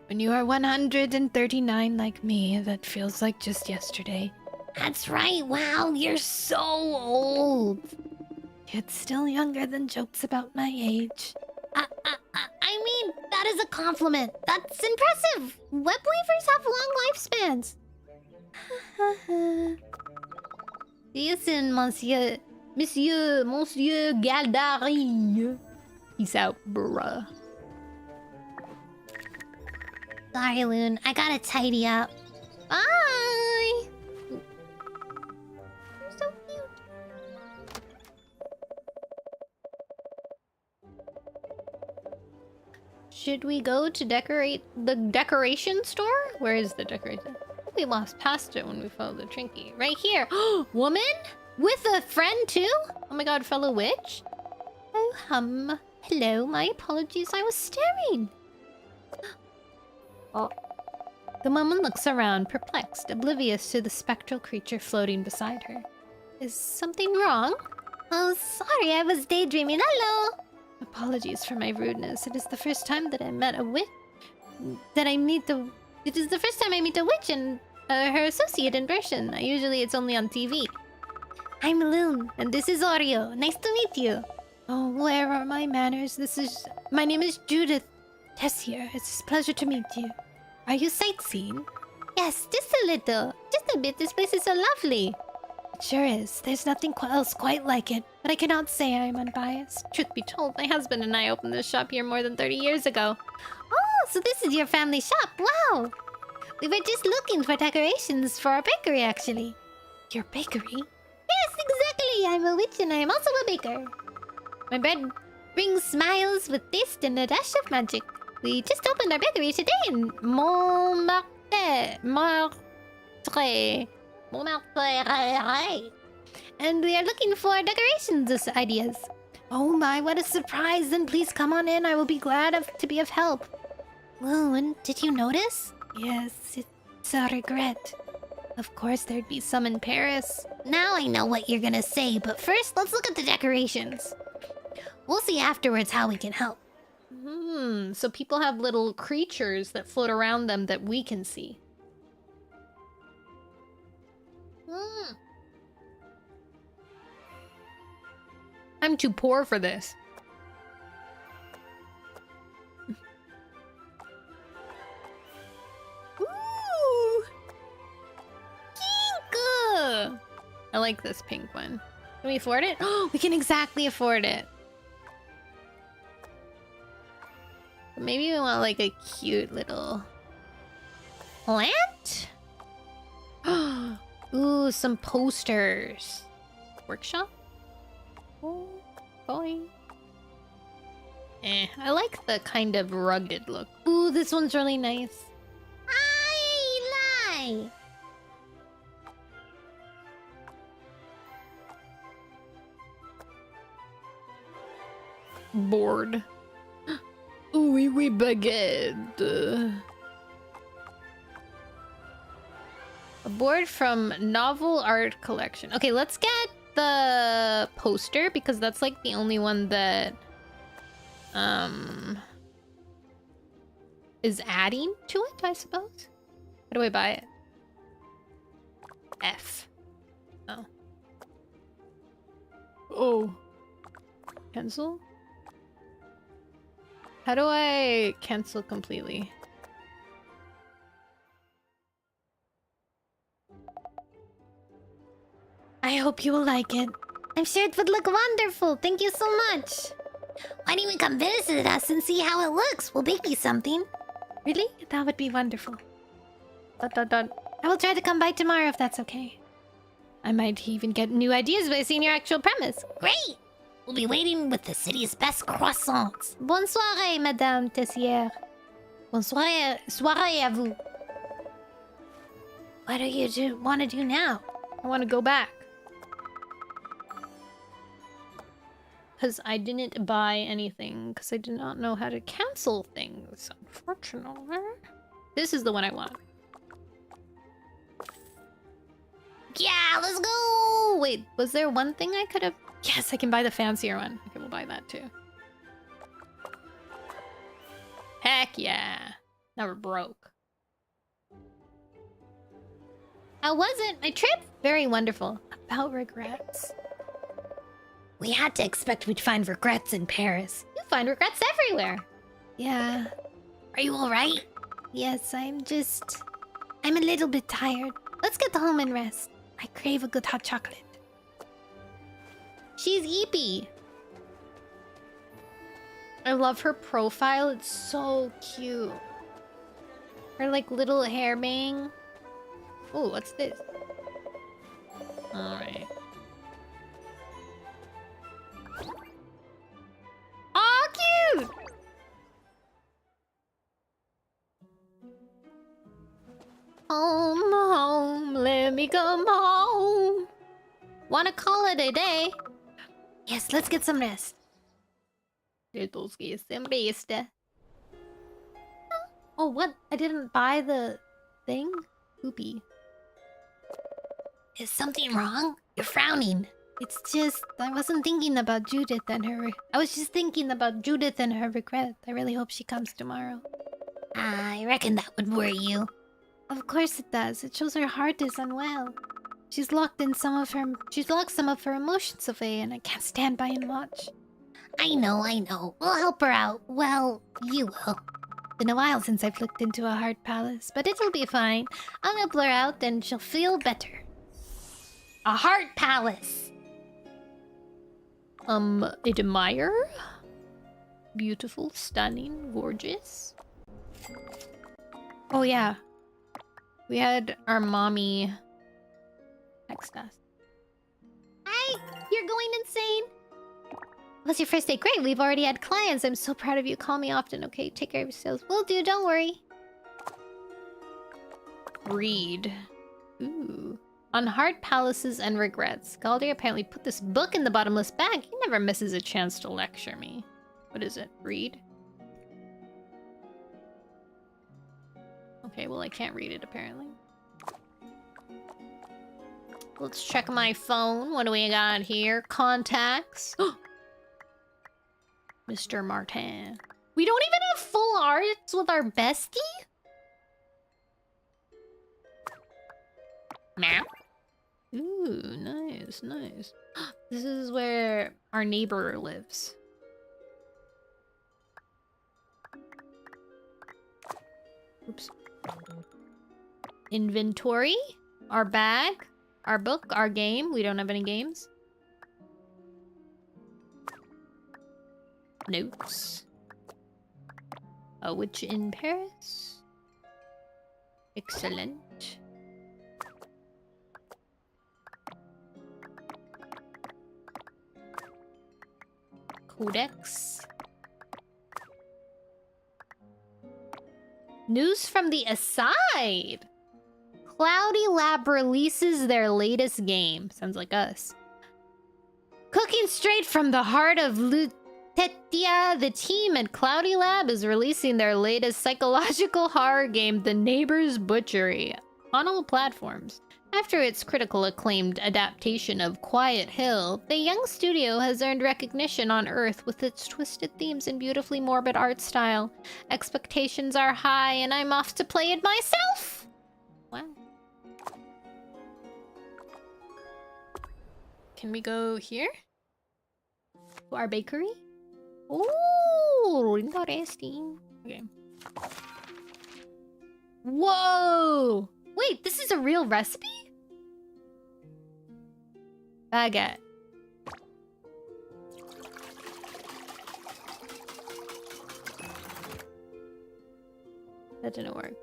When you are 139 like me, that feels like just yesterday.
That's right, wow, you're so old.
Yet still younger than jokes about my age.
I mean, that is a compliment. That's impressive.
Web weavers have long lifespans. See you soon, Monsieur Galdery. Peace out, bruh.
Sorry, Loon, I gotta tidy up.
Bye. You're so cute. Should we go to decorate the decoration store? Where is the decoration? We lost past it when we followed the Trinky. Right here. Woman? With a friend too? Oh my god, fellow witch? Oh, hello, my apologies, I was staring. Oh. The woman looks around, perplexed, oblivious to the spectral creature floating beside her. Is something wrong?
Oh, sorry, I was daydreaming. Hello.
Apologies for my rudeness. It is the first time that I met a witch.
It is the first time I meet a witch and her associate in person. Usually it's only on TV.
I'm Loon, and this is Oreo. Nice to meet you.
Oh, where are my manners? My name is Judith. Tessier, it's a pleasure to meet you. Are you sightseeing?
Yes, just a little. Just a bit. This place is so lovely.
It sure is. There's nothing else quite like it. But I cannot say I am unbiased.
Truth be told, my husband and I opened this shop here more than 30 years ago. Oh, so this is your family shop. Wow. We were just looking for decorations for our bakery, actually.
Your bakery?
Yes, exactly. I'm a witch and I am also a baker. My bread brings smiles with taste and a dash of magic. We just opened our bakery today in Montmartre. And we are looking for decorations ideas.
Oh my, what a surprise! Then please come on in. I will be glad to be of help.
Loon, did you notice?
Yes, it's a regret. Of course, there'd be some in Paris.
Now I know what you're gonna say, but first, let's look at the decorations. We'll see afterwards how we can help.
So people have little creatures that float around them that we can see. I'm too poor for this. Ooh! Pink! I like this pink one. Can we afford it? Oh, we can exactly afford it. But maybe we want like a cute little plant? Ooh, some posters. Workshop? Oh, boy. I like the kind of rugged look. Ooh, this one's really nice.
I lie.
Board. Oui, oui, baguette. A board from Novel Art Collection. Okay, let's get the poster because that's like the only one that is adding to it, I suppose. How do I buy it? F. Oh. Oh. Cancel? How do I cancel completely? I hope you will like it.
I'm sure it would look wonderful. Thank you so much. Why don't you come visit us and see how it looks? We'll bake you something.
Really? That would be wonderful. ...
I will try to come by tomorrow if that's okay.
I might even get new ideas by seeing your actual premise.
Great! We'll be waiting with the city's best croissants.
Bonne soirée, Madame Tessière.
Bonne soirée, soirée à vous. What do you want to do now?
I want to go back. Because I didn't buy anything, because I did not know how to cancel things, unfortunately. This is the one I want.
Yeah, let's go!
Wait, was there one thing I could have... Yes, I can buy the fancier one. Okay, we'll buy that too. Heck yeah. Now we're broke. How was it? My trip? Very wonderful. About regrets.
We had to expect we'd find regrets in Paris.
You find regrets everywhere. Yeah.
Are you alright?
Yes, I'm
a little bit tired.
Let's get home and rest.
I crave a good hot chocolate.
She's eepy. I love her profile. It's so cute. Her like little hair bang. Oh, what's this? Alright. Aw, cute! Home, home, let me come home. Wanna call it a day?
Yes, let's get some rest.
Let's get some rest. Oh, what? I didn't buy the thing? Poopy.
Is something wrong? You're frowning.
It's just, I wasn't thinking about Judith and her... I was just thinking about Judith and her regret. I really hope she comes tomorrow.
I reckon that would worry you.
Of course it does. It shows her heart is unwell. She's locked some of her emotions away, and I can't stand by and watch.
I know. We'll help her out. Well, you will.
Been a while since I've looked into a heart palace, but it'll be fine. I'll help her out, and she'll feel better.
A heart palace.
Admire? Beautiful, stunning, gorgeous. Oh yeah. We had our mommy text us.
Hi, you're going insane.
Was your first day great? We've already had clients. I'm so proud of you. Call me often, okay? Take care of yourselves. Will do, don't worry. Read. Ooh. On Heart Palaces and Regrets. Galder apparently put this book in the bottomless bag. He never misses a chance to lecture me. What is it? Read? Okay, well I can't read it apparently. Let's check my phone. What do we got here? Contacts. Mr. Martin. We don't even have full arts with our bestie? Meow. Ooh, nice, nice. This is where our neighbor lives. Oops. Inventory. Our bag. Our book. Our game. We don't have any games. Notes. A witch in Paris. Excellent. Codex. News from the aside. Cloudy Lab releases their latest game. Sounds like us. Cooking straight from the heart of Lutetia, the team at Cloudy Lab is releasing their latest psychological horror game, The Neighbor's Butchery, on all platforms. After its critical acclaimed adaptation of Quiet Hill, the young studio has earned recognition on Earth with its twisted themes and beautifully morbid art style. Expectations are high, and I'm off to play it myself! Wow. Can we go here? To our bakery? Ooh, interesting. Okay. Whoa! Wait, this is a real recipe? Baguette. That didn't work.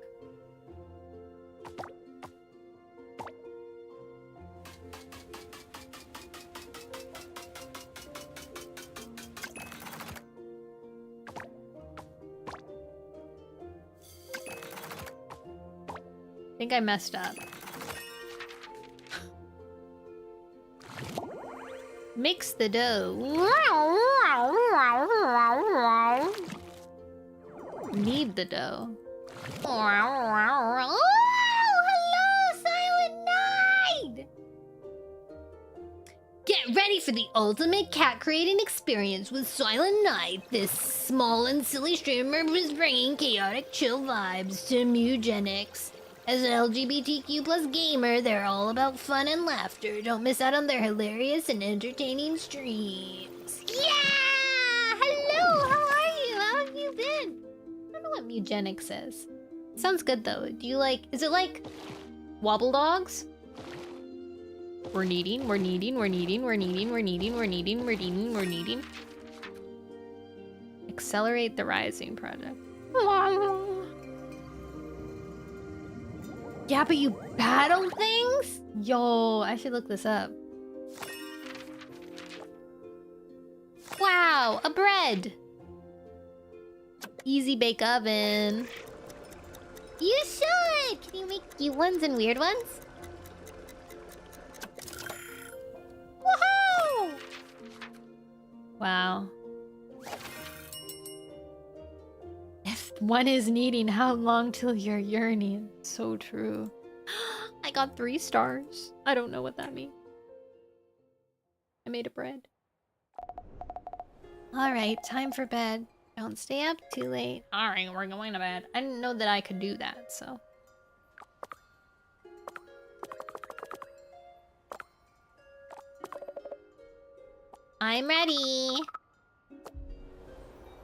I think I messed up. Mix the dough. Knead the dough. Oh, hello, Silent Night! Get ready for the ultimate cat creating experience with Silent Night. This small and silly streamer is bringing chaotic chill vibes to Mugenics. As an LGBTQ plus gamer, they're all about fun and laughter. Don't miss out on their hilarious and entertaining streams. Yeah! Hello, how are you? How have you been? I don't know what Mugenics is. Sounds good though. Do you like, is it like Wobble Dogs? We're needing. Accelerate the Rising project. Yeah, but you battle things? Yo, I should look this up. Wow, a bread. Easy bake oven. You should! Can you make cute ones and weird ones? Woohoo! Wow. If one is needing, how long till you're yearning? So true. I got 3 stars. I don't know what that means. I made a bread. Alright, time for bed. Don't stay up too late. Alright, we're going to bed. I didn't know that I could do that, so. I'm ready.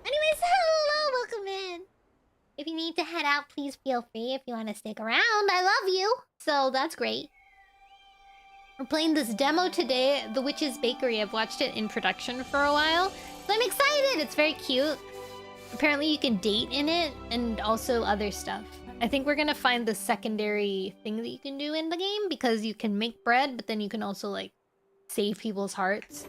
Anyways, hello, welcome in. If you need to head out, please feel free. If you want to stick around, I love you. So that's great. We're playing this demo today, The Witch's Bakery. I've watched it in production for a while. So I'm excited. It's very cute. Apparently you can date in it and also other stuff. I think we're gonna find the secondary thing that you can do in the game because you can make bread, but then you can also like save people's hearts.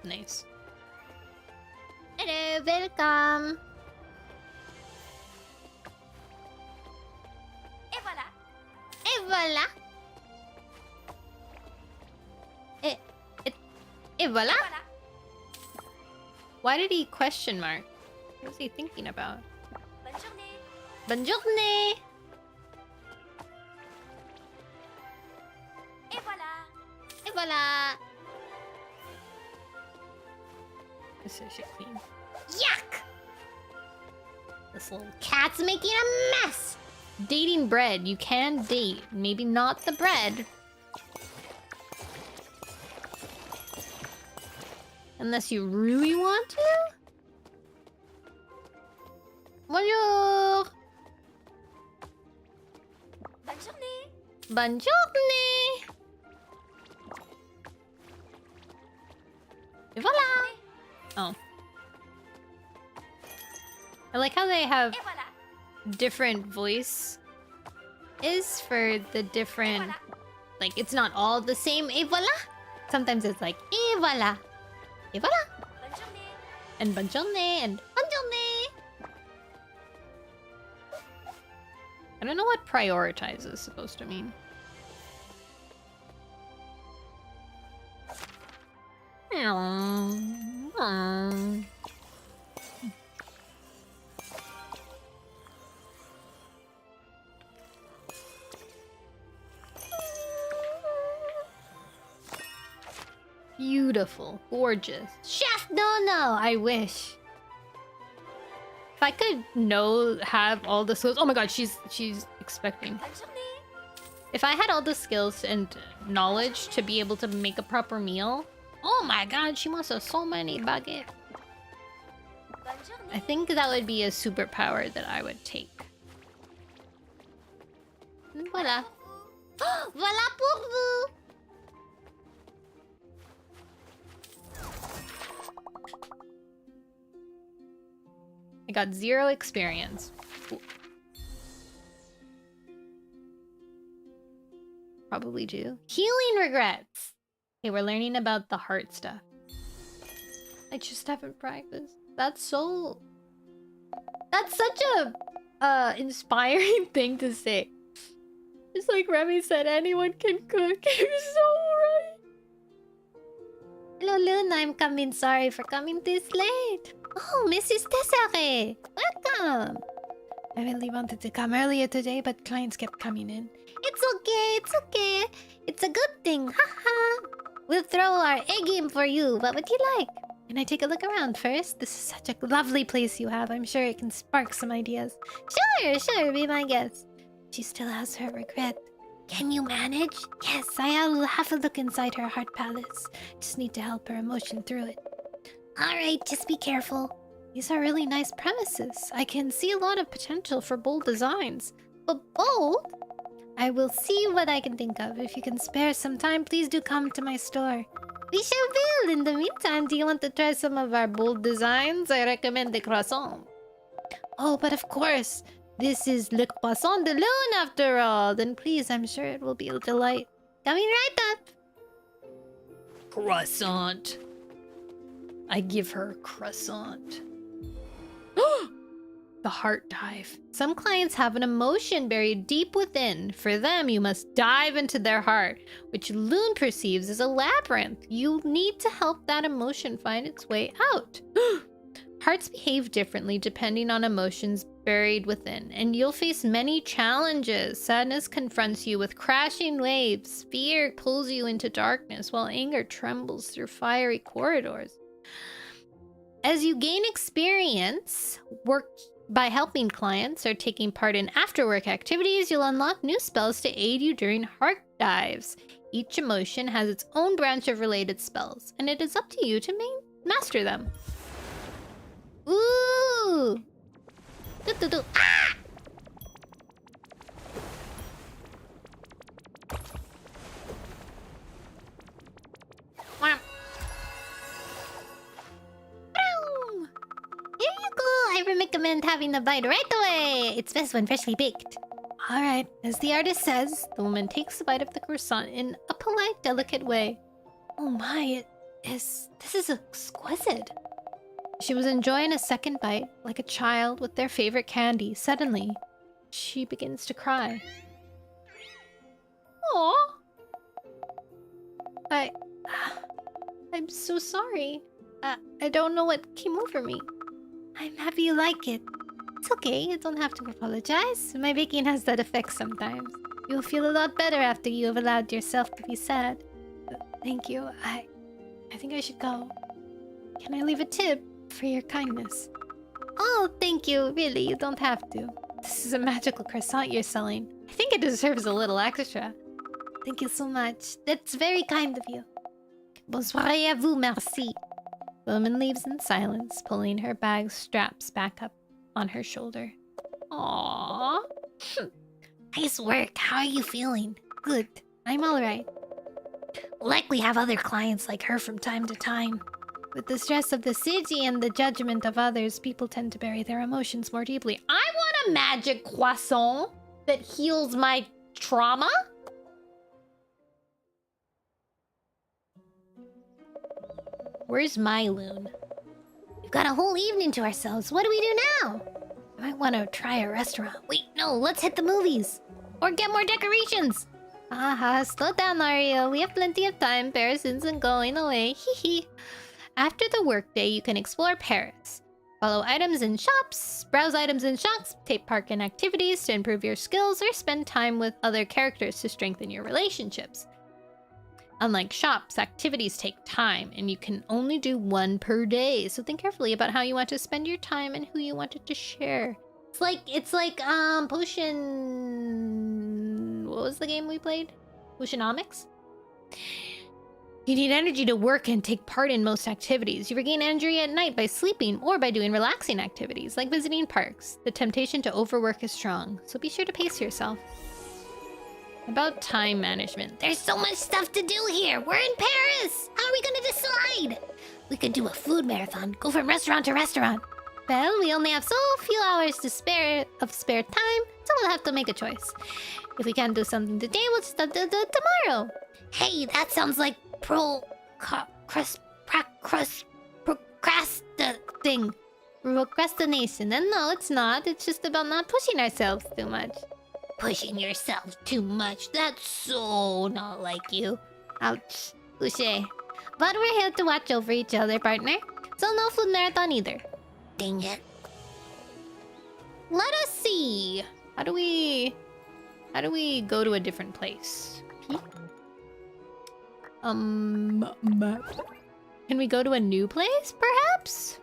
Nice. Hello, welcome. Et voilà. Et voilà. Et voilà. Why did he question mark? What was he thinking about? Bonne journée. Bonne journée. Et voilà. Et voilà. This is shit clean. Yuck! This little cat's making a mess! Dating bread. You can date. Maybe not the bread. Unless you really want to? Bonjour.
Bonne journée.
Bonne journée. Et voilà. Oh. I like how they have
Et voilà.
different voice is for the different, like it's not all the same. Et voilà. Sometimes it's like et voilà. Et voilà.
Bonne journée.
And bonne journée and bonne journée. I don't know what prioritize is supposed to mean. Beautiful, gorgeous. Chef Nono, I wish. If I could have all the skills. Oh my god, she's expecting.
Bonne journée.
If I had all the skills and knowledge to be able to make a proper meal. Oh my god, she must have so many baguettes.
Bonne journée.
I think that would be a superpower that I would take. Voilà. Voilà pour vous. I got 0 experience. Probably do. Healing regrets. Okay, we're learning about the heart stuff. I just haven't practiced. That's such a inspiring thing to say. Just like Remy said, anyone can cook. You're so right. Hello, Luna. I'm coming. Sorry for coming this late. Oh, Mrs. Tessere. Welcome. I really wanted to come earlier today, but clients kept coming in. It's okay. It's okay. It's a good thing. Haha. We'll throw our A game for you. What would you like? Can I take a look around first? This is such a lovely place you have. I'm sure it can spark some ideas. Sure. Be my guest. She still has her regret. Can you manage? Yes, I'll have a look inside her heart palace. Just need to help her emotion through it. Alright, just be careful. These are really nice premises. I can see a lot of potential for bold designs. But bold? I will see what I can think of. If you can spare some time, please do come to my store. We shall build. In the meantime, do you want to try some of our bold designs? I recommend the croissant. Oh, but of course. This is Le Croissant de Lune after all. Then please, I'm sure it will be a delight. Coming right up. Croissant. I give her croissant. The heart dive. Some clients have an emotion buried deep within. For them, you must dive into their heart, which Loon perceives as a labyrinth. You need to help that emotion find its way out. Hearts behave differently depending on emotions buried within, and you'll face many challenges. Sadness confronts you with crashing waves. Fear pulls you into darkness, while anger trembles through fiery corridors. As you gain experience, work by helping clients or taking part in after-work activities, you'll unlock new spells to aid you during heart dives. Each emotion has its own branch of related spells, and it is up to you to master them. Ooh! Do. Ah! Wham. Boom. Here you go. I recommend having a bite right away. It's best when freshly baked. All right. As the artist says, the woman takes a bite of the croissant in a polite, delicate way. Oh my, this is exquisite. She was enjoying a second bite, like a child with their favorite candy. Suddenly, she begins to cry. Aww. I'm so sorry. I don't know what came over me. I'm happy you like it. It's okay, you don't have to apologize. My baking has that effect sometimes. You'll feel a lot better after you have allowed yourself to be sad. Thank you. I think I should go. Can I leave a tip? For your kindness. Oh, thank you. Really, you don't have to. This is a magical croissant you're selling. I think it deserves a little extra. Thank you so much. That's very kind of you. Bonsoir à vous, merci. The woman leaves in silence, pulling her bag's straps back up. on her shoulder. Aww.
Nice work. How are you feeling?
Good. I'm alright.
We'll likely have other clients like her from time to time.
With the stress of the city and the judgment of others, people tend to bury their emotions more deeply. I want a magic croissant that heals my trauma? Where's my loon?
We've got a whole evening to ourselves. What do we do now?
I might want to try a restaurant.
Wait, no, let's hit the movies. Or get more decorations.
Aha, slow down, Ariel. We have plenty of time. Paris isn't going away. Hee hee. After the workday, you can explore Paris. Follow items in shops, browse items in shops, take part in activities to improve your skills, or spend time with other characters to strengthen your relationships. Unlike shops, activities take time, and you can only do one per day. So think carefully about how you want to spend your time and who you want it to share. It's like Potion... What was the game we played? Potionomics? You need energy to work and take part in most activities. You regain energy at night by sleeping or by doing relaxing activities, like visiting parks. The temptation to overwork is strong, so be sure to pace yourself. About time management.
There's so much stuff to do here. We're in Paris. How are we gonna decide? We could do a food marathon. Go from restaurant to restaurant.
Well, we only have so few hours to spare time, so we'll have to make a choice. If we can't do something today, we'll just have to do it tomorrow.
Hey, that sounds like
procrastination. And no, it's not. It's just about not pushing ourselves too much.
Pushing yourself too much. That's so not like you.
Ouch. Touché. But we're here to watch over each other, partner. So no food marathon either.
Dang it.
Let us see. How do we go to a different place? Map. Can we go to a new place, perhaps?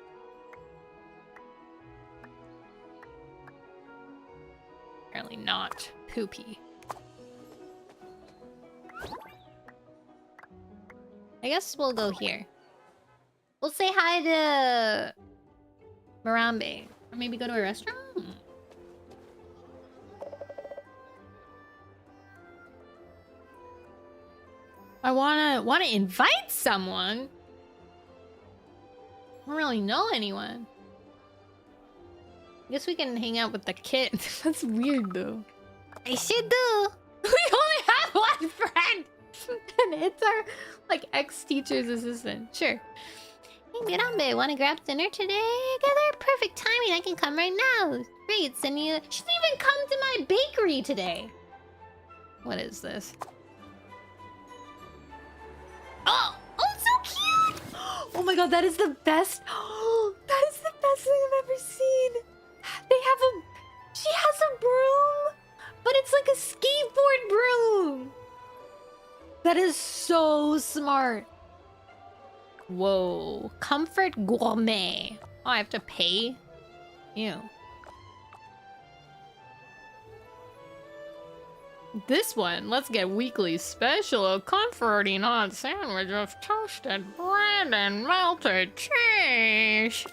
Apparently not. Poopy. I guess we'll go here. We'll say hi to Morambe. Or maybe go to a restaurant? I wanna invite someone. I don't really know anyone. I guess we can hang out with the kid. That's weird though.
I should do.
We only have one friend! And it's our, like, ex-teacher's assistant. Sure. Hey, Mirambe, wanna grab dinner today? Together? Perfect timing, I can come right now. Great, send you... She didn't even come to my bakery today. What is this? Oh! Oh, it's so cute! Oh my god, that is the best... Oh, that is the best thing I've ever seen. They have a... She has a broom, but it's like a skateboard broom. That is so smart. Whoa. Comfort gourmet. Oh, I have to pay? Ew. This one, let's get weekly special. A comforting hot sandwich of toasted bread and melted cheese.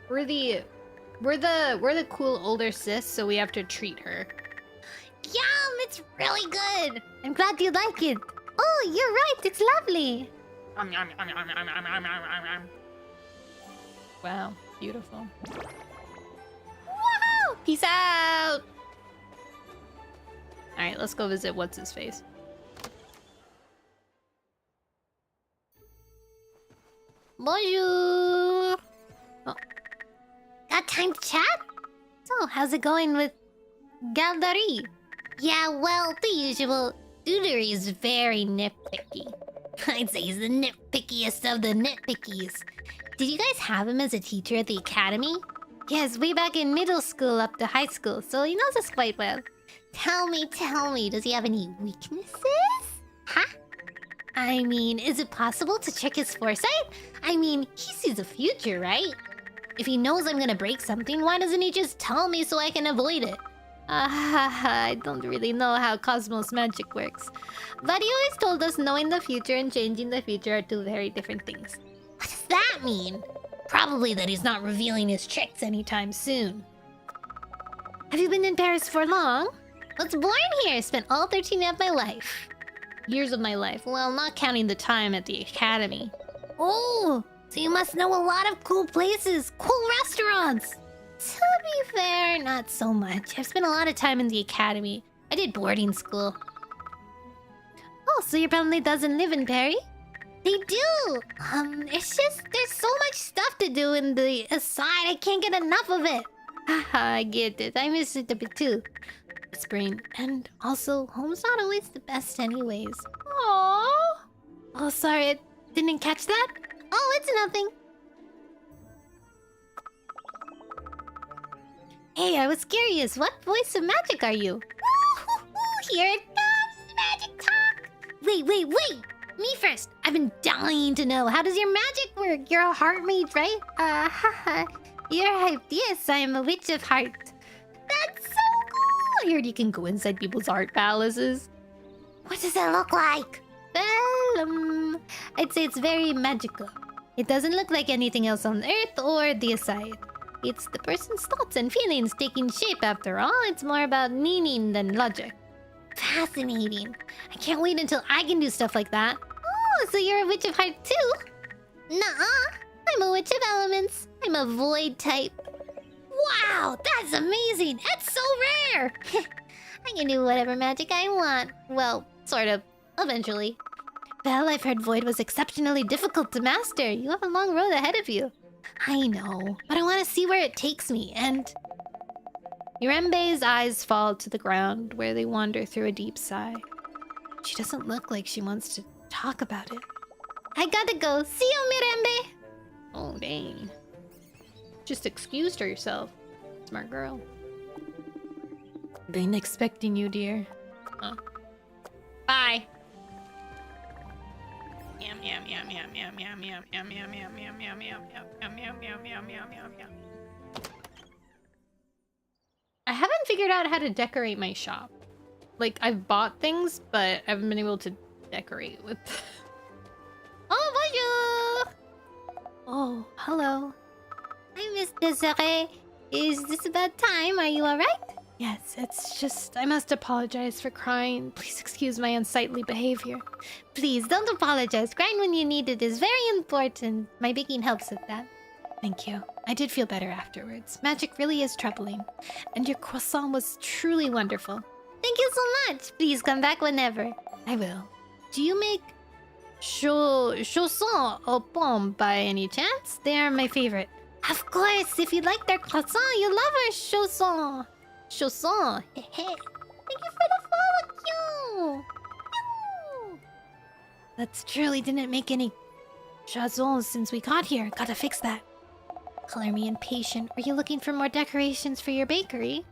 We're the cool older sis, so we have to treat her.
Yum, it's really good.
I'm glad you like it. Oh, you're right. It's lovely. Wow, beautiful. Wow! Peace out. All right, let's go visit what's his face. Bonjour. Oh.
Got time to chat?
So, how's it going with Galdari?
Yeah, well, the usual. Doodary is very nitpicky. I'd say he's the nitpickiest of the nitpickies.
Did you guys have him as a teacher at the academy? Yes, way back in middle school up to high school, so he knows us quite well.
Tell me, does he have any weaknesses?
Huh? I mean, is it possible to check his foresight? I mean, he sees a future, right? If he knows I'm gonna break something, why doesn't he just tell me so I can avoid it? I don't really know how Cosmos magic works. But he always told us knowing the future and changing the future are two very different things.
What does that mean? Probably that he's not revealing his tricks anytime soon.
Have you been in Paris for long? I was born here. Spent all 13 of my life. Years of my life. Well, not counting the time at the academy.
Oh, so you must know a lot of cool places, cool restaurants.
To be fair, not so much. I've spent a lot of time in the academy. I did boarding school. Oh, so your family doesn't live in Paris?
They do.
It's just there's so much stuff to do in the aside. I can't get enough of it. Haha, I get it. I miss it a bit too. Spring. And also, home's not always the best anyways. Aww. Oh, sorry. I didn't catch that?
Oh, it's nothing.
Hey, I was curious. What voice of magic are you?
Here it comes, magic talk.
Wait. Me first. I've been dying to know. How does your magic work? You're a heart mage, right? Haha. You're hyped. Yes, I am a witch of heart. That's so cool. I heard you can go inside people's heart palaces.
What does it look like?
Well, I'd say it's very magical. It doesn't look like anything else on Earth or the aside. It's the person's thoughts and feelings taking shape after all. It's more about meaning than logic.
Fascinating.
I can't wait until I can do stuff like that. Oh, so you're a witch of heart too?
Nuh-uh.
I'm a witch of elements. I'm a void type.
Wow, that's amazing. It's so rare.
I can do whatever magic I want. Well, sort of. Eventually. Well, I've heard void was exceptionally difficult to master. You have a long road ahead of you. I know, but I want to see where it takes me, and... Yurembe's eyes fall to the ground, where they wander through a deep sigh. She doesn't look like she wants to talk about it. I gotta go. See you, Mirembe! Oh, dang. Just excused herself. Smart girl. Been expecting you, dear. Huh. Bye. Yum yum yum yum yum yum yum yum yum yum yum yum yum yum yum yum yum yum yum yum. I haven't figured out how to decorate my shop. Like, I've bought things, but I haven't been able to decorate with... Oh, bonjour! Oh, hello.
Hi, Miss Desiree. Is this about time? Are you alright?
Yes, it's just... I must apologize for crying. Please excuse my unsightly behavior.
Please, don't apologize. Crying when you need it is very important. My baking helps with that.
Thank you. I did feel better afterwards. Magic really is troubling. And your croissant was truly wonderful.
Thank you so much. Please come back whenever.
I will. Do you make chaussons aux pommes by any chance? They are my favorite.
Of course, if you like their croissant, you love our chaussons.
Chausson.
Thank you for the follow, Q.
That's truly didn't make any chansons since we got here. Gotta fix that. Color me impatient. Are you looking for more decorations for your bakery?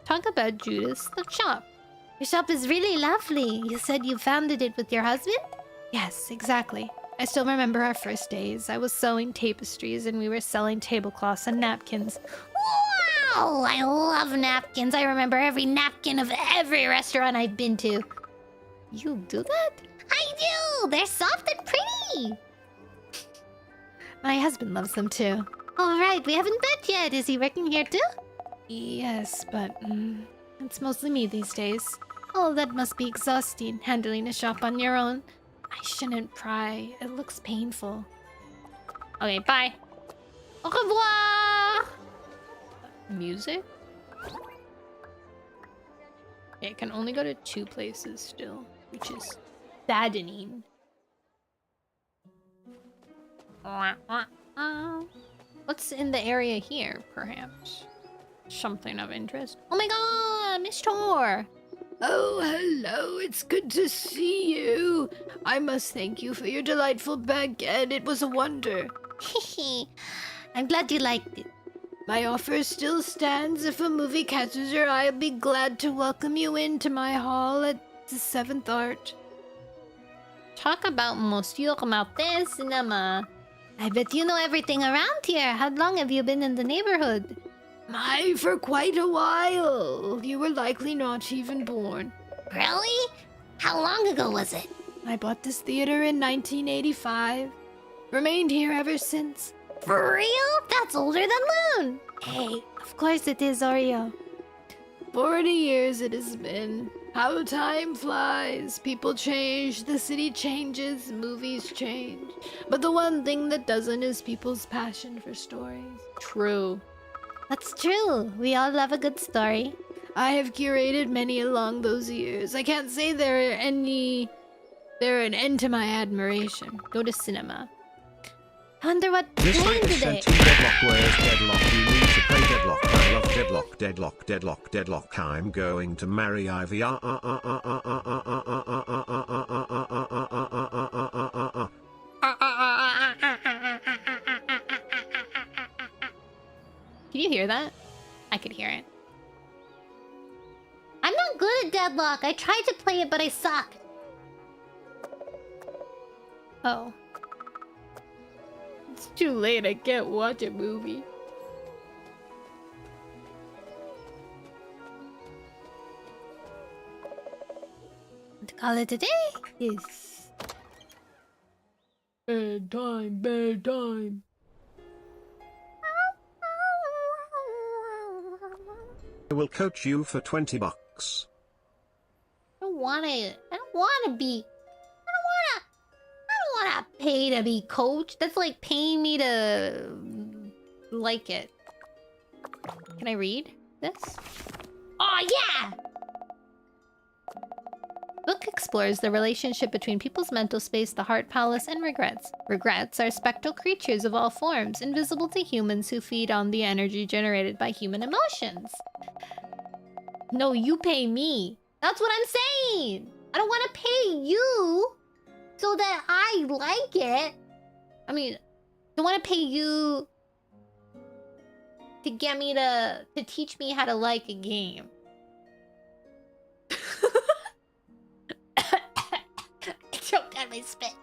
Talk about Judas, the shop.
Your shop is really lovely. You said you founded it with your husband?
Yes, exactly. I still remember our first days. I was sewing tapestries and we were selling tablecloths and napkins.
Wow! I love napkins. I remember every napkin of every restaurant I've been to.
You do that?
I do! They're soft and pretty!
My husband loves them too.
All right, we haven't met yet. Is he working here too?
Yes, but it's mostly me these days. Oh, that must be exhausting, handling a shop on your own. I shouldn't pry. It looks painful. Okay, bye. Au revoir! Music? Okay, I can only go to 2 places still, which is saddening. What's in the area here, perhaps? Something of interest. Oh my god, Miss Tor!
Oh, hello. It's good to see you. I must thank you for your delightful baguette. It was a wonder.
I'm glad you liked it.
My offer still stands. If a movie catches your eye, I'll be glad to welcome you into my hall at the 7th Art.
Talk about Monsieur Martin Cinema.
I bet you know everything around here. How long have you been in the neighborhood?
My, for quite a while. You were likely not even born.
Really? How long ago was it?
I bought this theater in 1985. Remained here ever since.
For real? That's older than Loon.
Hey, of course it is, Oreo. 40 years it has been. How time flies. People change, the city changes, movies change. But the one thing that doesn't is people's passion for stories.
True. That's true. We all love a good story.
I have curated many along those years. I can't say they're an end to my admiration.
Go to cinema. I wonder what
This
playing
night is
today.
sent to Deadlock. Where's Deadlock? You need to play Deadlock. I love Deadlock. Deadlock. Deadlock. Deadlock. I'm going to marry Ivy.
Can you hear that? I could hear it. I'm not good at Deadlock. I tried to play it, but I suck. Oh.
It's too late, I can't watch a movie.
To call it a day?
Yes. Bad time.
I will coach you for $20.
I don't want it. I don't want to be. I don't want to pay to be coached. That's like paying me to like it. Can I read this? Oh yeah! Book explores the relationship between people's mental space, the heart palace, and regrets. Regrets are spectral creatures of all forms, invisible to humans who feed on the energy generated by human emotions. No, you pay me. That's what I'm saying. I don't want to pay you so that I like it. I mean, I don't want to pay you to get me to teach me how to like a game. I choked on my spit.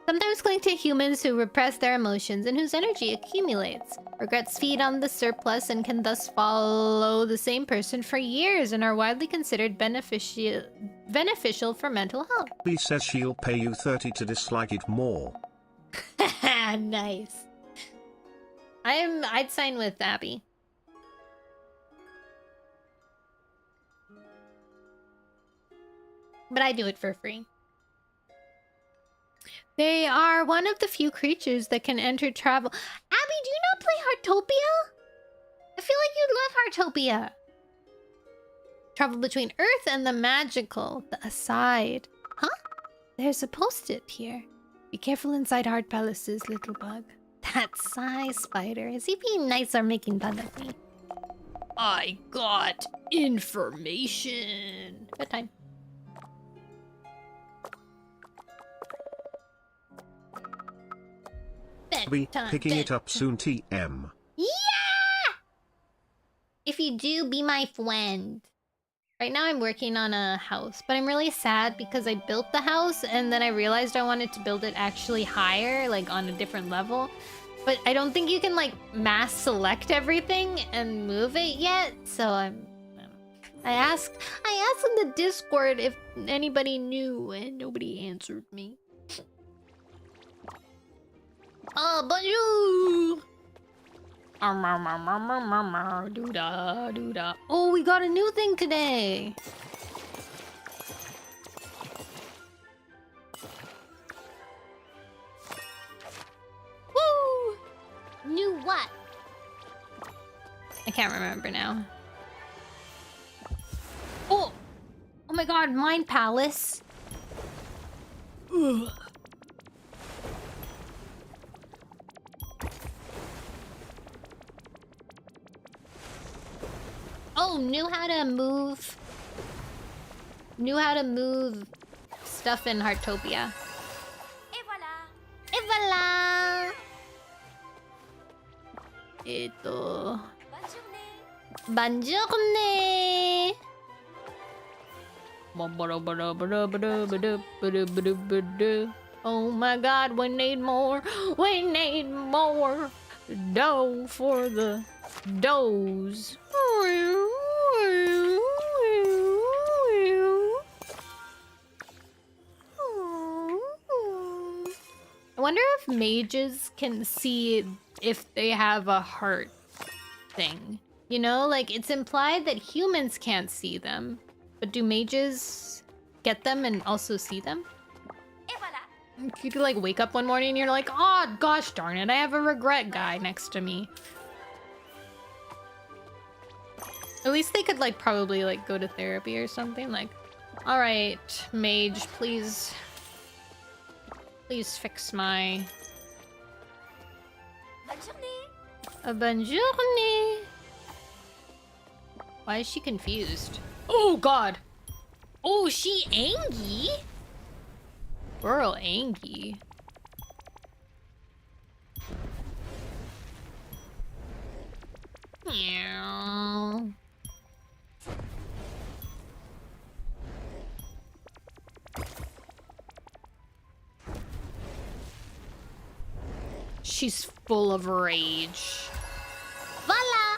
Sometimes cling to humans who repress their emotions and whose energy accumulates. Regrets feed on the surplus and can thus follow the same person for years and are widely considered beneficial for mental health.
He says she'll pay you 30 to dislike it more.
Nice. I'd sign with Abby. But I do it for free. They are one of the few creatures that can enter travel. Abby, do you not play Heartopia? I feel like you'd love Heartopia. Travel between Earth and the magical, the aside. Huh? There's a post-it here. Be careful inside Heart Palace's little bug. That Psy Spider. Is he being nice or making fun of me?
I got information.
Bedtime.
Be
Bedtime,
picking it up
bedtime.
soon. TM.
Yeah! If you do, be my friend. Right now I'm working on a house, but I'm really sad because I built the house and then I realized I wanted to build it actually higher, like on a different level. But I don't think you can like mass select everything and move it yet, so I asked in the Discord if anybody knew and nobody answered me. Oh, bonjour! Doo-da, doo-da. Oh, we got a new thing today! Woo! New what? I can't remember now. Oh! Oh my god, Mind Palace! Ugh. Oh, knew how to move stuff in Heartopia.
Et voilà.
Et voilà!
Ito.
Bonne journée.
Bonjourne! Oh my god, we need more! We need more! Dough for the doughs. I wonder if mages can see if they have a heart thing. You know, like it's implied that humans can't see them, but do mages get them and also see them? You could like wake up one morning and you're like, oh gosh darn it, I have a regret guy next to me. At least they could like probably like go to therapy or something. Like, all right, mage, please fix my... Bonne journée. Why is she confused? Oh god. Oh, she angry? Girl, angry. Meow. She's full of rage.
Voila!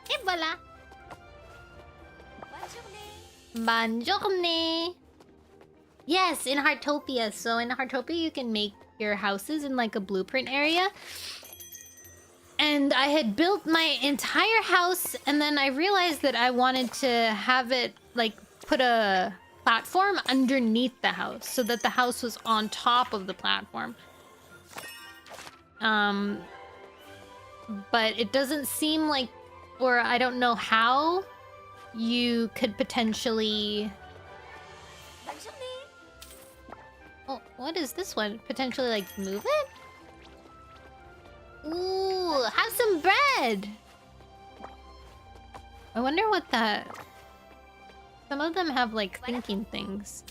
Et voilà. Bonne journée. Yes, in Heartopia. So in Heartopia, you can make your houses in like a blueprint area. And I had built my entire house, and then I realized that I wanted to have it like put a platform underneath the house so that the house was on top of the platform. But it doesn't seem like, or I don't know how you could potentially... Oh, what is this one? Potentially like move it? Ooh, have some bread! I wonder what that... Some of them have like thinking things.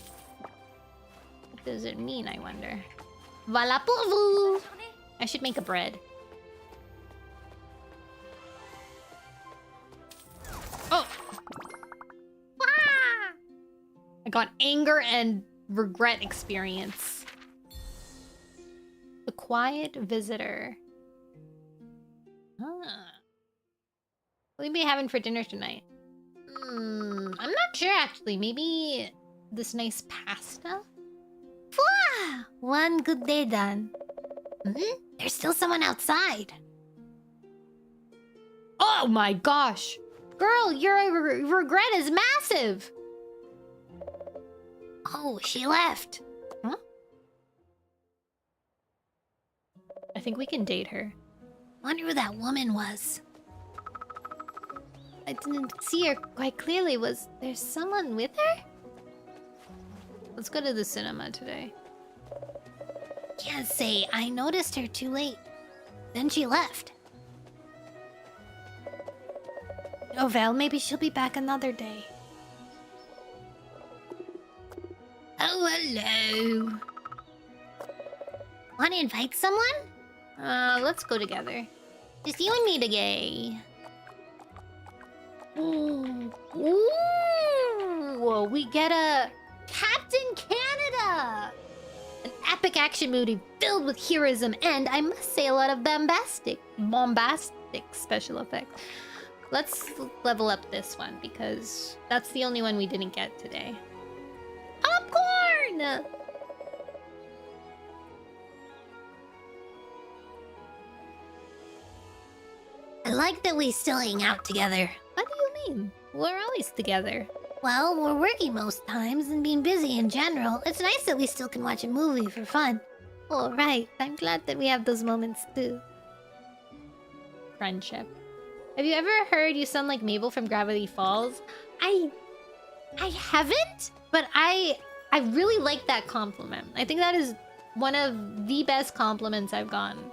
What does it mean, I wonder? Voilà pour vous! I should make a bread. Oh! Ah! I got anger and regret experience. The quiet visitor. Huh. What will we be having for dinner tonight? I'm not sure actually. Maybe this nice pasta?
Wow! One good day done. There's still someone outside.
Oh my gosh! Girl, your regret is massive!
Oh, she left.
Huh? I think we can date her.
Wonder who that woman was.
I didn't see her quite clearly. Was there someone with her? Let's go to the cinema today.
Can't say. I noticed her too late. Then she left.
Oh, Val, maybe she'll be back another day.
Oh, hello. Want to invite someone?
Let's go together. Just you and me today. Ooh. Ooh. We get a Captain Canada! An epic action movie filled with heroism and, I must say, a lot of bombastic special effects. Let's level up this one because that's the only one we didn't get today. Popcorn!
I like that we still hang out together.
What do you mean? We're always together.
Well, we're working most times and being busy in general. It's nice that we still can watch a movie for fun.
All right. I'm glad that we have those moments too. Friendship. Have you ever heard you sound like Mabel from Gravity Falls? I haven't, but I really like that compliment. I think that is one of the best compliments I've gotten.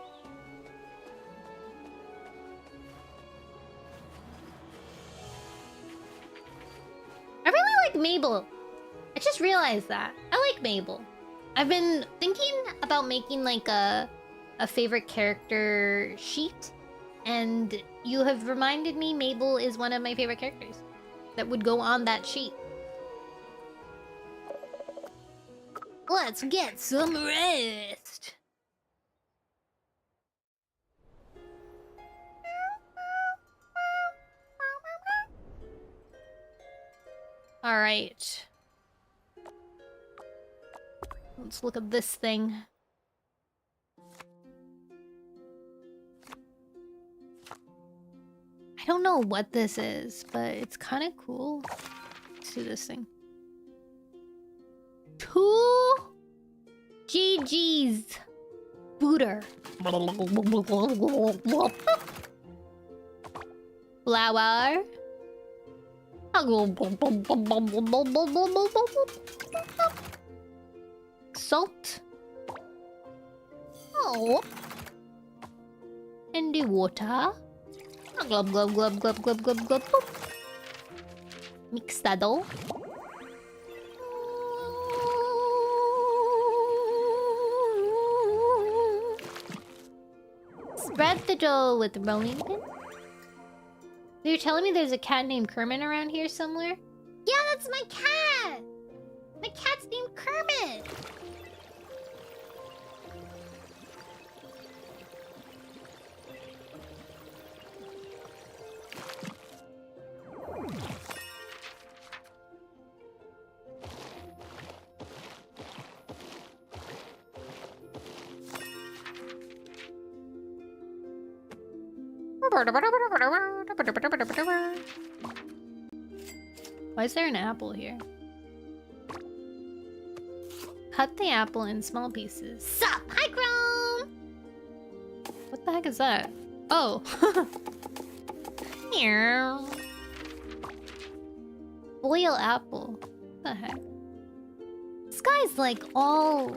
I really like Mabel. I just realized that. I like Mabel. I've been thinking about making like a favorite character sheet, and you have reminded me Mabel is one of my favorite characters that would go on that sheet.
Let's get some rest.
All right. Let's look at this thing. I don't know what this is, but it's kind of cool. Let's do this thing. 2 GG's booter. Flower. Salt. Oh. And the water. Glub glub glub glub glub glub glub. Mix that dough. Spread the dough with the rolling pin. You're telling me there's a cat named Kermit around here somewhere?
Yeah, that's my cat! My cat's named Kermit!
Why is there an apple here? Cut the apple in small pieces.
Sup? Hi, Chrome!
What the heck is that? Oh. Meow. Boil apple. What the heck? This guy's like all...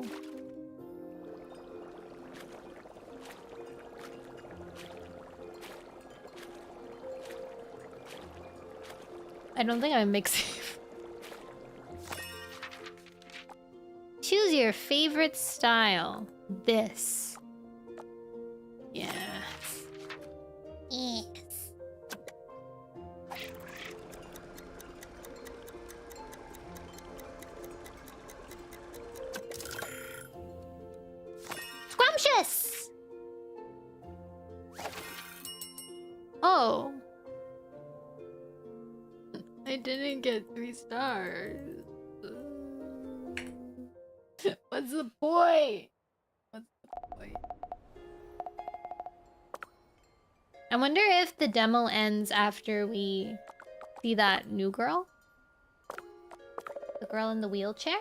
I don't think I'm mixing. Choose your favorite style. This. Yes.
Yes. Scrumptious!
Oh.
I didn't get 3 stars. What's the point? What's the point?
I wonder if the demo ends after we see that new girl? The girl in the wheelchair?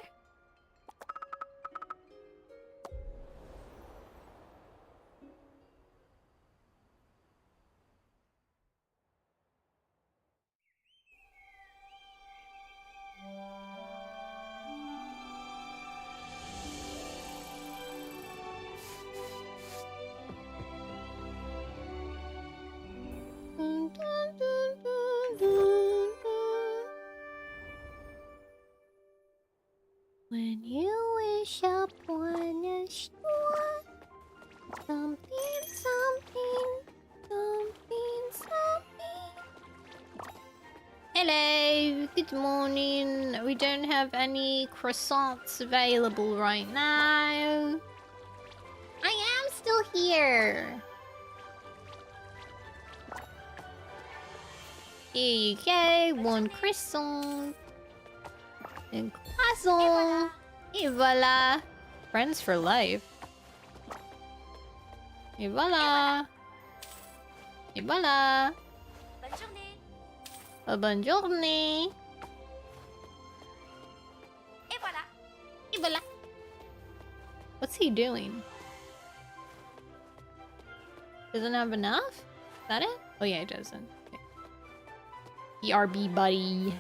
When you wish upon a star, something, something, something, something. Hello, good morning. We don't have any croissants available right now. I am still here. Here you go, 1 croissant. And croissant. Et voila. Friends for life. Et voila. Et voila.
Bonne journée!
Bonne journée.
Et voilà!
Et voila. What's he doing? Doesn't have enough? Is that it? Oh yeah, it doesn't. Okay. BRB buddy.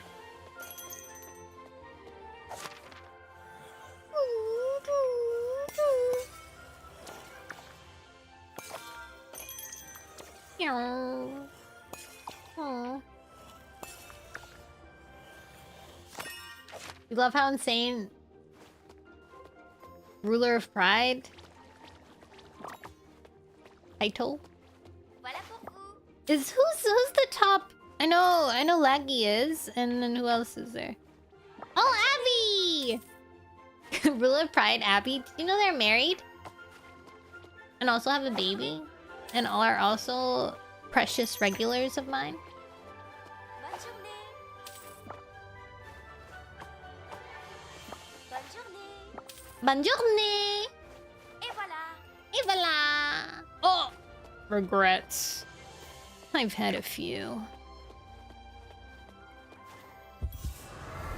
Oh. You love how insane Ruler of Pride title
Voilà pour vous!
is who's the top? I know Laggy is, and then who else is there? Oh, Abby! Ruler of Pride, Abby. Did you know they're married? And also have a baby? And all are also precious regulars of mine?
Bonne journée!
Buongiorno! Et voilà! Oh! Regrets. I've had a few.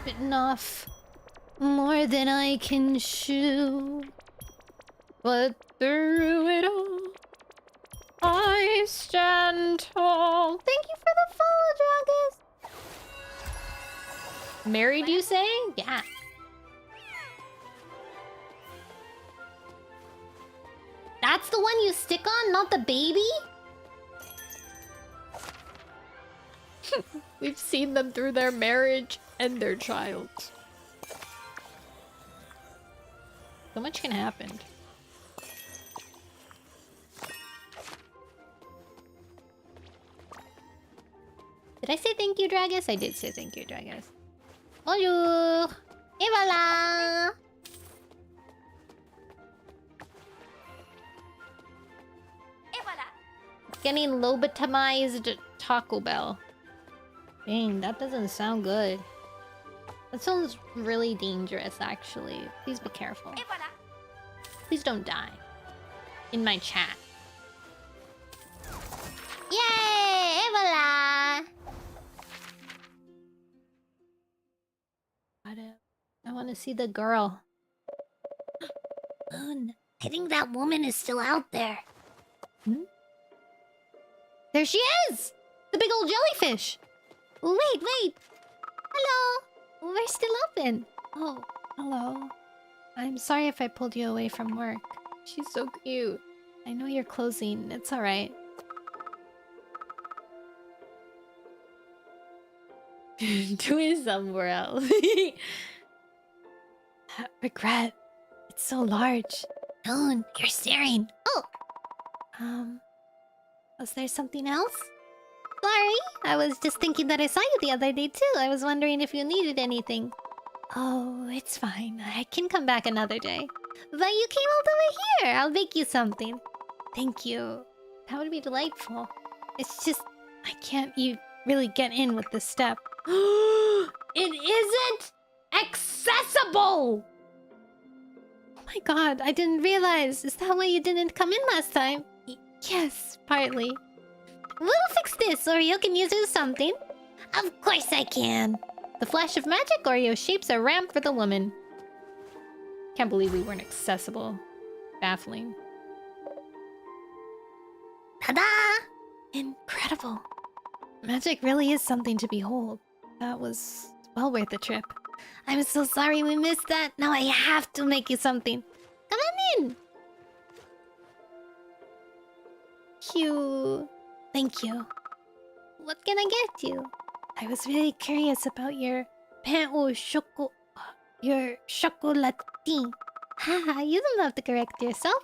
Bitten off more than I can chew. But through it all, I stand tall. Thank you for the follow, Dragus. Married, you say? Yeah. That's the one you stick on, not the baby? We've seen them through their marriage and their child. So much can happen. Did I say thank you, Dragus? I did say thank you, Dragus. Bonjour! Et voilà! Getting lobotomized Taco Bell. Dang, that doesn't sound good. That sounds really dangerous, actually. Please be careful. Please don't die. In my chat. Yay! Et voilà! I want to see the girl.
Moon, I think that woman is still out there.
Hmm? There she is! The big old jellyfish! Wait! Hello! We're still open. Oh, hello. I'm sorry if I pulled you away from work. She's so cute. I know you're closing. It's alright. Do it somewhere else. Regret. It's so large.
Moon, you're staring.
Oh! Was there something else? Sorry, I was just thinking that I saw you the other day too. I was wondering if you needed anything. Oh, it's fine. I can come back another day. But you came all the way here. I'll make you something. Thank you. That would be delightful. It's just, I can't really get in with this step. It isn't accessible! Oh my god, I didn't realize. Is that why you didn't come in last time? Yes, partly. We'll fix this. Oreo can use it as something.
Of course I can.
The flash of magic, Oreo shapes a ramp for the woman. Can't believe we weren't accessible. Baffling.
Ta-da!
Incredible. Magic really is something to behold. That was well worth the trip. I'm so sorry we missed that. Now I have to make you something. Come on in. Cute. Thank you. What can I get you? I was really curious about your pain au choco... your chocolatine. Haha, you don't have to correct yourself.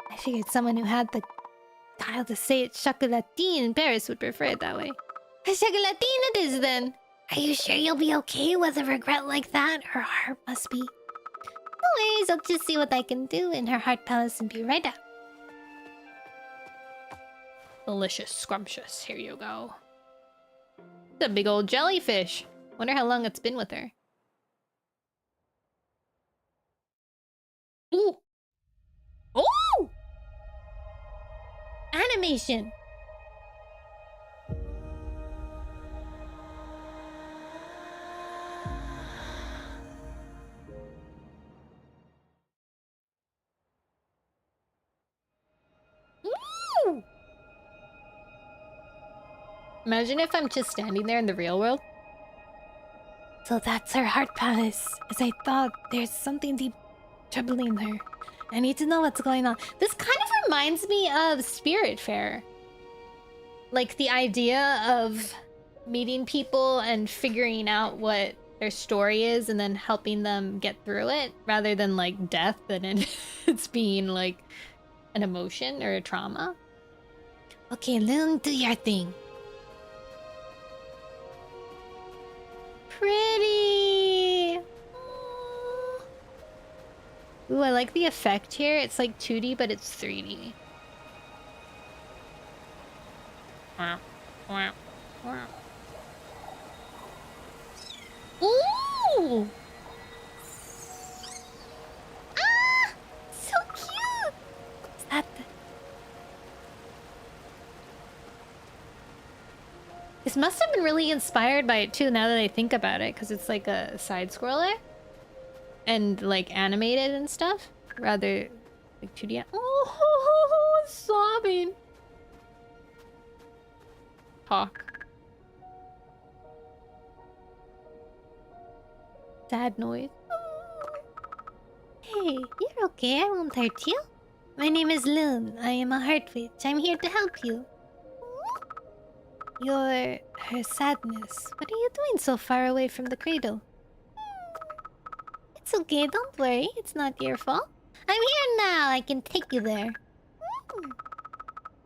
I figured someone who had the guile to say it chocolatine in Paris would prefer it that way. Chocolatine it is then.
Are you sure you'll be okay with a regret like that? Her heart must be.
No worries, I'll just see what I can do in her heart palace and be right out. Delicious, scrumptious. Here you go. It's a big old jellyfish. Wonder how long it's been with her. Ooh! Ooh! Animation! Ooh! Imagine if I'm just standing there in the real world. So that's her heart palace. As I thought, there's something deep troubling her. I need to know what's going on. This kind of reminds me of Spirit Fair. Like the idea of meeting people and figuring out what their story is and then helping them get through it, rather than like death and it's being like an emotion or a trauma. Okay, Loon, do your thing. Pretty. Aww. Ooh, I like the effect here. It's like 2D, but it's 3D. Ooh! Ah! This must have been really inspired by it too, now that I think about it, because it's like a side scroller and like animated and stuff, rather like 2D. Oh, sobbing. Talk. Sad noise.
Hey, you're okay. I won't hurt you. My name is Loon. I am a heart witch. I'm here to help you. Her sadness. What are you doing so far away from the cradle? It's okay, don't worry. It's not your fault. I'm here now. I can take you there.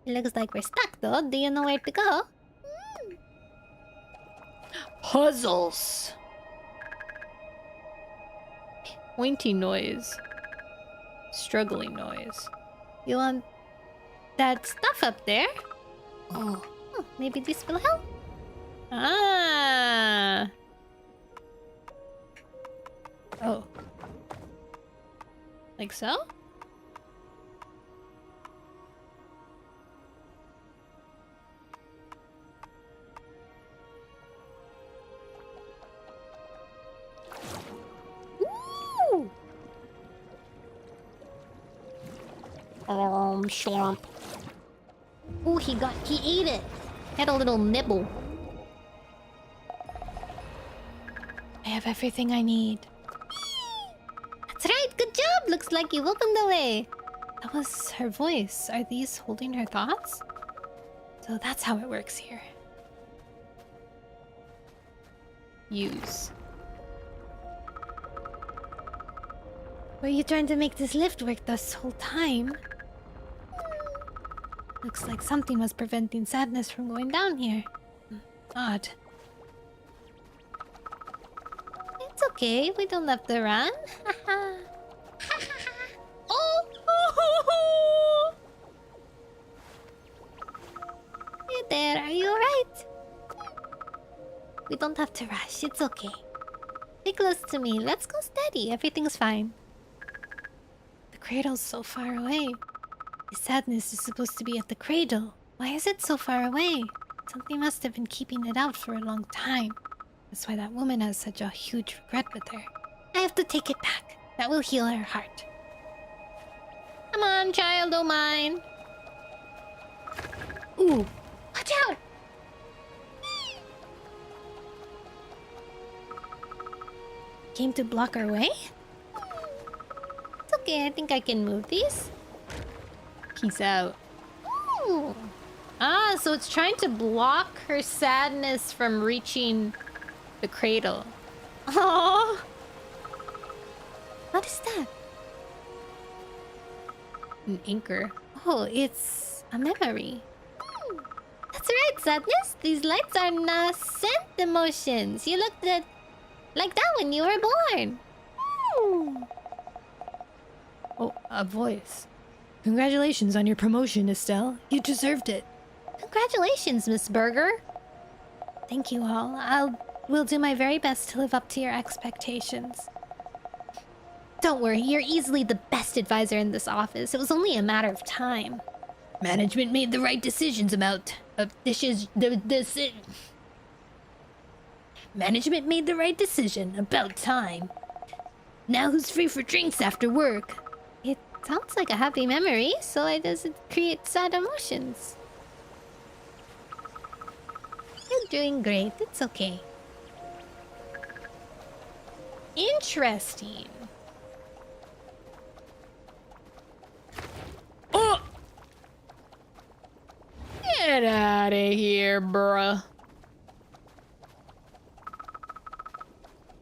It looks like we're stuck though. Do you know where to go?
Puzzles. Pointy noise. Struggling noise.
You want that stuff up there? Oh, maybe this will help.
Ah. Oh. Like so?
Ooh! Slump. Ooh, he ate it. Had a little nibble.
I have everything I need.
That's right, good job! Looks like you opened the way.
That was her voice. Are these holding her thoughts? So that's how it works here. Use.
Were you trying to make this lift work this whole time?
Looks like something was preventing sadness from going down here. Odd.
It's okay, we don't have to run.
Oh!
Hey there, are you alright? We don't have to rush, it's okay. Stay close to me, let's go steady, everything's fine.
The cradle's so far away. The sadness is supposed to be at the cradle. Why is it so far away? Something must have been keeping it out for a long time. That's why that woman has such a huge regret with her.
I have to take it back. That will heal her heart.
Come on, child o' mine.
Ooh, watch out!
Came to block our way?
It's okay, I think I can move these.
Peace out.
Ooh.
Ah, so it's trying to block her sadness from reaching the cradle. Oh,
What is that?
an anchor.
Oh, it's a memory. That's right, Sadness. These lights are nascent emotions. You looked at like that when you were born.
Oh, a voice. Congratulations on your promotion, Estelle. You deserved it.
Congratulations, Miss Berger.
Thank you all. Will do my very best to live up to your expectations.
Don't worry, you're easily the best advisor in this office. It was only a matter of time.
Management made the right decisions about Management made the right decision about time. Now who's free for drinks after work?
It sounds like a happy memory, so it doesn't create sad emotions. You're doing great. It's okay.
Interesting. Oh! Get out of here, bruh.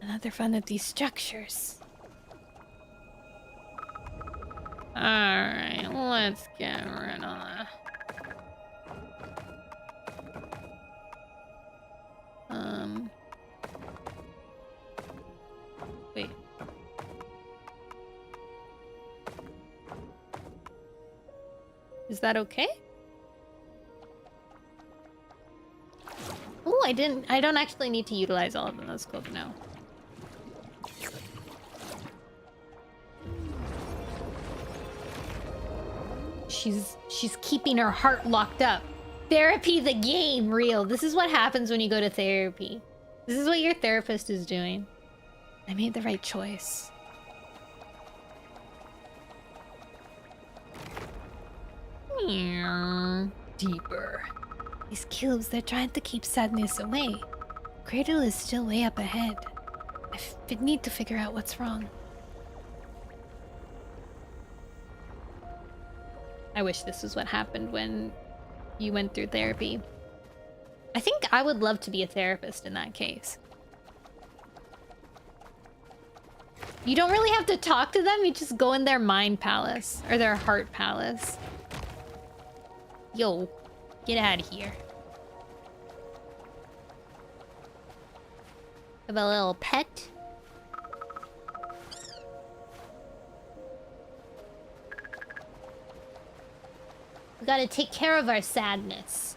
Another fun of these structures. Alright, let's get rid of that. Wait. Is that okay? Oh, I don't actually need to utilize all of them. Let's go now. She's keeping her heart locked up. Therapy the game, real. This is what happens when you go to therapy. This is what your therapist is doing.
I made the right choice. Deeper. These cubes, they're trying to keep sadness away. Cradle is still way up ahead. I need to figure out what's wrong.
I wish this was what happened when you went through therapy. I think I would love to be a therapist in that case. You don't really have to talk to them, you just go in their mind palace. Or their heart palace. Yo, get out of here. Have a little pet. We gotta take care of our sadness.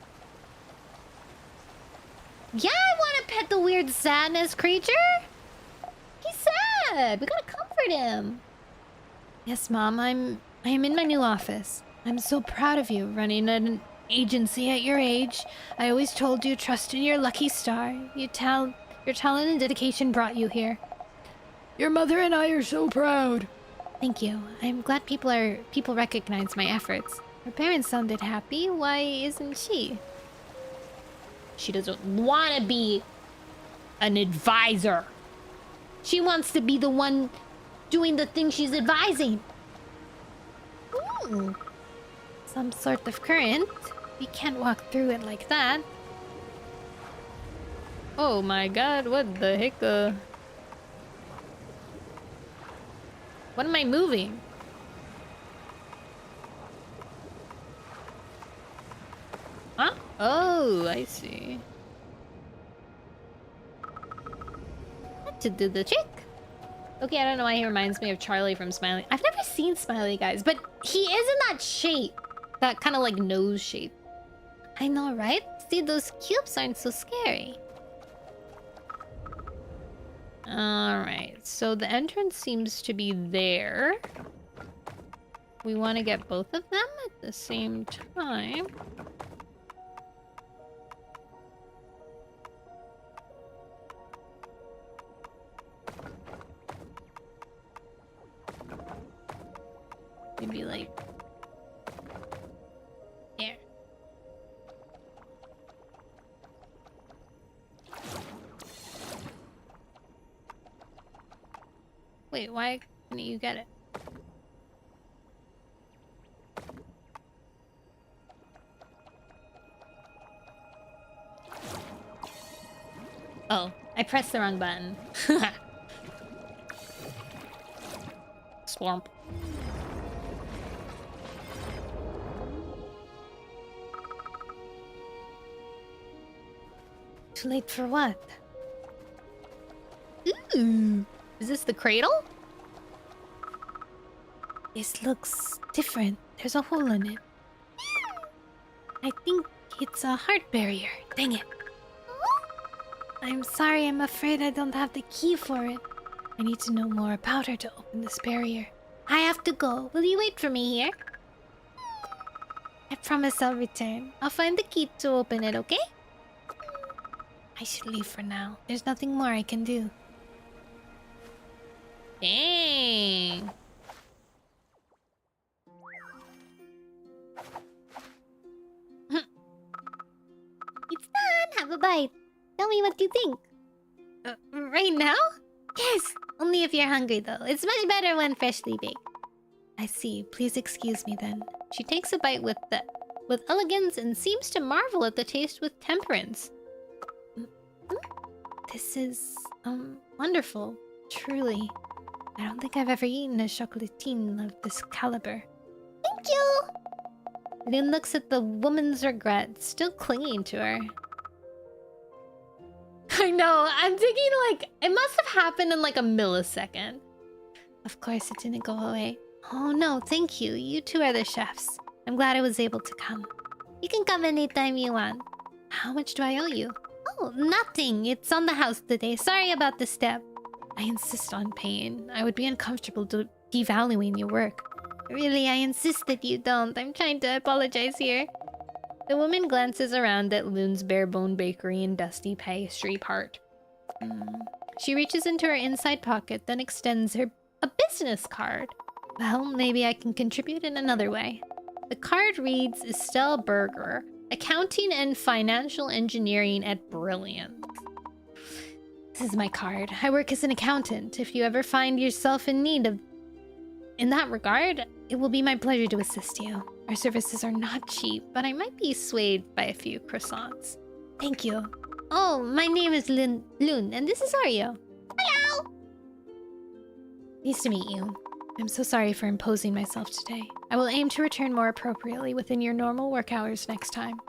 Yeah, I want to pet the weird sadness creature. He's sad. We gotta comfort him.
Yes, Mom, I am in my new office. I'm so proud of you running an agency at your age. I always told you trust in your lucky star. Your talent and dedication brought you here. Your mother and I are so proud. Thank you. I'm glad people recognize my efforts. Her parents sounded happy. Why isn't she?
She doesn't want to be an advisor. She wants to be the one doing the thing she's advising.
Ooh. Some sort of current. We can't walk through it like that.
Oh my god, what the heck? What am I moving? Huh? Oh, I see. That should do the trick. Okay, I don't know why he reminds me of Charlie from Smiley. I've never seen Smiley, guys, but he is in that shape. That kind of like nose shape.
I know, right? See, those cubes aren't so scary.
Alright, so the entrance seems to be there. We want to get both of them at the same time. Maybe like... there. Wait, why couldn't you get it? Oh, I pressed the wrong button. Swamp.
Too late for what?
Ooh. Is this the cradle?
This looks different. There's a hole in it. I think it's a heart barrier. Dang it. I'm sorry, I'm afraid I don't have the key for it. I need to know more about her to open this barrier. I have to go. Will you wait for me here? I promise I'll return. I'll find the key to open it, okay? I should leave for now. There's nothing more I can do.
Dang.
It's done. Have a bite. Tell me what you think.
Right now?
Yes, only if you're hungry though. It's much better when freshly baked.
I see. Please excuse me then.
She takes a bite with elegance and seems to marvel at the taste with temperance.
This is, wonderful. Truly. I don't think I've ever eaten a chocolatine of this caliber.
Thank you.
Lynn looks at the woman's regret, still clinging to her. I know, I'm thinking like, it must have happened in like a millisecond.
Of course it didn't go away. Oh no, thank you. You two are the chefs. I'm glad I was able to come.
You can come anytime you want.
How much do I owe you?
Oh, nothing. It's on the house today. Sorry about the step.
I insist on paying. I would be uncomfortable devaluing your work.
Really, I insist that you don't. I'm trying to apologize here.
The woman glances around at Loon's bare-bone bakery and dusty pastry part. She reaches into her inside pocket, then extends her a business card. Well, maybe I can contribute in another way. The card reads, Estelle Berger, Accounting and Financial Engineering at Brilliant. This is my card. I work as an accountant. If you ever find yourself in need of... In that regard, it will be my pleasure to assist you. Our services are not cheap, but I might be swayed by a few croissants. Thank you. Oh, my name is Loon, and this is Ario.
Hello!
Nice to meet you. I'm so sorry for imposing myself today. I will aim to return more appropriately within your normal work hours next time.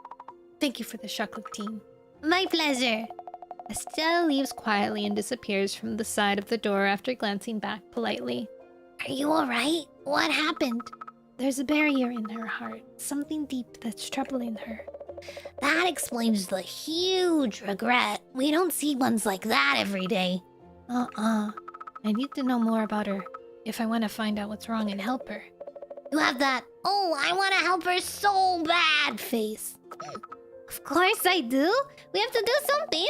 Thank you for the chocolatine.
My pleasure.
Estelle leaves quietly and disappears from the side of the door after glancing back politely.
Are you alright? What happened?
There's a barrier in her heart, something deep that's troubling her.
That explains the huge regret. We don't see ones like that every day.
I need to know more about her if I want to find out what's wrong and help her.
You have that, oh, I want to help her so bad face.
Of course I do. We have to do something.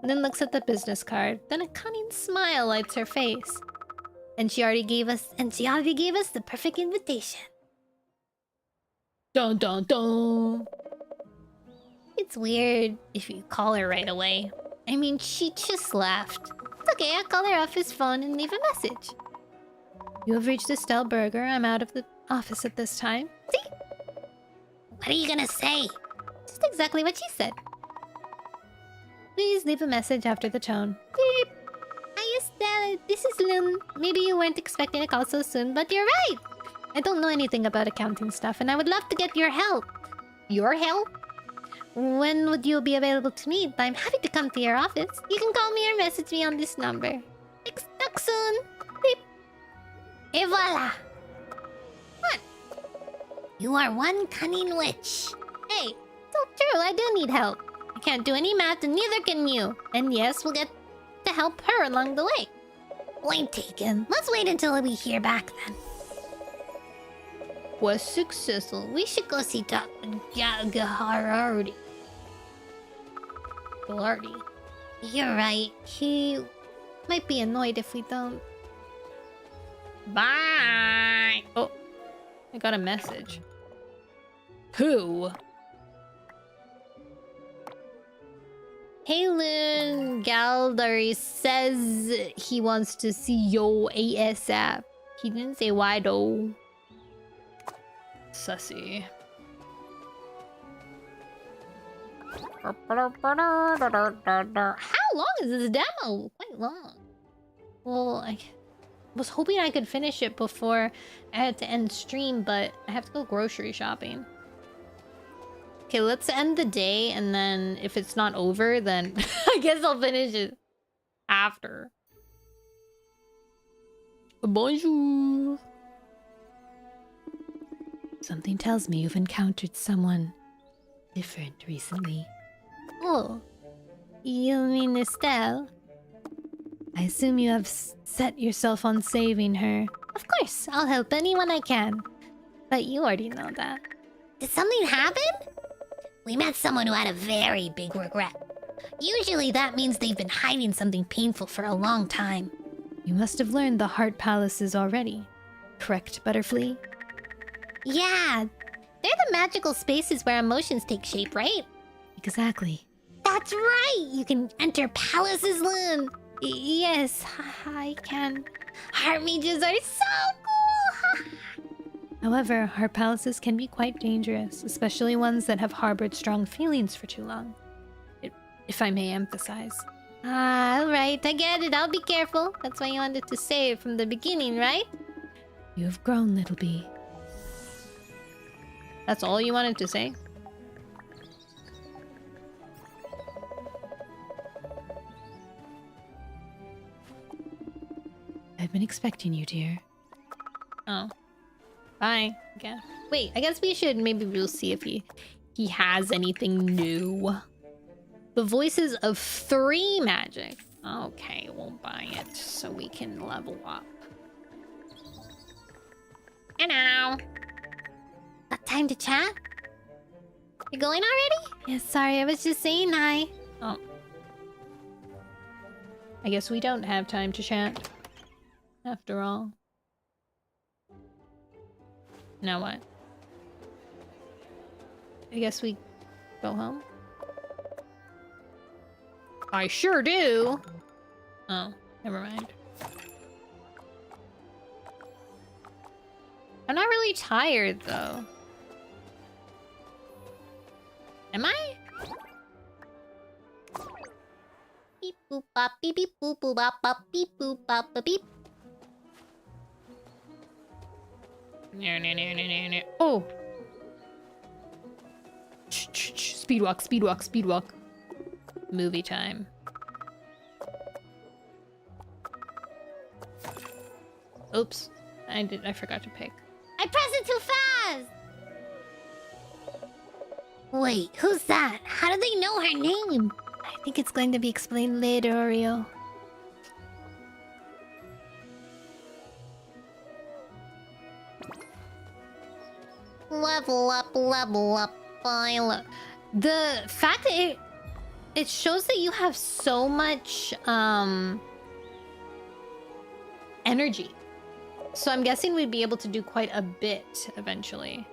And then looks at the business card. Then a cunning smile lights her face. And she already gave us the perfect invitation. Dun dun dun. It's weird if you call her right away. I mean, she just left. It's okay, I'll call her off his phone and leave a message. You have reached Estelle Berger. I'm out of the office at this time. See?
What are you gonna say?
Just exactly what she said. Please leave a message after the tone. Beep. Hi Estelle, this is Lynn. Maybe you weren't expecting a call so soon, but you're right. I don't know anything about accounting stuff, and I would love to get your help. Your help? When would you be available to meet? I'm happy to come to your office. You can call me or message me on this number. Talk soon. Beep.
Et voila!
What?
You are one cunning witch.
Hey, so true, I do need help. I can't do any math and neither can you. And yes, we'll get to help her along the way.
Point taken. Let's wait until we hear back then.
Was successful.
We should go see Dr. Gaharardi.
Blarty.
You're right.
He might be annoyed if we don't.
Bye!
Oh, I got a message. Who? Halen Galdari says he wants to see yo ASAP. He didn't say why though. Sussy. How long is this demo? Quite long. Well, I was hoping I could finish it before I had to end stream, but I have to go grocery shopping. Okay, let's end the day, and then if it's not over, then I guess I'll finish it after. Bonjour. Something tells me you've encountered someone different recently. Oh, you mean Estelle? I assume you have set yourself on saving her. Of course, I'll help anyone I can. But you already know that.
Did something happen? We met someone who had a very big regret. Usually that means they've been hiding something painful for a long time.
You must have learned the heart palaces already. Correct, Butterfly?
Yeah, they're the magical spaces where emotions take shape, right?
Exactly.
That's right! You can enter palaces, Loon!
Yes, I can.
Heart mages are so cool!
However, heart palaces can be quite dangerous, especially ones that have harbored strong feelings for too long. If I may emphasize.
Alright, I get it. I'll be careful. That's why you wanted to say it from the beginning, right?
You have grown, little bee. That's all you wanted to say? I've been expecting you, dear. Oh. Bye. Again. Wait, I guess we'll see if he has anything new. The voices of 3 magic. Okay, we'll buy it so we can level up.
Hello. Got time to chat?
You going already?
Yeah, sorry, I was just saying hi.
Oh. I guess we don't have time to chat. After all. Now what? I guess we go home? I sure do! Oh, never mind. I'm not really tired, though. Am I?
Beep boop bop beep beep boop boop bop bop beep boop bop bop beep.
Oh! Speed walk, speed walk, speed walk. Movie time. Oops. I forgot to pick.
I pressed it too fast! Wait, who's that? How do they know her name?
I think it's going to be explained later, Oreo.
Level up, Violet.
The fact that it shows that you have so much energy. So I'm guessing we'd be able to do quite a bit eventually.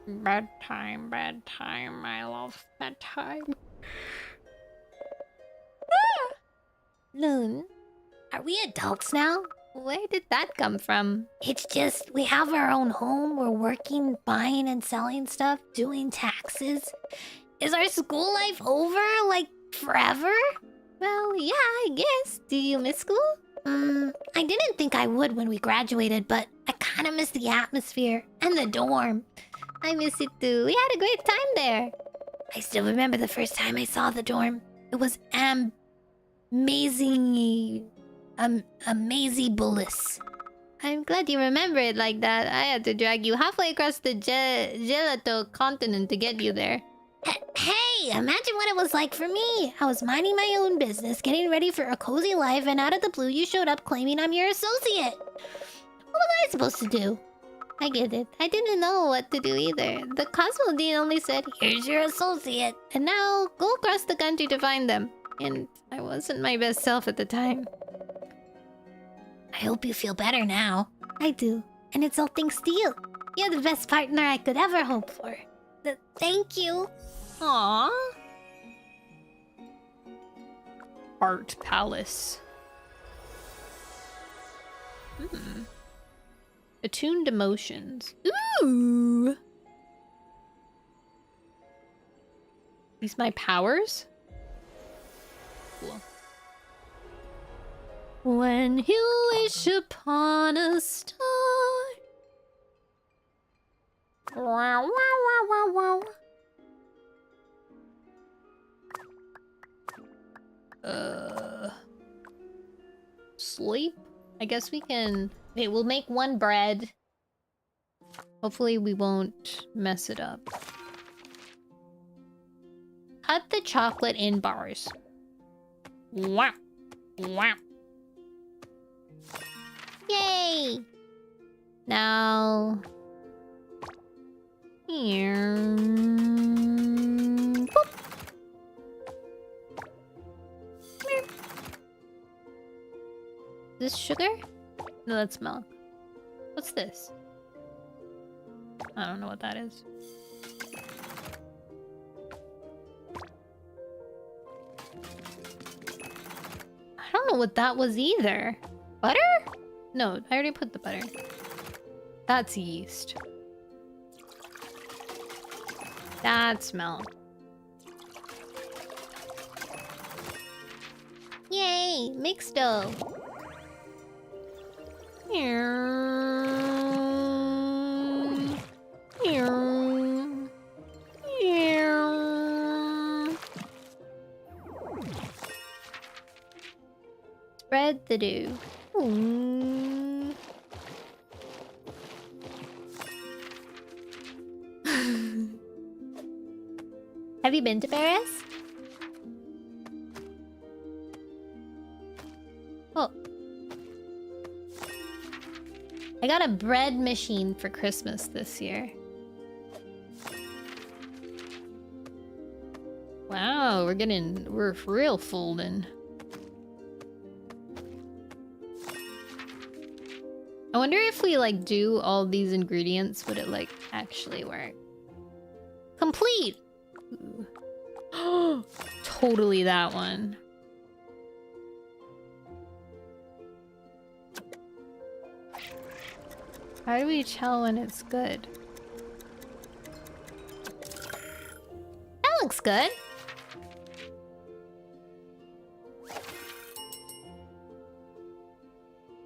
Bedtime, I love bedtime.
Loon, are we adults now?
Where did that come from?
It's just, we have our own home, we're working, buying and selling stuff, doing taxes. Is our school life over, like, forever?
Well, yeah, I guess. Do you miss school?
I didn't think I would when we graduated, but I kinda miss the atmosphere and the dorm.
I miss it too. We had a great time there.
I still remember the first time I saw the dorm. It was amazingly... amazibulous.
I'm glad you remember it like that. I had to drag you halfway across the gelato continent to get you there.
Hey, imagine what it was like for me. I was minding my own business, getting ready for a cozy life, and out of the blue you showed up claiming I'm your associate. What was I supposed to do?
I get it. I didn't know what to do either. The Cosmo Dean only said,
Here's your associate.
and now go across the country to find them. And I wasn't my best self at the time.
I hope you feel better now.
I do.
And it's all thanks to you. You're the best partner I could ever hope for. Thank you.
Aww. Art Palace. Attuned emotions. Ooh! These my powers? Cool. When you wish upon a star. Wow, wow, wow, wow, wow. Sleep? I guess we can... Okay, we'll make one bread. Hopefully we won't mess it up. Cut the chocolate in bars. Wow. Wow. Yay! Now... Here... Boop. This sugar? No, that's milk. What's this? I don't know what that is. I don't know what that was either. Butter? No, I already put the butter. That's yeast. That's milk. Yay! Mixed dough. Spread the dough. Ooh. Have you been to Paris? Oh. I got a bread machine for Christmas this year. Wow, we're real folding. I wonder if we like do all these ingredients, would it like actually work? Complete! Ooh. Totally that one. How do we tell when it's good? That looks good.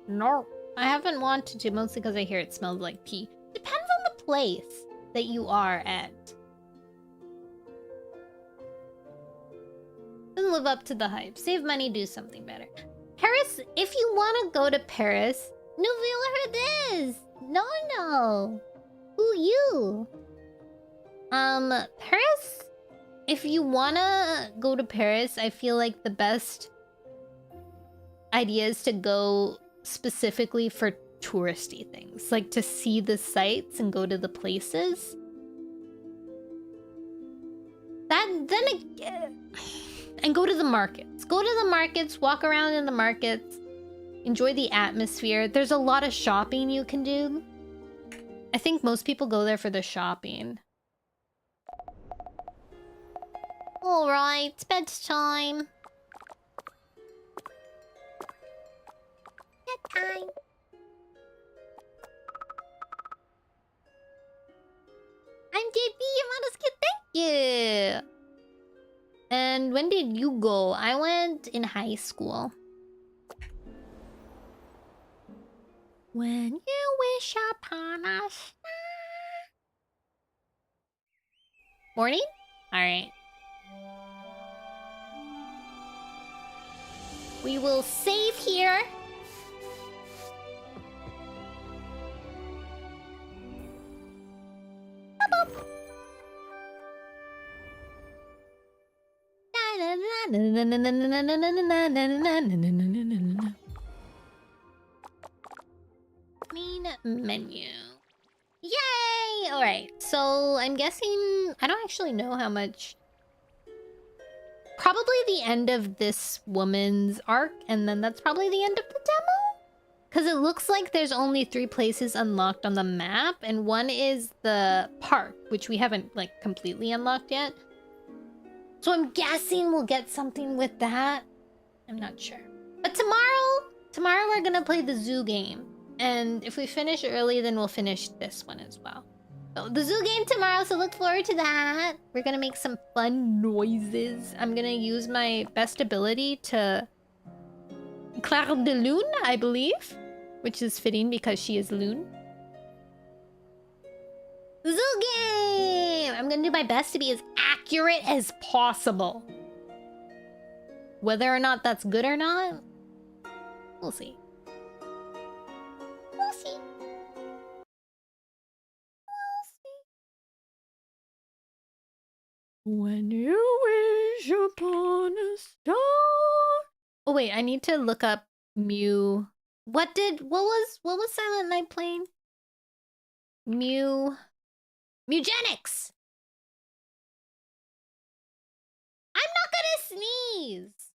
No, I haven't wanted to, mostly because I hear it smells like pee. Depends on the place that you are at. Doesn't live up to the hype. Save money, do something better. Paris, if you want to go to Paris, Nouvelle Herdez! No. Who you? Paris? If you wanna go to Paris, I feel like the best idea is to go specifically for touristy things. Like to see the sights and go to the places. Then again... And go to the markets. Go to the markets, walk around in the markets. Enjoy the atmosphere. There's a lot of shopping you can do. I think most people go there for the shopping.
Alright, bedtime. Bedtime. I'm JP, Monoskit, thank you!
And when did you go? I went in high school. When you wish upon a star. Morning? Alright. We will save here. Main menu. Yay! Alright, so I'm guessing... I don't actually know how much... Probably the end of this woman's arc, and then that's probably the end of the demo? Because it looks like there's only 3 places unlocked on the map, and one is the park, which we haven't, like, completely unlocked yet. So I'm guessing we'll get something with that. I'm not sure. But tomorrow we're gonna play the zoo game. And if we finish early, then we'll finish this one as well. So the zoo game tomorrow, so look forward to that. We're gonna make some fun noises. I'm gonna use my best ability to... Claire de Lune, I believe. Which is fitting because she is Lune. Zoo game! I'm gonna do my best to be as accurate as possible. Whether or not that's good or not, we'll see. We'll see. We'll see. When you wish upon a star. Oh wait, I need to look up Mew. What was Silent Night playing? Mewgenics! I'm not gonna sneeze!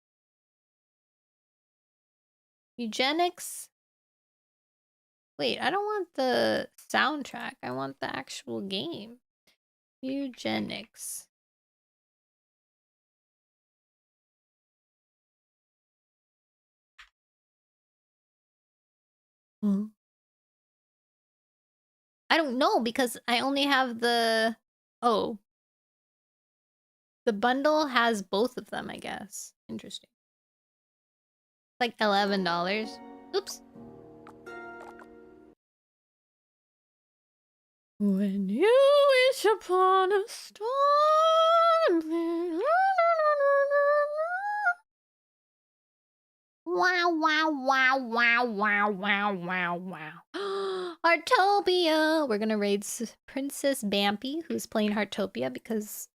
Mewgenics? Wait, I don't want the soundtrack. I want the actual game. Mewgenics. Hmm. I don't know because I only have the... Oh. The bundle has both of them, I guess. Interesting. Like $11. Oops. When you wish upon a star. Wow, wow, wow, wow, wow, wow, wow, wow. Heartopia! We're gonna raid Princess Bampy, who's playing Heartopia, because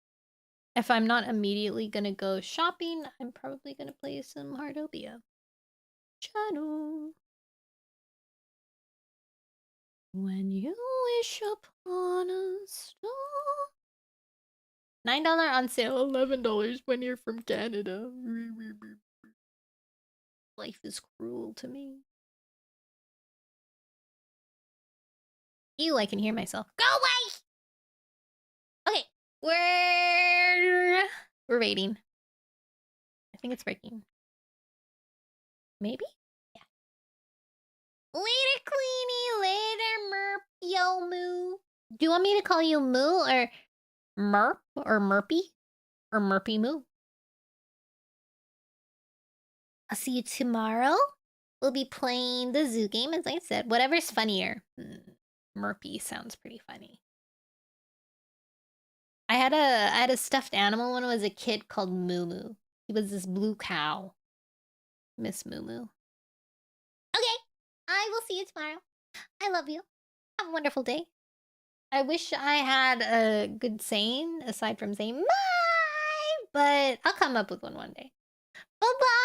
if I'm not immediately gonna go shopping, I'm probably gonna play some Heartopia. Channel. When you wish upon a star. $9 on sale, $11 when you're from Canada. Life is cruel to me. Ew, I can hear myself. Go away! Okay, we're waiting. I think it's breaking. Maybe? Yeah. Later, Queenie. Later, Merp. Yo, Moo. Do you want me to call you Moo or Merp or Merpy? Or Merpy Moo? I'll see you tomorrow. We'll be playing the zoo game, as I said. Whatever's funnier. Merpy sounds pretty funny. I had a stuffed animal when I was a kid called Moo Moo. He was this blue cow. Miss Moo Moo. Okay, I will see you tomorrow. I love you. Have a wonderful day. I wish I had a good saying aside from saying bye, but I'll come up with one day. Bye-bye.